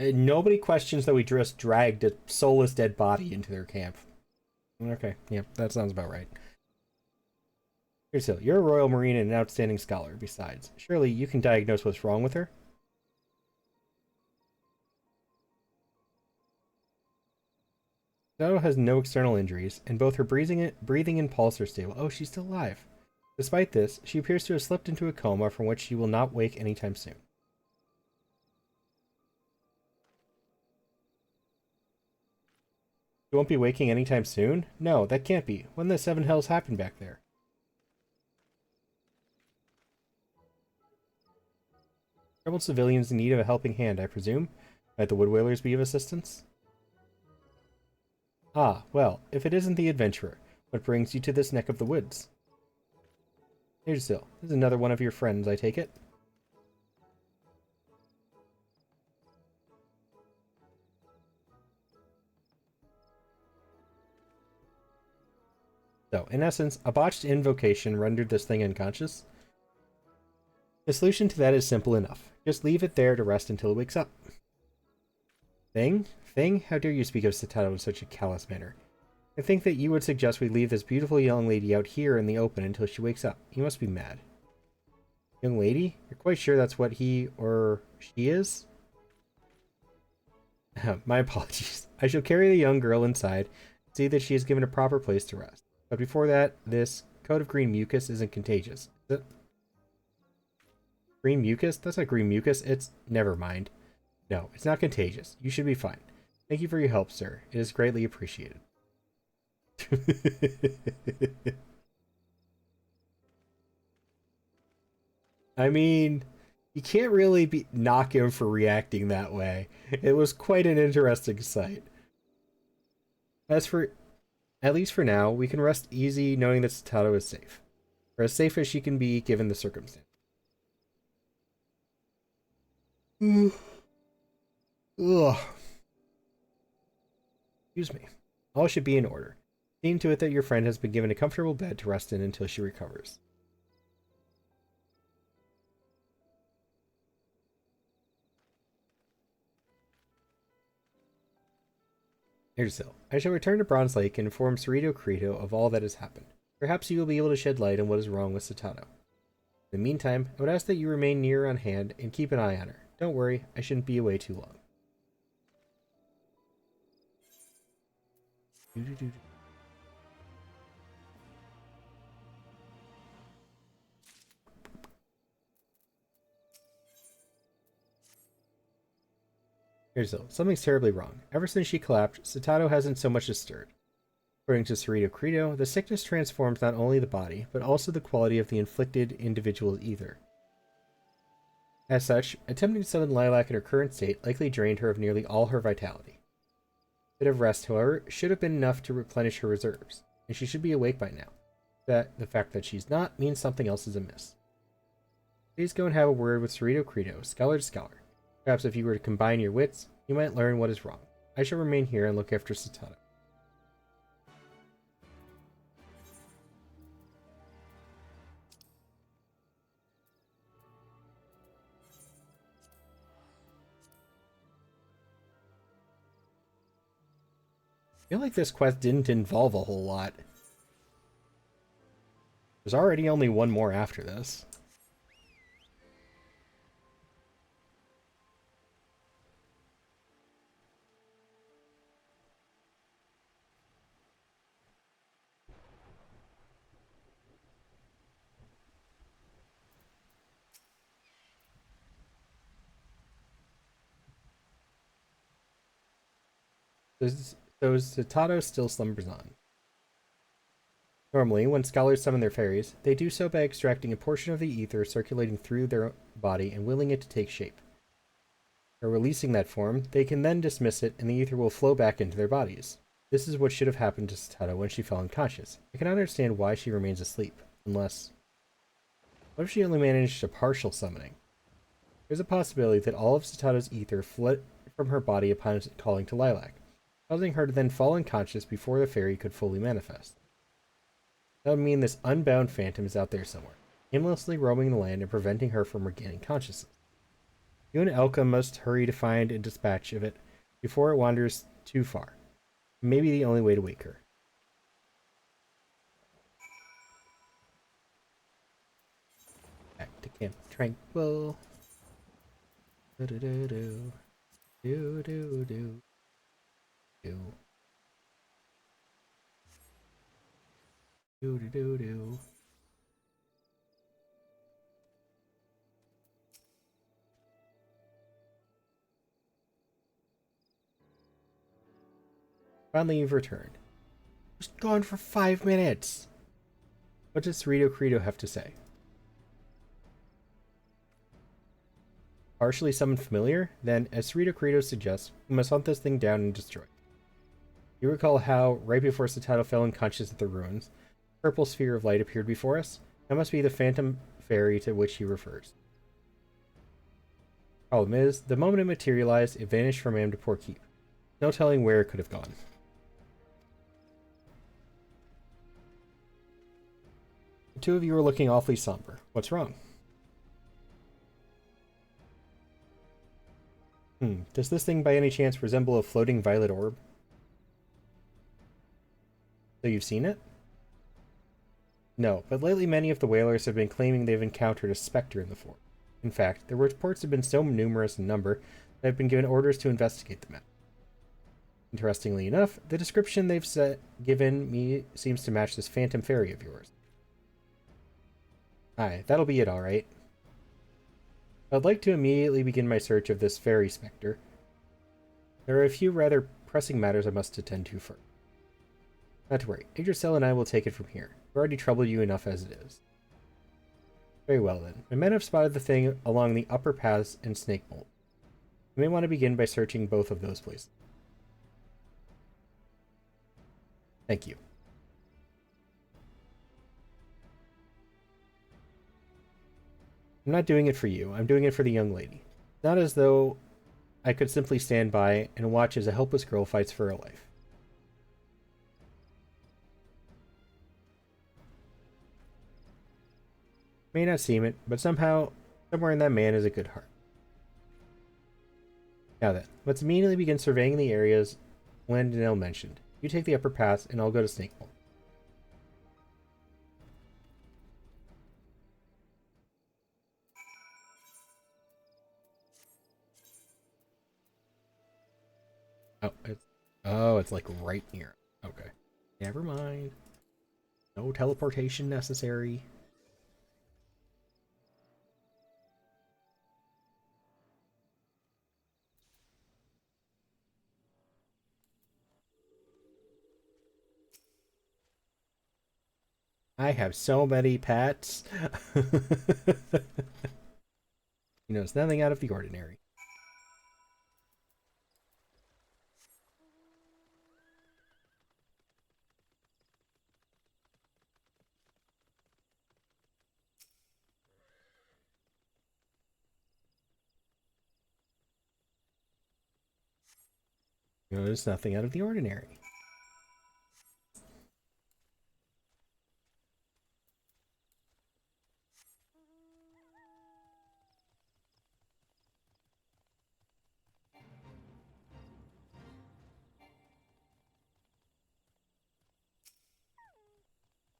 And nobody questions that we just dragged a soulless dead body into their camp. Okay, yeah, that sounds about right. Here, Sil. You're a Royal Marine and an outstanding scholar, besides. Surely you can diagnose what's wrong with her? Satato has no external injuries, and both her breathing and pulse are stable. Oh, she's still alive. Despite this, she appears to have slipped into a coma from which she will not wake anytime soon. She won't be waking anytime soon? No, that can't be. When the Seven Hells happened back there? Troubled civilians in need of a helping hand, I presume? Might the Wood Whalers be of assistance? Ah, well, if it isn't the adventurer, what brings you to this neck of the woods? Here's Sil. This is another one of your friends, I take it? So, in essence, a botched invocation rendered this thing unconscious. The solution to that is simple enough. Just leave it there to rest until it wakes up. Thing? Thing? How dare you speak of Satato in such a callous manner? I think that you would suggest we leave this beautiful young lady out here in the open until she wakes up. You must be mad. Young lady? You're quite sure that's what he or she is? My apologies. I shall carry the young girl inside and see that she is given a proper place to rest. But before that, this coat of green mucus isn't contagious, is it? Green mucus? That's not green mucus. It's... Never mind. No, it's not contagious. You should be fine. Thank you for your help, sir. It is greatly appreciated. I mean, you can't really knock him for reacting that way. It was quite an interesting sight. At least for now, we can rest easy knowing that Satato is safe. Or as safe as she can be given the circumstance. Ugh. Excuse me. All should be in order. See to it that your friend has been given a comfortable bed to rest in until she recovers. Here's Sil. I shall return to Bronze Lake and inform Cerrito Crito of all that has happened. Perhaps you will be able to shed light on what is wrong with Satato. In the meantime, I would ask that you remain near on hand and keep an eye on her. Don't worry, I shouldn't be away too long. Here's Sil. Something's terribly wrong. Ever since she collapsed, Satato hasn't so much as stirred. According to Cerrito Crito, the sickness transforms not only the body, but also the quality of the inflicted individual's ether. As such, attempting to summon Lilac in her current state likely drained her of nearly all her vitality. A bit of rest, however, should have been enough to replenish her reserves, and she should be awake by now. The fact that she's not means something else is amiss. Please go and have a word with Cerrito Crito, scholar to scholar. Perhaps if you were to combine your wits, you might learn what is wrong. I shall remain here and look after Satana. I feel like this quest didn't involve a whole lot. There's already only one more after this. So Zatato still slumbers on. Normally, when scholars summon their fairies, they do so by extracting a portion of the ether circulating through their body and willing it to take shape. By releasing that form, they can then dismiss it and the ether will flow back into their bodies. This is what should have happened to Zatato when she fell unconscious. I cannot understand why she remains asleep, unless... What if she only managed a partial summoning? There's a possibility that all of Zatato's ether fled from her body upon calling to Lilac, causing her to then fall unconscious before the fairy could fully manifest. That would mean this unbound phantom is out there somewhere, aimlessly roaming the land and preventing her from regaining consciousness. You and Elka must hurry to find and dispatch of it before it wanders too far. Maybe the only way to wake her. Back to Camp Tranquil. Do-do-do-do. Do-do-do. Do. Do-do-do-do. Finally, you've returned. Just gone for 5 minutes. What does Cerrito Credo have to say? Partially summoned familiar? Then, as Cerrito Credo suggests, we must hunt this thing down and destroy it. You recall how, right before Zatato fell unconscious at the ruins, a purple sphere of light appeared before us? That must be the phantom fairy to which he refers. Problem is, the moment it materialized, it vanished from Amdapor Keep. No telling where it could have gone. The two of you are looking awfully somber. What's wrong? Does this thing by any chance resemble a floating violet orb? So you've seen it? No, but lately many of the whalers have been claiming they've encountered a specter in the fort. In fact, the reports have been so numerous in number that I've been given orders to investigate the matter. Interestingly enough, the description they've given me seems to match this phantom fairy of yours. Aye, that'll be it, alright. I'd like to immediately begin my search of this fairy specter. There are a few rather pressing matters I must attend to first. Not to worry, Yggdrasil and I will take it from here. We've already troubled you enough as it is. Very well then. My men have spotted the thing along the upper paths in Snake Mold. You may want to begin by searching both of those places. Thank you. I'm not doing it for you. I'm doing it for the young lady. Not as though I could simply stand by and watch as a helpless girl fights for her life. May not seem it, but somehow, somewhere in that man is a good heart. Now then, let's immediately begin surveying the areas Landonell mentioned. You take the upper pass, and I'll go to Snake Mold. It's like right near. Okay. Never mind. No teleportation necessary. I have so many pets. It's nothing out of the ordinary. You notice nothing out of the ordinary.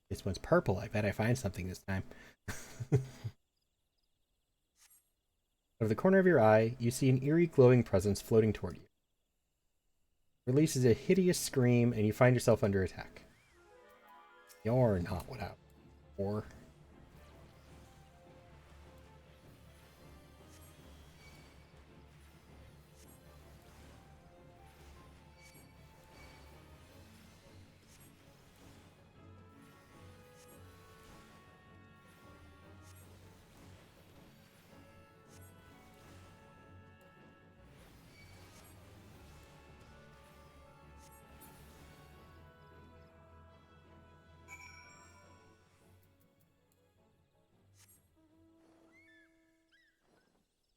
This one's purple. I bet I find something this time. Out of the corner of your eye, you see an eerie glowing presence floating toward you. It releases a hideous scream, and you find yourself under attack. You're not what I was for.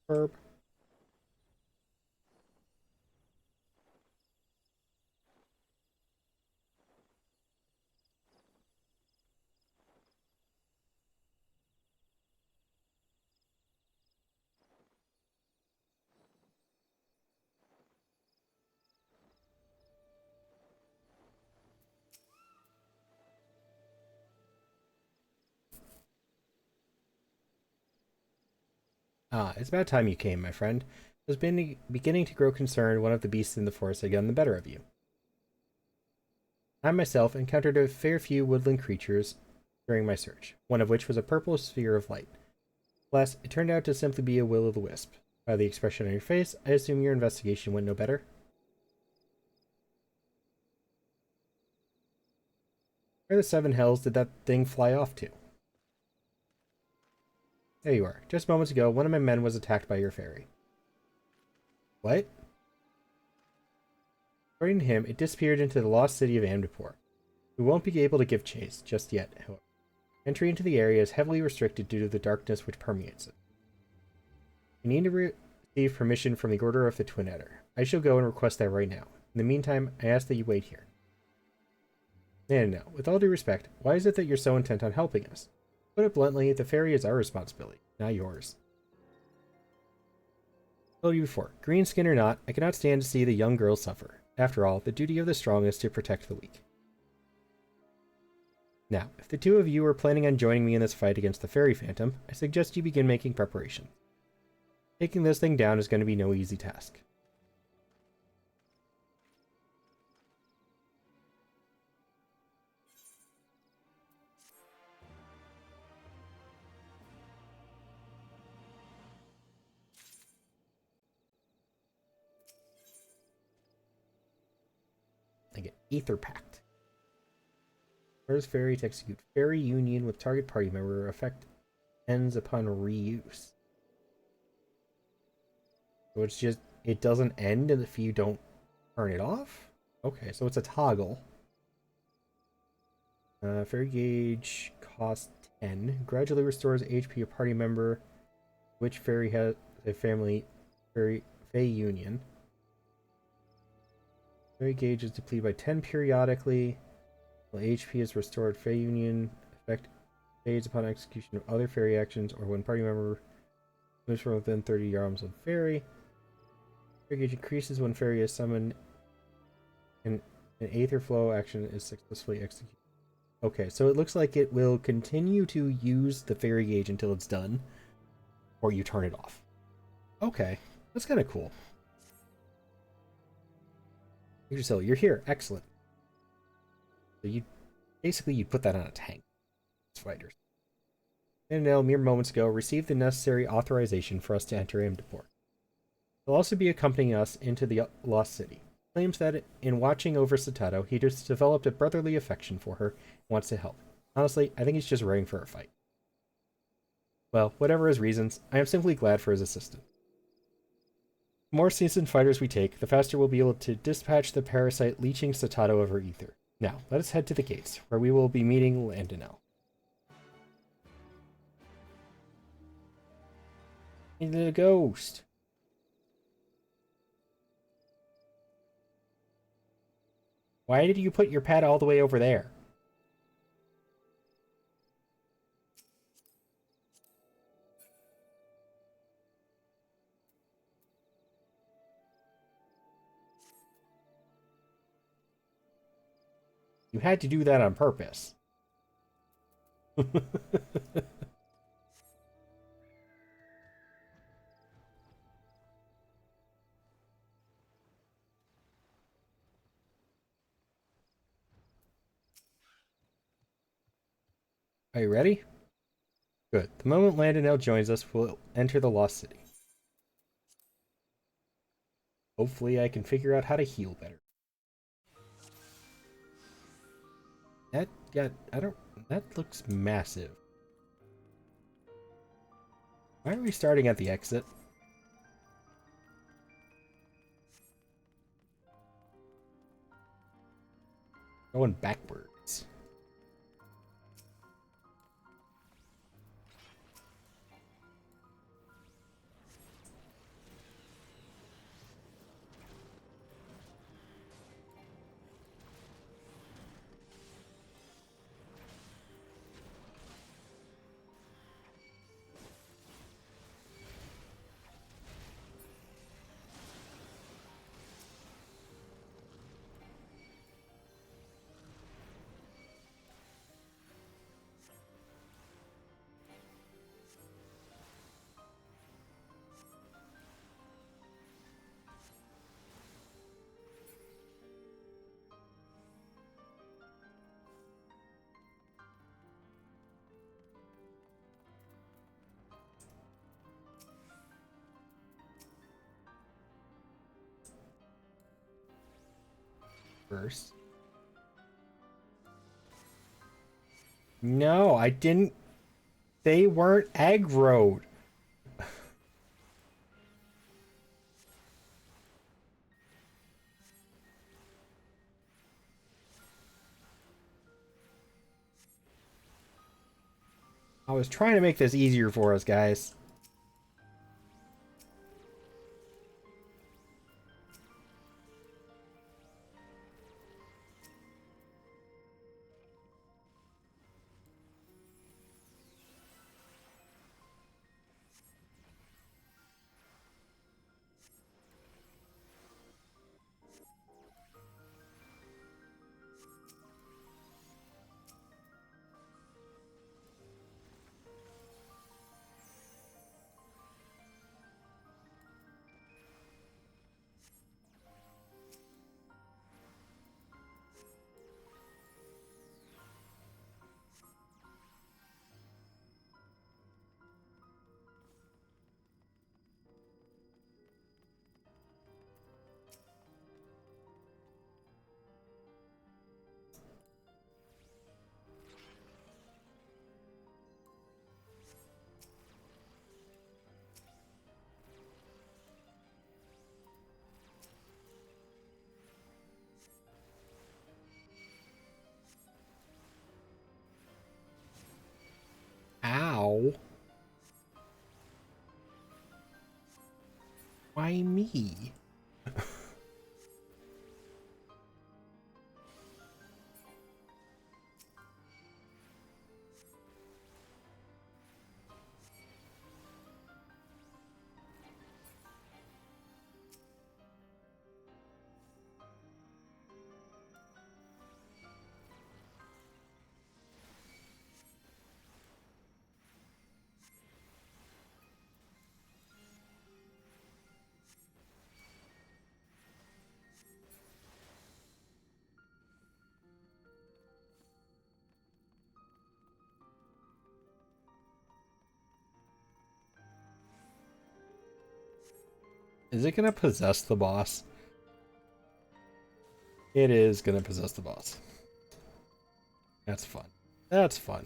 Herb. Ah, it's about time you came, my friend. I was beginning to grow concerned one of the beasts in the forest had gotten the better of you. I myself encountered a fair few woodland creatures during my search, one of which was a purple sphere of light. Alas, it turned out to simply be a will-o'-the-wisp. By the expression on your face, I assume your investigation went no better? Where the seven hells did that thing fly off to? There you are. Just moments ago, one of my men was attacked by your fairy. What? According to him, it disappeared into the lost city of Amdapur. We won't be able to give chase just yet, however. Entry into the area is heavily restricted due to the darkness which permeates it. You need to receive permission from the Order of the Twin Adder. I shall go and request that right now. In the meantime, I ask that you wait here. No. With all due respect, why is it that you're so intent on helping us? Put it bluntly, the ferry is our responsibility, not yours. I told you before, green skin or not, I cannot stand to see the young girls suffer. After all, the duty of the strong is to protect the weak. Now, if the two of you are planning on joining me in this fight against the fairy phantom, I suggest you begin making preparations. Taking this thing down is going to be no easy task. I get Ether Pact. First fairy to execute fairy union with target party member. Effect ends upon reuse. So it's just, it doesn't end if you don't turn it off? Okay, so it's a toggle. Fairy gauge cost 10. Gradually restores HP of party member. Which fairy has a family fairy union? Fairy gauge is depleted by 10 periodically. While HP is restored, Fey Union effect fades upon execution of other fairy actions or when party member moves from within 30 yards of fairy. Fairy gauge increases when fairy is summoned and an aether flow action is successfully executed. Okay, so it looks like it will continue to use the fairy gauge until it's done, or you turn it off. Okay, that's kind of cool. Yggdrasil, you're here. Excellent. So you put that on a tank. Fighters. And now, mere moments ago, received the necessary authorization for us to enter Amdapur. He'll also be accompanying us into the Lost City. Claims that in watching over Satato, he just developed a brotherly affection for her and wants to help. Honestly, I think he's just ready for a fight. Well, whatever his reasons, I am simply glad for his assistance. The more seasoned fighters we take, the faster we'll be able to dispatch the parasite leeching Satato of her ether. Now, let us head to the gates, where we will be meeting Landinel. The ghost. Why did you put your pad all the way over there? You had to do that on purpose. Are you ready? Good. The moment Landon now joins us, we'll enter the Lost City. Hopefully I can figure out how to heal better. That looks massive. Why are we starting at the exit? Going backwards. First. No, I didn't. They weren't aggroed. I was trying to make this easier for us, guys. Ow. Why me? Is it gonna possess the boss? It is gonna possess the boss. That's fun. That's fun.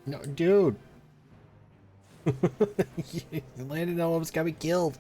No, dude. You landed on almost got me killed.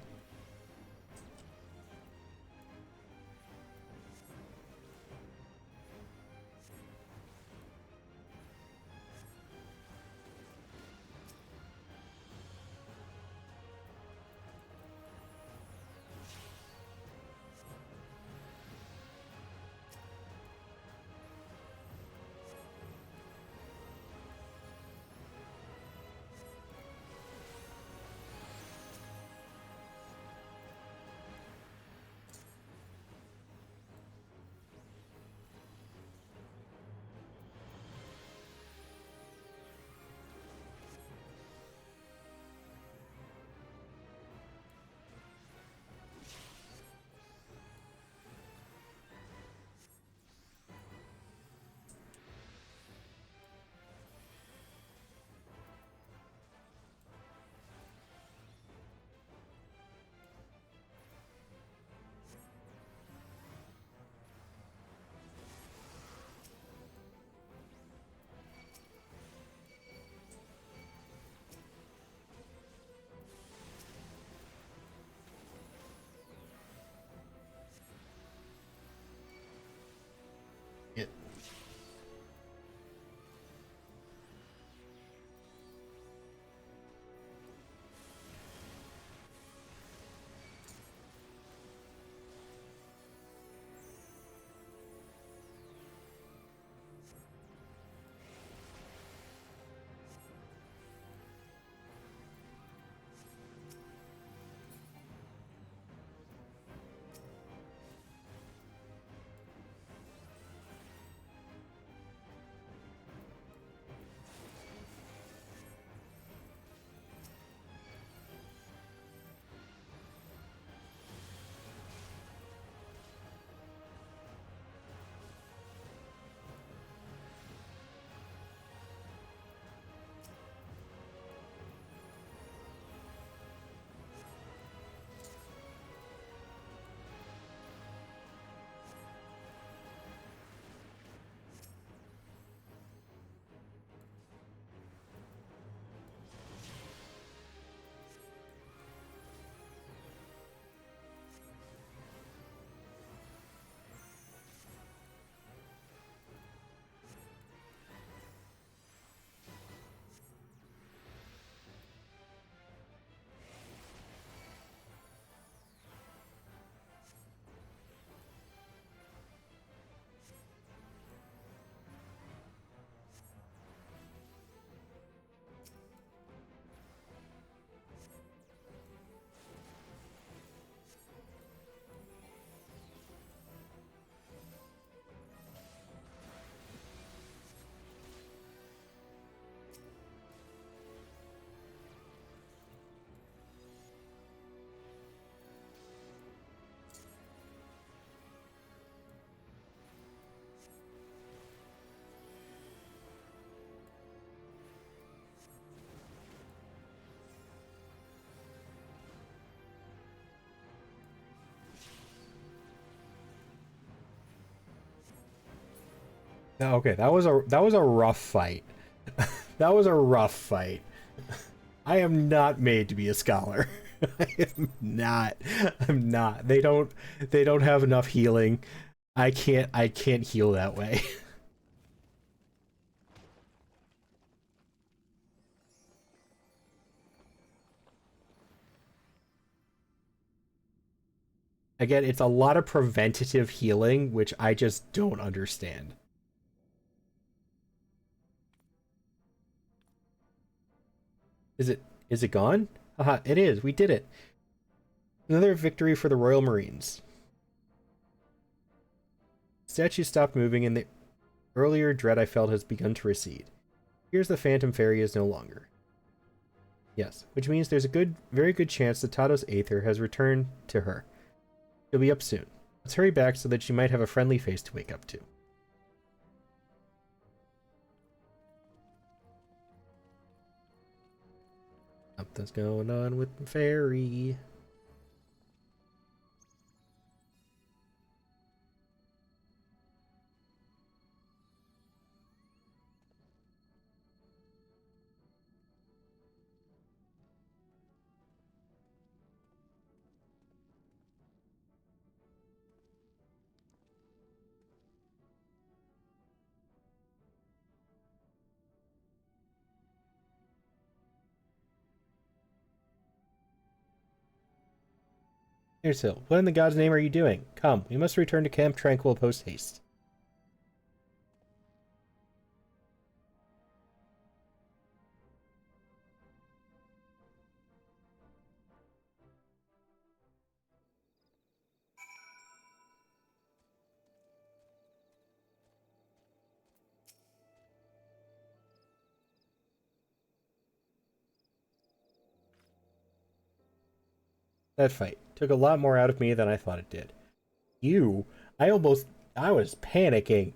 It, okay, that was a rough fight. That was a rough fight. I am not made to be a scholar. I am not. I'm not. They don't have enough healing. I can't heal that way. Again, it's a lot of preventative healing, which I just don't understand. Is it gone? Haha, it is. We did it. Another victory for the Royal Marines. The statue stopped moving and the earlier dread I felt has begun to recede. Here's the Phantom Fairy is no longer. Yes, which means there's a very good chance that Tato's Aether has returned to her. She'll be up soon. Let's hurry back so that she might have a friendly face to wake up to. Something's going on with the fairy. Yggdrasil, what in the god's name are you doing? Come, we must return to Camp Tranquil post haste. That fight took a lot more out of me than I thought it did. You? I was panicking.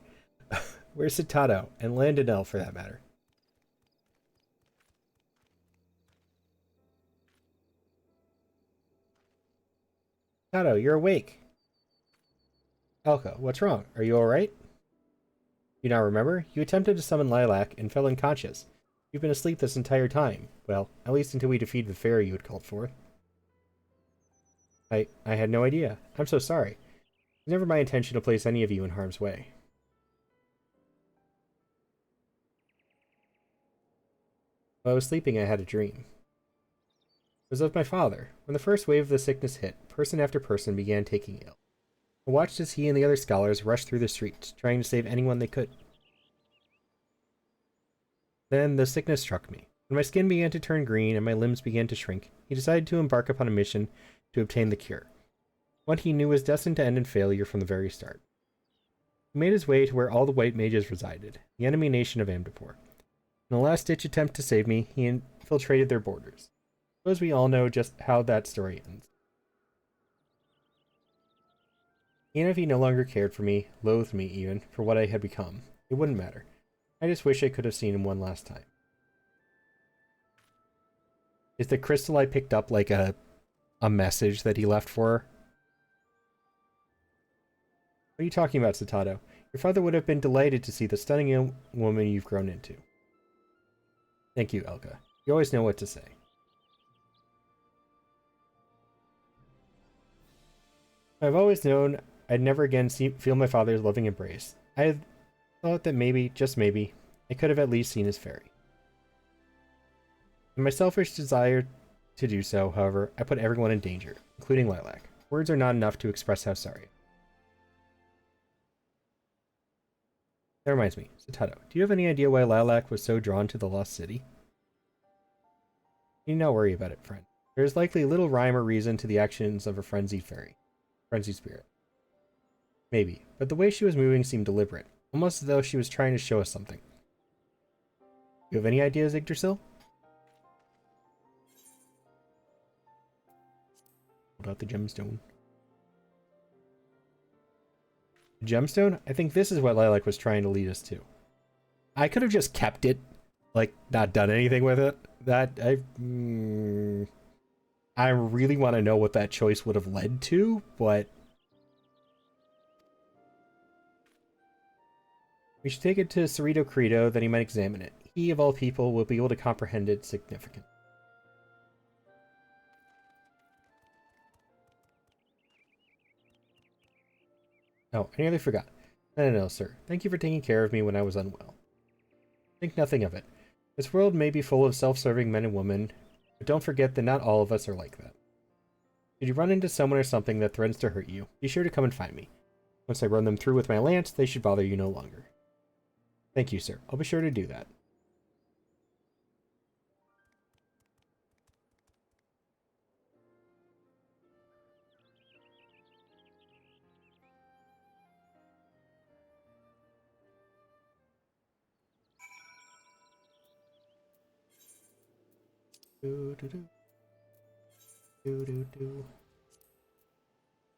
Where's Citado? And Landonell, for that matter. Citado, you're awake. Elka, what's wrong? Are you alright? You now remember? You attempted to summon Lilac and fell unconscious. You've been asleep this entire time. Well, at least until we defeated the fairy you had called forth. I had no idea. I'm so sorry. It was never my intention to place any of you in harm's way. While I was sleeping, I had a dream. It was of my father. When the first wave of the sickness hit, person after person began taking ill. I watched as he and the other scholars rushed through the streets, trying to save anyone they could. Then the sickness struck me. When my skin began to turn green and my limbs began to shrink, he decided to embark upon a mission to obtain the cure. One he knew was destined to end in failure from the very start. He made his way to where all the white mages resided, the enemy nation of Amdapor. In a last-ditch attempt to save me, he infiltrated their borders. I suppose we all know just how that story ends. Even if he no longer cared for me, loathed me even, for what I had become, it wouldn't matter. I just wish I could have seen him one last time. Is the crystal I picked up like a message that he left for her? What are you talking about, Citado? Your father would have been delighted to see the stunning young woman you've grown into. Thank you, Elka. You always know what to say. I've always known I'd never again feel my father's loving embrace. I thought that maybe, just maybe, I could have at least seen his fairy. In my selfish desire to do so, however, I put everyone in danger, including Lilac. Words are not enough to express how sorry. That reminds me, Citado, do you have any idea why Lilac was so drawn to the Lost City? You need not worry about it, friend. There is likely little rhyme or reason to the actions of a frenzied spirit. Maybe, but the way she was moving seemed deliberate, almost as though she was trying to show us something. You have any ideas, Yggdrasil? Hold out the gemstone. The gemstone? I think this is what Lilac was trying to lead us to. I could have just kept it, like, not done anything with it. I really want to know what that choice would have led to, but we should take it to Cerrito Credo, that he might examine it. He, of all people, will be able to comprehend its significance. Oh, I nearly forgot. No, sir. Thank you for taking care of me when I was unwell. Think nothing of it. This world may be full of self-serving men and women, but don't forget that not all of us are like that. If you run into someone or something that threatens to hurt you, be sure to come and find me. Once I run them through with my lance, they should bother you no longer. Thank you, sir. I'll be sure to do that.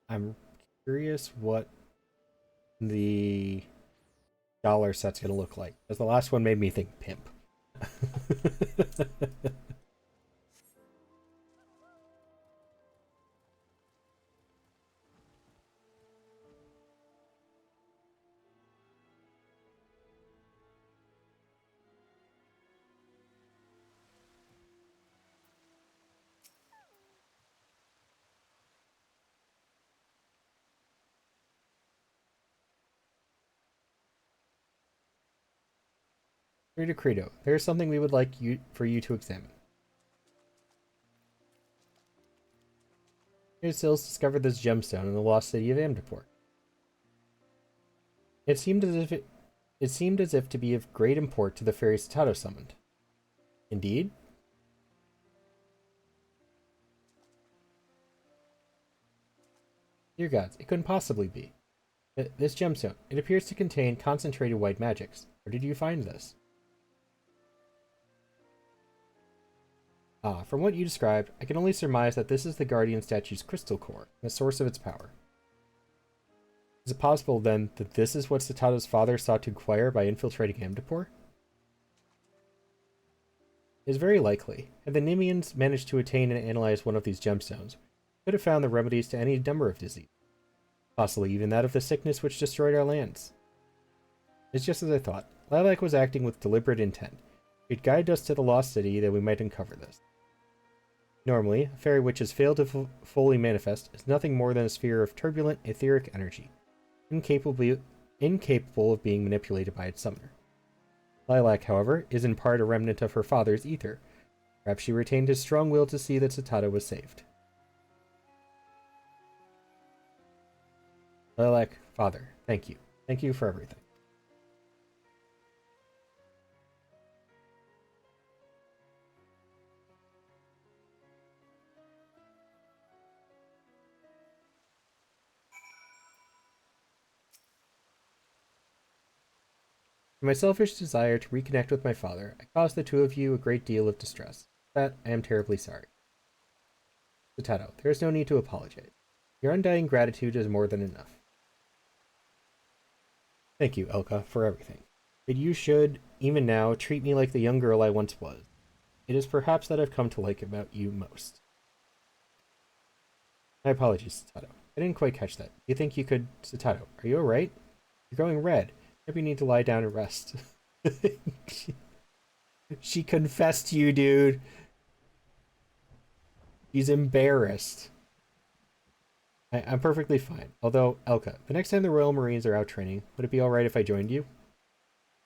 I'm curious what the dollar set's gonna look like, because the last one made me think pimp. Reader Credo, there is something we would like for you to examine. Sills discovered this gemstone in the lost city of Amdapor. It seemed as if to be of great import to the fairy Satato summoned. Indeed? Dear gods, it couldn't possibly be. This gemstone, it appears to contain concentrated white magics. Where did you find this? Ah, from what you described, I can only surmise that this is the guardian statue's crystal core, the source of its power. Is it possible, then, that this is what Satato's father sought to acquire by infiltrating Amdapor? It is very likely. Had the Nimians managed to attain and analyze one of these gemstones, we could have found the remedies to any number of diseases. Possibly even that of the sickness which destroyed our lands. It's just as I thought. Lilac was acting with deliberate intent. He'd guide us to the lost city that we might uncover this. Normally, a fairy which has failed to fully manifest is nothing more than a sphere of turbulent, etheric energy, incapable of being manipulated by its summoner. Lilac, however, is in part a remnant of her father's ether. Perhaps she retained his strong will to see that Satato was saved. Lilac, father, thank you. Thank you for everything. In my selfish desire to reconnect with my father, I caused the two of you a great deal of distress. For that, I am terribly sorry. Satato, there is no need to apologize. Your undying gratitude is more than enough. Thank you, Elka, for everything. But you should, even now, treat me like the young girl I once was. It is perhaps that I've come to like about you most. My apologies, Satato. I didn't quite catch that. You think you could... Satato, are you alright? You're going red. Maybe you need to lie down and rest. She confessed to you, dude. She's embarrassed. I'm perfectly fine. Although, Elka, the next time the Royal Marines are out training, would it be alright if I joined you?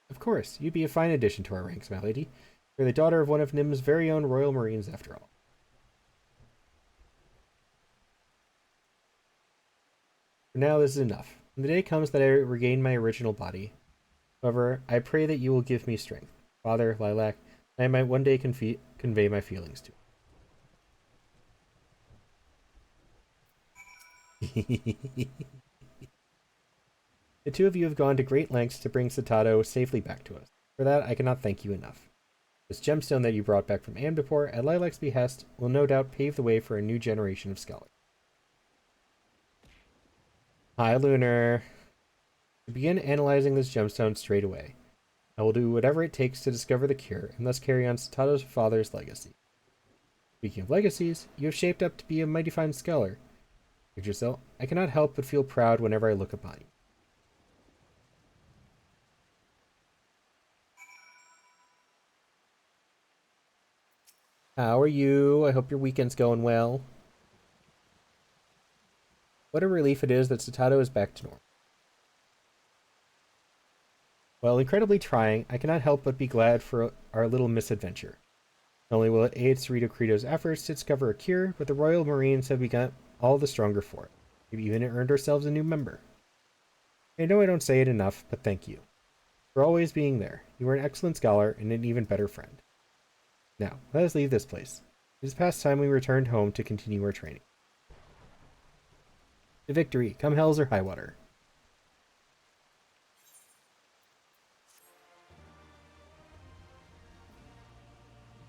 Of course. You'd be a fine addition to our ranks, my lady. You're the daughter of one of Nim's very own Royal Marines, after all. For now, this is enough. When the day comes that I regain my original body, however, I pray that you will give me strength. Father, Lilac, I might one day convey my feelings to. The two of you have gone to great lengths to bring Satato safely back to us. For that, I cannot thank you enough. This gemstone that you brought back from Amdapor at Lilac's behest will no doubt pave the way for a new generation of scholars. Hi, Lunar. To begin analyzing this gemstone straight away. I will do whatever it takes to discover the cure and thus carry on Satato's father's legacy. Speaking of legacies, you have shaped up to be a mighty fine scholar. Yggdrasil, I cannot help but feel proud whenever I look upon you. How are you? I hope your weekend's going well. What a relief it is that Satato is back to normal. While incredibly trying, I cannot help but be glad for our little misadventure. Not only will it aid Cerrito Credo's efforts to discover a cure, but the Royal Marines have become all the stronger for it. We've even earned ourselves a new member. I know I don't say it enough, but thank you. For always being there. You were an excellent scholar and an even better friend. Now, let us leave this place. It is past time we returned home to continue our training. To victory, come hells or high water.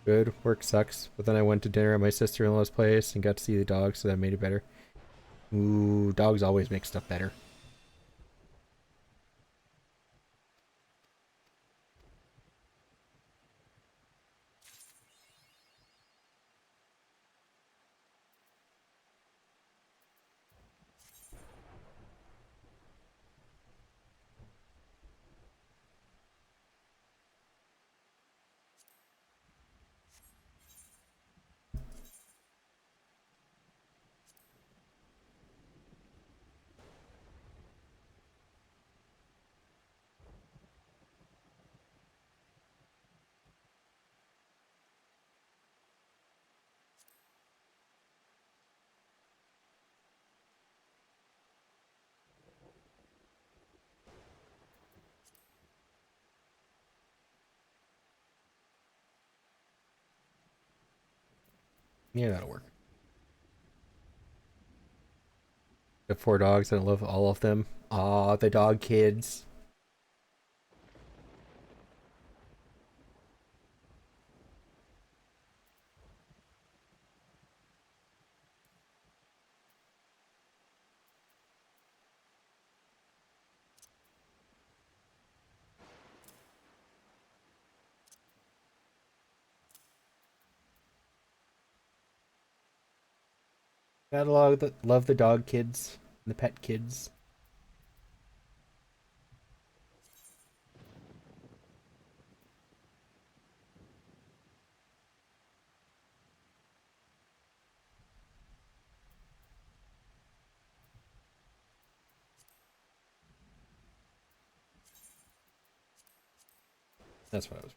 Good, work sucks, but then I went to dinner at my sister-in-law's place and got to see the dog, so that made it better. Ooh, dogs always make stuff better. Yeah, that'll work. I have 4 dogs and I love all of them. Aw, the dog kids. Gotta love the dog kids, the pet kids. That's what I was.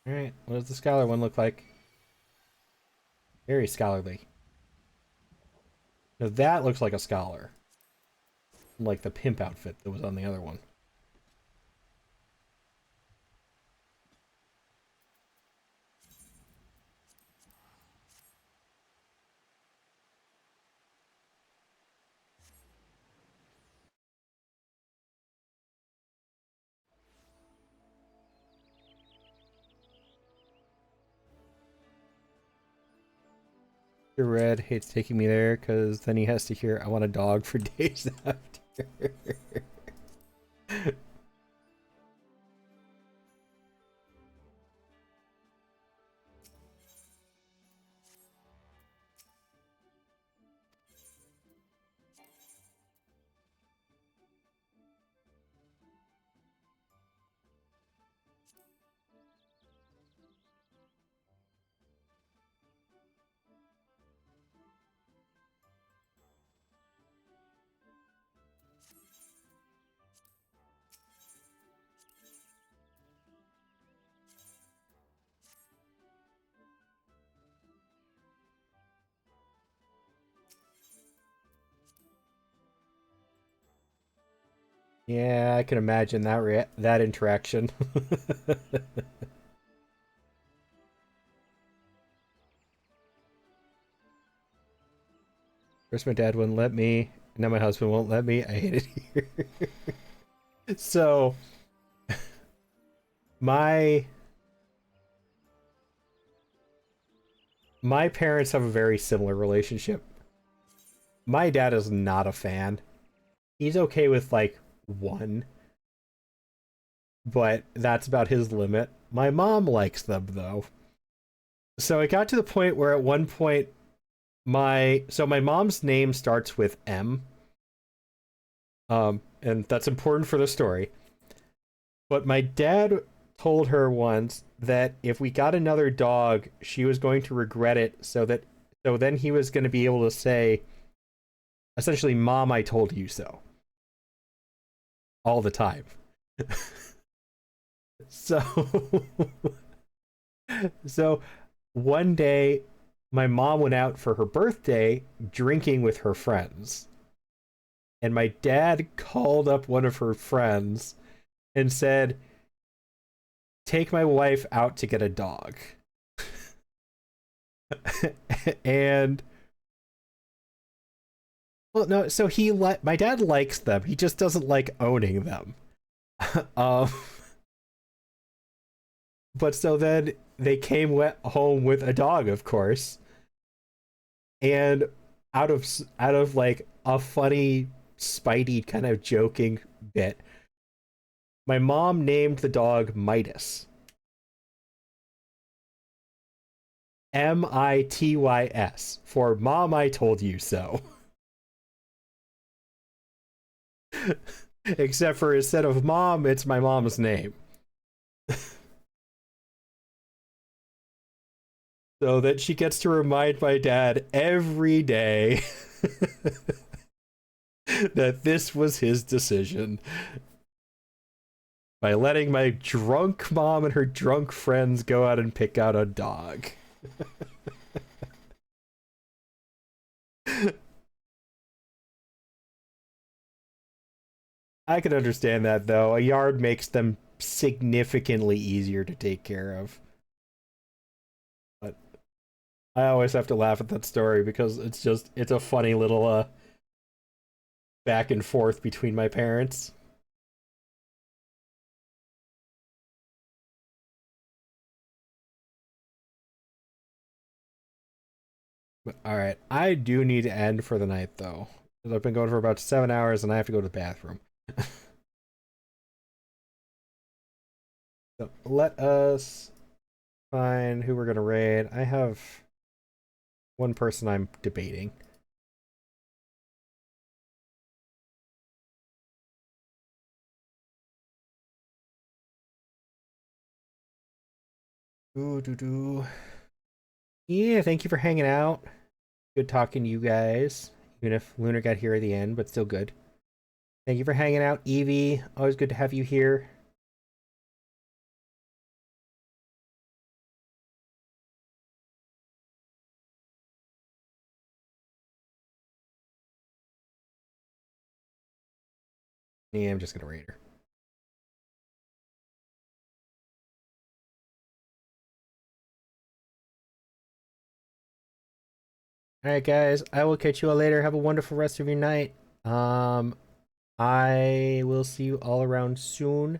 All right, what does the scholar one look like? Very scholarly. Now that looks like a scholar, like the pimp outfit that was on the other one. Red hates taking me there because then he has to hear I want a dog for days after. Yeah, I can imagine that interaction. First, my dad wouldn't let me. Now my husband won't let me. I hate it here. So, my my parents have a very similar relationship. My dad is not a fan. He's okay with like one, but that's about his limit. My mom likes them though. So it got to the point where at one point my mom's name starts with M. And that's important for the story. But my dad told her once that if we got another dog, she was going to regret it, so then he was going to be able to say essentially, "Mom, I told you so." All the time. So so one day my mom went out for her birthday drinking with her friends. And my dad called up one of her friends and said, "Take my wife out to get a dog." And well, no, so my dad likes them. He just doesn't like owning them. um, but so then they came home with a dog, of course, and out of like a funny, Spidey kind of joking bit, my mom named the dog Midas. Mitys for Mom, I told you so. Except for instead of mom, it's my mom's name. So that she gets to remind my dad every day that this was his decision by letting my drunk mom and her drunk friends go out and pick out a dog. I can understand that though. A yard makes them significantly easier to take care of. But I always have to laugh at that story because it's a funny little back and forth between my parents. But, all right, I do need to end for the night though. I've been going for about 7 hours and I have to go to the bathroom. So let us find who we're gonna raid. I have one person I'm debating. Ooh, doo doo. Yeah, thank you for hanging out. Good talking to you guys. Even if Lunar got here at the end, but still good. Thank you for hanging out, Evie. Always good to have you here. Yeah, I'm just gonna raid her. Alright guys, I will catch you all later. Have a wonderful rest of your night. Um I will see you all around soon.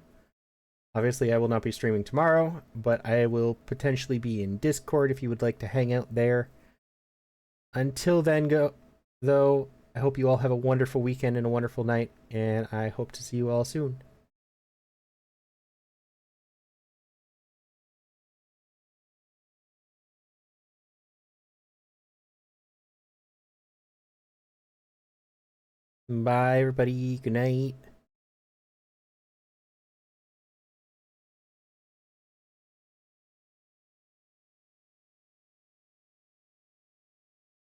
Obviously I will not be streaming tomorrow, but I will potentially be in Discord if you would like to hang out there. Until then though, I hope you all have a wonderful weekend and a wonderful night, and I hope to see you all soon. Bye everybody. Good night.